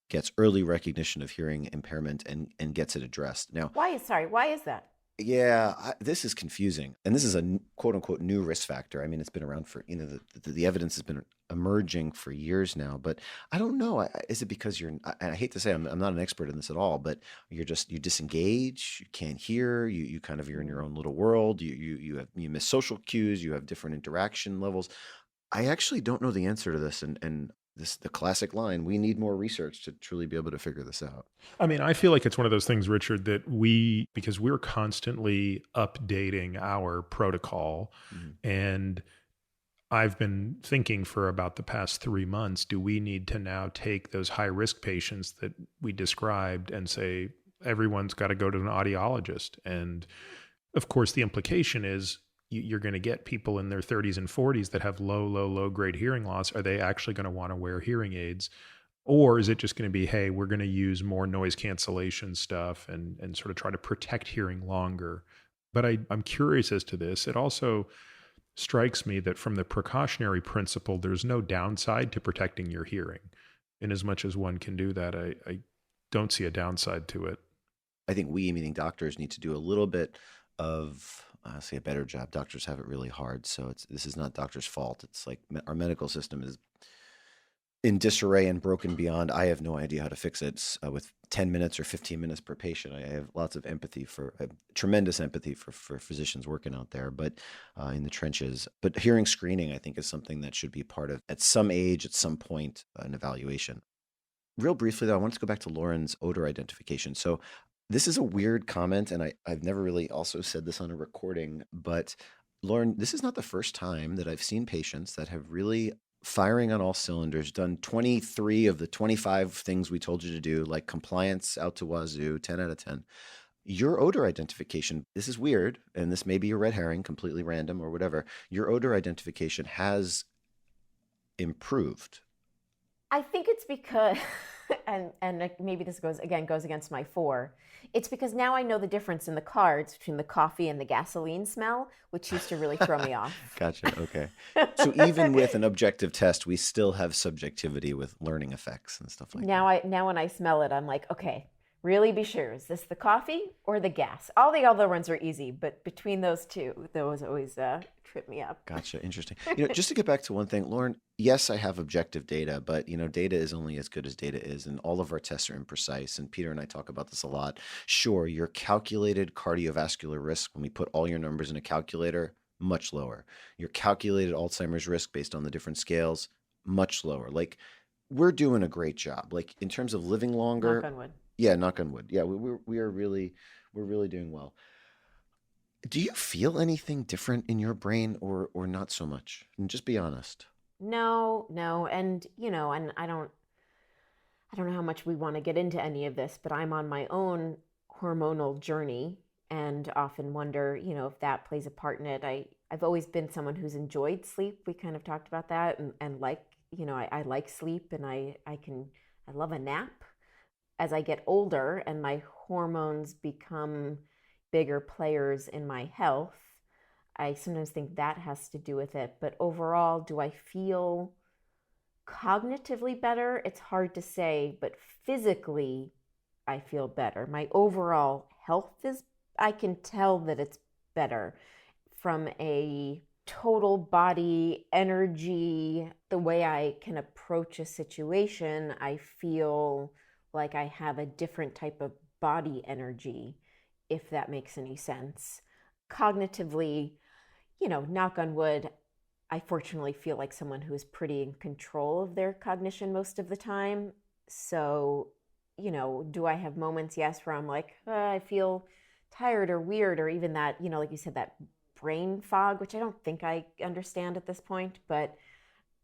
gets early recognition of hearing impairment and gets it addressed. Now, Why is that? yeah, this is confusing. And this is a quote unquote new risk factor. I mean, it's been around for, the evidence has been emerging for years now, but I don't know. Is it because I hate to say I'm not an expert in this at all, but you disengage, you can't hear, you're in your own little world, you miss social cues, you have different interaction levels. I actually don't know the answer to this. And the classic line, we need more research to truly be able to figure this out. I mean, I feel like it's one of those things, Richard, that because we're constantly updating our protocol, and I've been thinking for about the past 3 months, do we need to now take those high risk patients that we described and say, everyone's got to go to an audiologist? And of course, the implication is you're going to get people in their 30s and 40s that have low grade hearing loss. Are they actually going to want to wear hearing aids? Or is it just going to be, hey, we're going to use more noise cancellation stuff and sort of try to protect hearing longer? But I'm curious as to this. It also strikes me that from the precautionary principle, there's no downside to protecting your hearing. In as much as one can do that, I don't see a downside to it. I think we, meaning doctors, need to do a little bit of, say, a better job. Doctors have it really hard, so this is not doctors' fault. It's like our medical system is in disarray and broken beyond. I have no idea how to fix it with 10 minutes or 15 minutes per patient. I have lots of empathy tremendous empathy for physicians working out there, but in the trenches. But hearing screening, I think, is something that should be part of, at some age, at some point, an evaluation. Real briefly, though, I want to go back to Lauren's odor identification. So this is a weird comment, and I've never really also said this on a recording, but Lauren, this is not the first time that I've seen patients that have really firing on all cylinders, done 23 of the 25 things we told you to do, like compliance out to wazoo, 10 out of 10. Your odor identification, this is weird, and this may be a red herring, completely random or whatever. Your odor identification has improved. I think it's because, and maybe this goes against my 4. It's because now I know the difference in the cards between the coffee and the gasoline smell, which used to really throw me off. Gotcha. Okay. So even with an objective test, we still have subjectivity with learning effects and stuff like that. Now when I smell it, I'm like, okay, really be sure. Is this the coffee or the gas? All the other ones are easy, but between those two, those always trip me up. Gotcha. Interesting. Just to get back to one thing, Lauren, yes, I have objective data, but data is only as good as data is, and all of our tests are imprecise. And Peter and I talk about this a lot. Sure, your calculated cardiovascular risk, when we put all your numbers in a calculator, much lower. Your calculated Alzheimer's risk based on the different scales, much lower. Like, we're doing a great job. Like, in terms of living longer. Knock on wood. Yeah, knock on wood. Yeah, we're really doing well. Do you feel anything different in your brain or not so much? And just be honest. No, and and I don't know how much we want to get into any of this, but I'm on my own hormonal journey and often wonder, if that plays a part in it. I've always been someone who's enjoyed sleep. We kind of talked about that, and like, I like sleep, and I love a nap. As I get older and my hormones become bigger players in my health, I sometimes think that has to do with it. But overall, do I feel cognitively better? It's hard to say, but physically, I feel better. My overall health is I can tell that it's better from a total body energy, the way I can approach a situation. I feel like I have a different type of body energy, if that makes any sense. Cognitively, knock on wood, I fortunately feel like someone who is pretty in control of their cognition most of the time. So, do I have moments? Yes, where I'm like, I feel tired or weird, or even that, like you said, that brain fog, which I don't think I understand at this point. But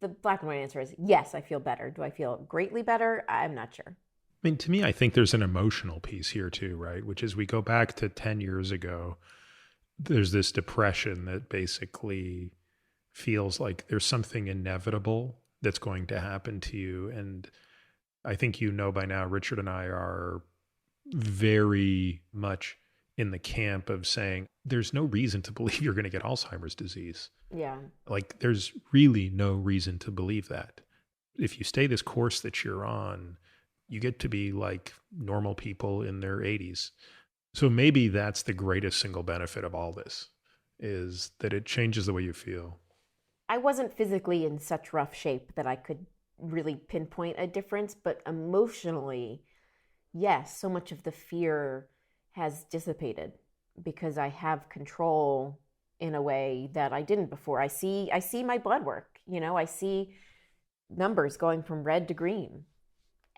the black and white answer is yes, I feel better. Do I feel greatly better? I'm not sure. I mean, to me, I think there's an emotional piece here too, right? Which is we go back to 10 years ago, there's this depression that basically feels like there's something inevitable that's going to happen to you. And I think by now, Richard and I are very much in the camp of saying there's no reason to believe you're going to get Alzheimer's disease. Yeah. Like there's really no reason to believe that. If you stay this course that you're on, you get to be like normal people in their 80s. So maybe that's the greatest single benefit of all this, is that it changes the way you feel. I wasn't physically in such rough shape that I could really pinpoint a difference, but emotionally, yes, so much of the fear has dissipated because I have control in a way that I didn't before. I see my blood work, I see numbers going from red to green.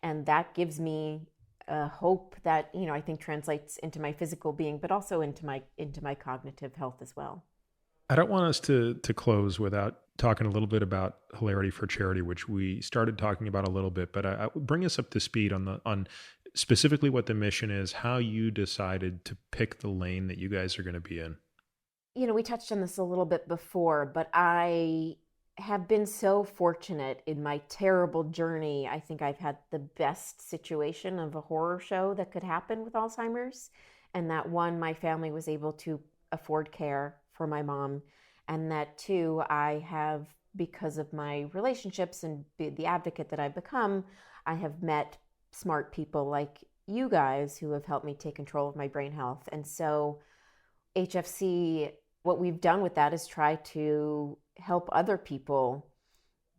And that gives me a hope that, I think translates into my physical being, but also into my cognitive health as well. I don't want us to close without talking a little bit about Hilarity for Charity, which we started talking about a little bit, but I bring us up to speed on specifically what the mission is, how you decided to pick the lane that you guys are going to be in. We touched on this a little bit before, but I have been so fortunate in my terrible journey. I think I've had the best situation of a horror show that could happen with Alzheimer's. And that one, my family was able to afford care for my mom. And that two, I have, because of my relationships and the advocate that I've become, I have met smart people like you guys who have helped me take control of my brain health. And so HFC, what we've done with that is try to help other people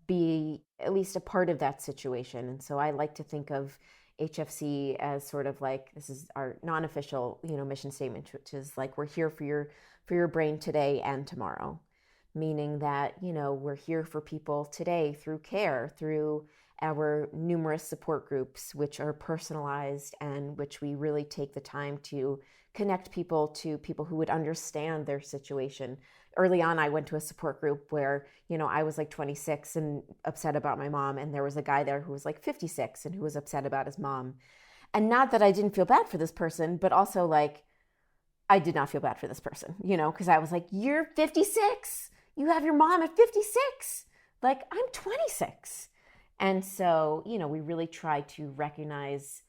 be at least a part of that situation. And so I like to think of HFC as sort of like, this is our non-official, mission statement, which is like, we're here for your brain today and tomorrow. Meaning that, we're here for people today through care, through our numerous support groups, which are personalized and which we really take the time to connect people to people who would understand their situation. Early on, I went to a support group where, I was like 26 and upset about my mom. And there was a guy there who was like 56 and who was upset about his mom. And not that I didn't feel bad for this person, but also like, I did not feel bad for this person, because I was like, you're 56. You have your mom at 56. Like, I'm 26. And so, we really try to recognize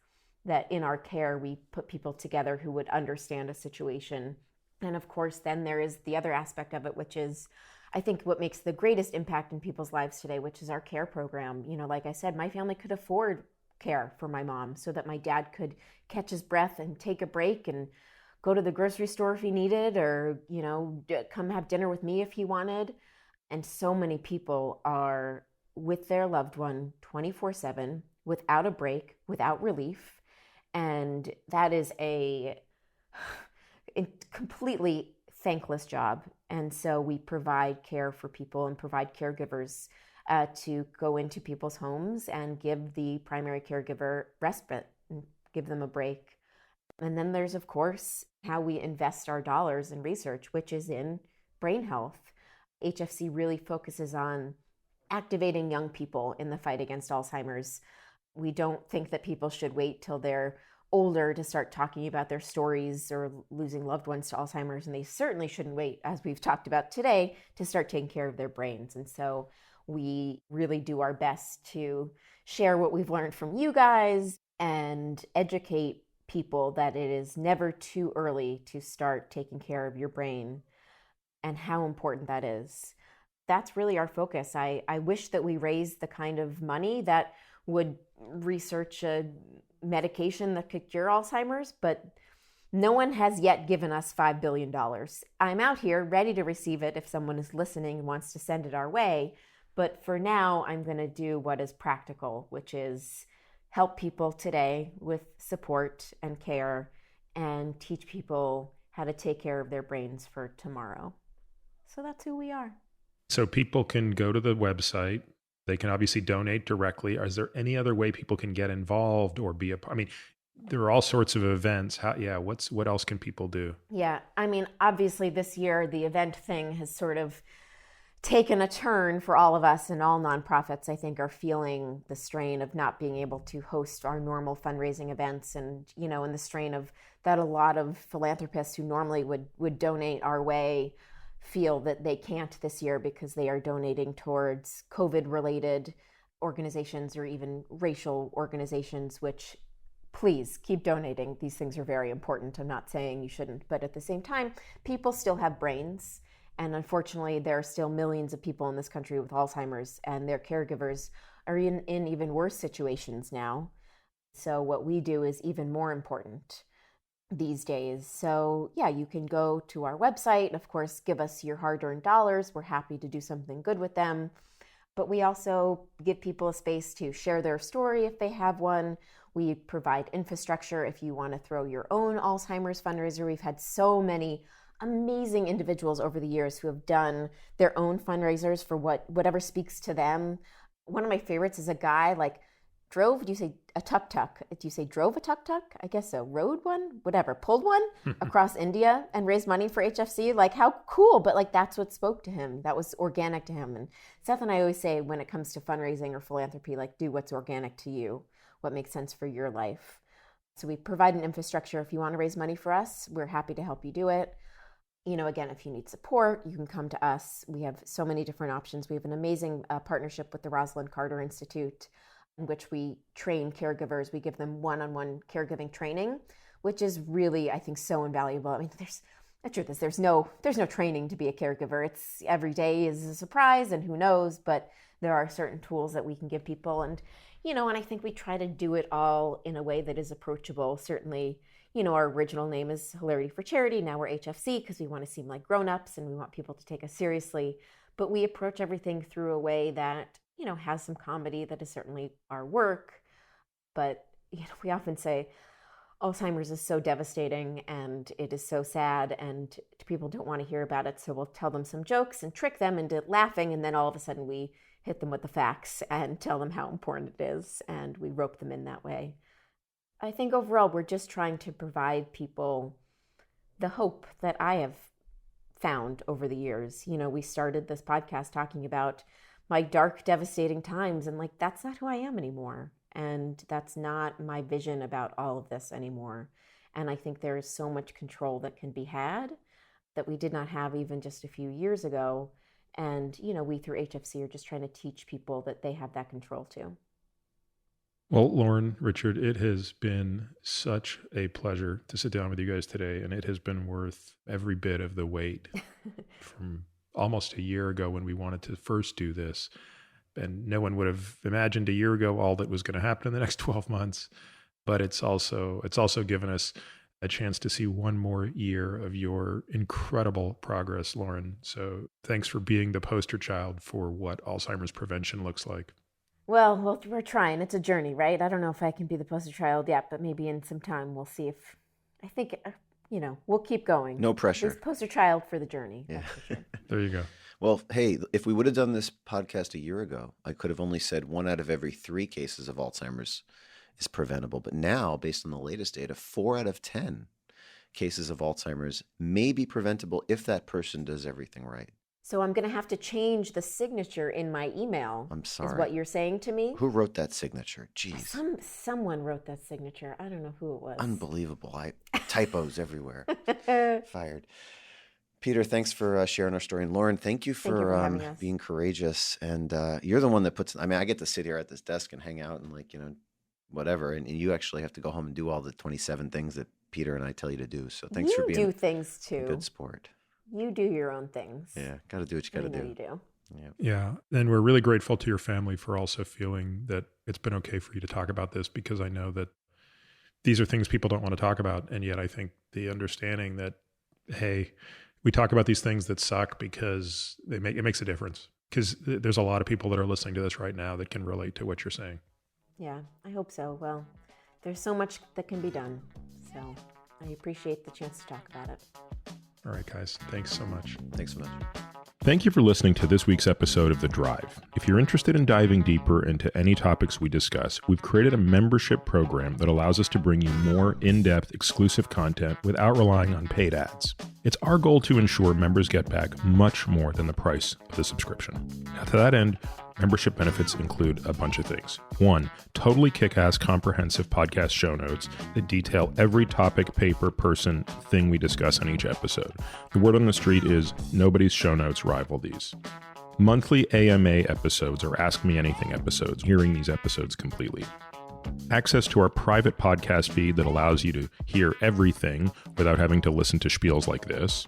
that in our care, we put people together who would understand a situation. And of course, then there is the other aspect of it, which is, I think, what makes the greatest impact in people's lives today, which is our care program. Like I said, my family could afford care for my mom so that my dad could catch his breath and take a break and go to the grocery store if he needed, or, come have dinner with me if he wanted. And so many people are with their loved one 24/7, without a break, without relief. And that is a completely thankless job. And so we provide care for people and provide caregivers to go into people's homes and give the primary caregiver respite and give them a break. And then there's, of course, how we invest our dollars in research, which is in brain health. HFC really focuses on activating young people in the fight against Alzheimer's. We don't think that people should wait till they're older to start talking about their stories or losing loved ones to Alzheimer's. And they certainly shouldn't wait, as we've talked about today, to start taking care of their brains. And so we really do our best to share what we've learned from you guys and educate people that it is never too early to start taking care of your brain and how important that is. That's really our focus. I wish that we raised the kind of money that would research a medication that could cure Alzheimer's, but No one has yet given us $5 billion. I'm out here ready to receive it if someone is listening and wants to send it our way. But for now, I'm going to do what is practical, which is help people today with support and care and teach people how to take care of their brains for tomorrow. So that's who we are. So people can go to the website. They can obviously donate directly. Is there any other way people can get involved or be I mean, there are all sorts of events. What else can people do? Yeah. I mean, obviously this year, the event thing has sort of taken a turn for all of us, and all nonprofits, I think, are feeling the strain of not being able to host our normal fundraising events, and, you know, in the strain of that a lot of philanthropists who normally would donate our way feel that they can't this year because they are donating towards COVID-related organizations or even racial organizations, which please keep donating. These things are very important. I'm not saying you shouldn't, but at the same time, people still have brains. And unfortunately, there are still millions of people in this country with Alzheimer's, and their caregivers are in even worse situations now. So what we do is even more important these days. So yeah, you can go to our website. Of course, give us your hard-earned dollars. We're happy to do something good with them. But we also give people a space to share their story if they have one. We provide infrastructure if you want to throw your own Alzheimer's fundraiser. We've had so many amazing individuals over the years who have done their own fundraisers for whatever speaks to them. One of my favorites is a guy do you say a tuk-tuk? Do you say drove a tuk-tuk? I guess so. Rode one? Whatever. Pulled one across India and raised money for HFC. Like, how cool. But that's what spoke to him. That was organic to him. And Seth and I always say, when it comes to fundraising or philanthropy, do what's organic to you, what makes sense for your life. So we provide an infrastructure. If you want to raise money for us, we're happy to help you do it. You know, again, if you need support, you can come to us. We have so many different options. We have an amazing partnership with the Rosalind Carter Institute, in which we train caregivers. We give them one-on-one caregiving training, which is really, I think, so invaluable. I mean, the truth is there's no training to be a caregiver. It's every day is a surprise, and who knows, but there are certain tools that we can give people. And, you know, and I think we try to do it all in a way that is approachable. Certainly, you know, our original name is Hilarity for Charity. Now we're HFC because we want to seem like grown-ups and we want people to take us seriously. But we approach everything through a way that, you know, has some comedy. That is certainly our work. But, you know, we often say Alzheimer's is so devastating and it is so sad and people don't want to hear about it. So we'll tell them some jokes and trick them into laughing. And then all of a sudden we hit them with the facts and tell them how important it is. And we rope them in that way. I think overall, we're just trying to provide people the hope that I have found over the years. You know, we started this podcast talking about my dark, devastating times, and that's not who I am anymore. And that's not my vision about all of this anymore. And I think there is so much control that can be had that we did not have even just a few years ago. And, you know, we through HFC are just trying to teach people that they have that control too. Well, Lauren, Richard, it has been such a pleasure to sit down with you guys today, and it has been worth every bit of the wait from almost a year ago when we wanted to first do this. And no one would have imagined a year ago all that was going to happen in the next 12 months. But it's also given us a chance to see one more year of your incredible progress, Lauren. So thanks for being the poster child for what Alzheimer's prevention looks like. Well, we're trying. It's a journey, right? I don't know if I can be the poster child yet, but maybe in some time we'll see if, I think, you know, we'll keep going. No pressure. It's poster child for the journey. Yeah. That's for sure. There you go. Well, hey, if we would have done this podcast a year ago, I could have only said 1 out of every 3 cases of Alzheimer's is preventable. But now, based on the latest data, 4 out of 10 cases of Alzheimer's may be preventable if that person does everything right. So I'm going to have to change the signature in my email. I'm sorry. Is what you're saying to me? Who wrote that signature? Jeez. Someone wrote that signature. I don't know who it was. Unbelievable. Typos everywhere. Fired. Peter, thanks for sharing our story. And Lauren, thank you for having us. being courageous. And you're the one that puts, I mean, I get to sit here at this desk and hang out and whatever. And you actually have to go home and do all the 27 things that Peter and I tell you to do. So thanks for being do things too. a good sport. You do your own things. Yeah, got to do what you got to do. You do. Yeah. And we're really grateful to your family for also feeling that it's been okay for you to talk about this, because I know that these are things people don't want to talk about. And yet I think the understanding that, hey, we talk about these things that suck because it makes a difference. Because there's a lot of people that are listening to this right now that can relate to what you're saying. Yeah, I hope so. Well, there's so much that can be done. So I appreciate the chance to talk about it. All right, guys. Thanks so much. Thanks so much. Thank you for listening to this week's episode of The Drive. If you're interested in diving deeper into any topics we discuss, we've created a membership program that allows us to bring you more in-depth, exclusive content without relying on paid ads. It's our goal to ensure members get back much more than the price of the subscription. Now, to that end, membership benefits include a bunch of things. 1, totally kick-ass comprehensive podcast show notes that detail every topic, paper, person, thing we discuss on each episode. The word on the street is nobody's show notes rival these. Monthly AMA episodes or Ask Me Anything episodes, hearing these episodes completely. Access to our private podcast feed that allows you to hear everything without having to listen to spiels like this.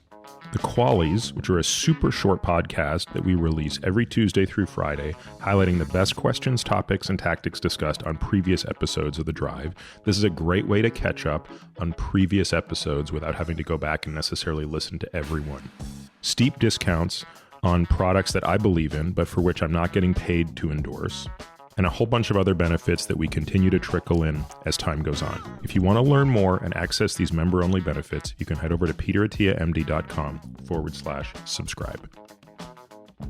The Qualies, which are a super short podcast that we release every Tuesday through Friday, highlighting the best questions, topics, and tactics discussed on previous episodes of The Drive. This is a great way to catch up on previous episodes without having to go back and necessarily listen to everyone. Steep discounts on products that I believe in, but for which I'm not getting paid to endorse. And a whole bunch of other benefits that we continue to trickle in as time goes on. If you want to learn more and access these member-only benefits, you can head over to peterattiamd.com/subscribe.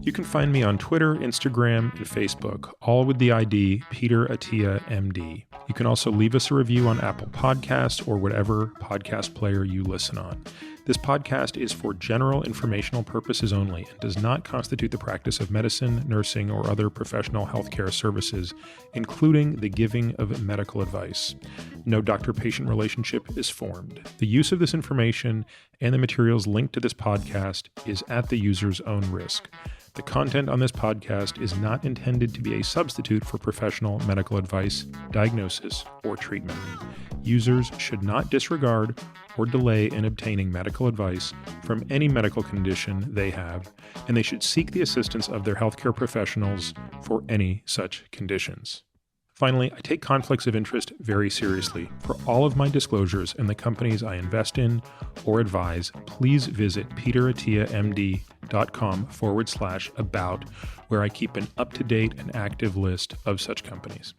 You can find me on Twitter, Instagram, and Facebook, all with the ID Peter Attia MD. You can also leave us a review on Apple Podcasts or whatever podcast player you listen on. This podcast is for general informational purposes only and does not constitute the practice of medicine, nursing, or other professional healthcare services, including the giving of medical advice. No doctor-patient relationship is formed. The use of this information and the materials linked to this podcast is at the user's own risk. The content on this podcast is not intended to be a substitute for professional medical advice, diagnosis, or treatment. Users should not disregard or delay in obtaining medical advice from any medical condition they have, and they should seek the assistance of their healthcare professionals for any such conditions. Finally, I take conflicts of interest very seriously. For all of my disclosures and the companies I invest in or advise, please visit peterattiamd.com/about, where I keep an up-to-date and active list of such companies.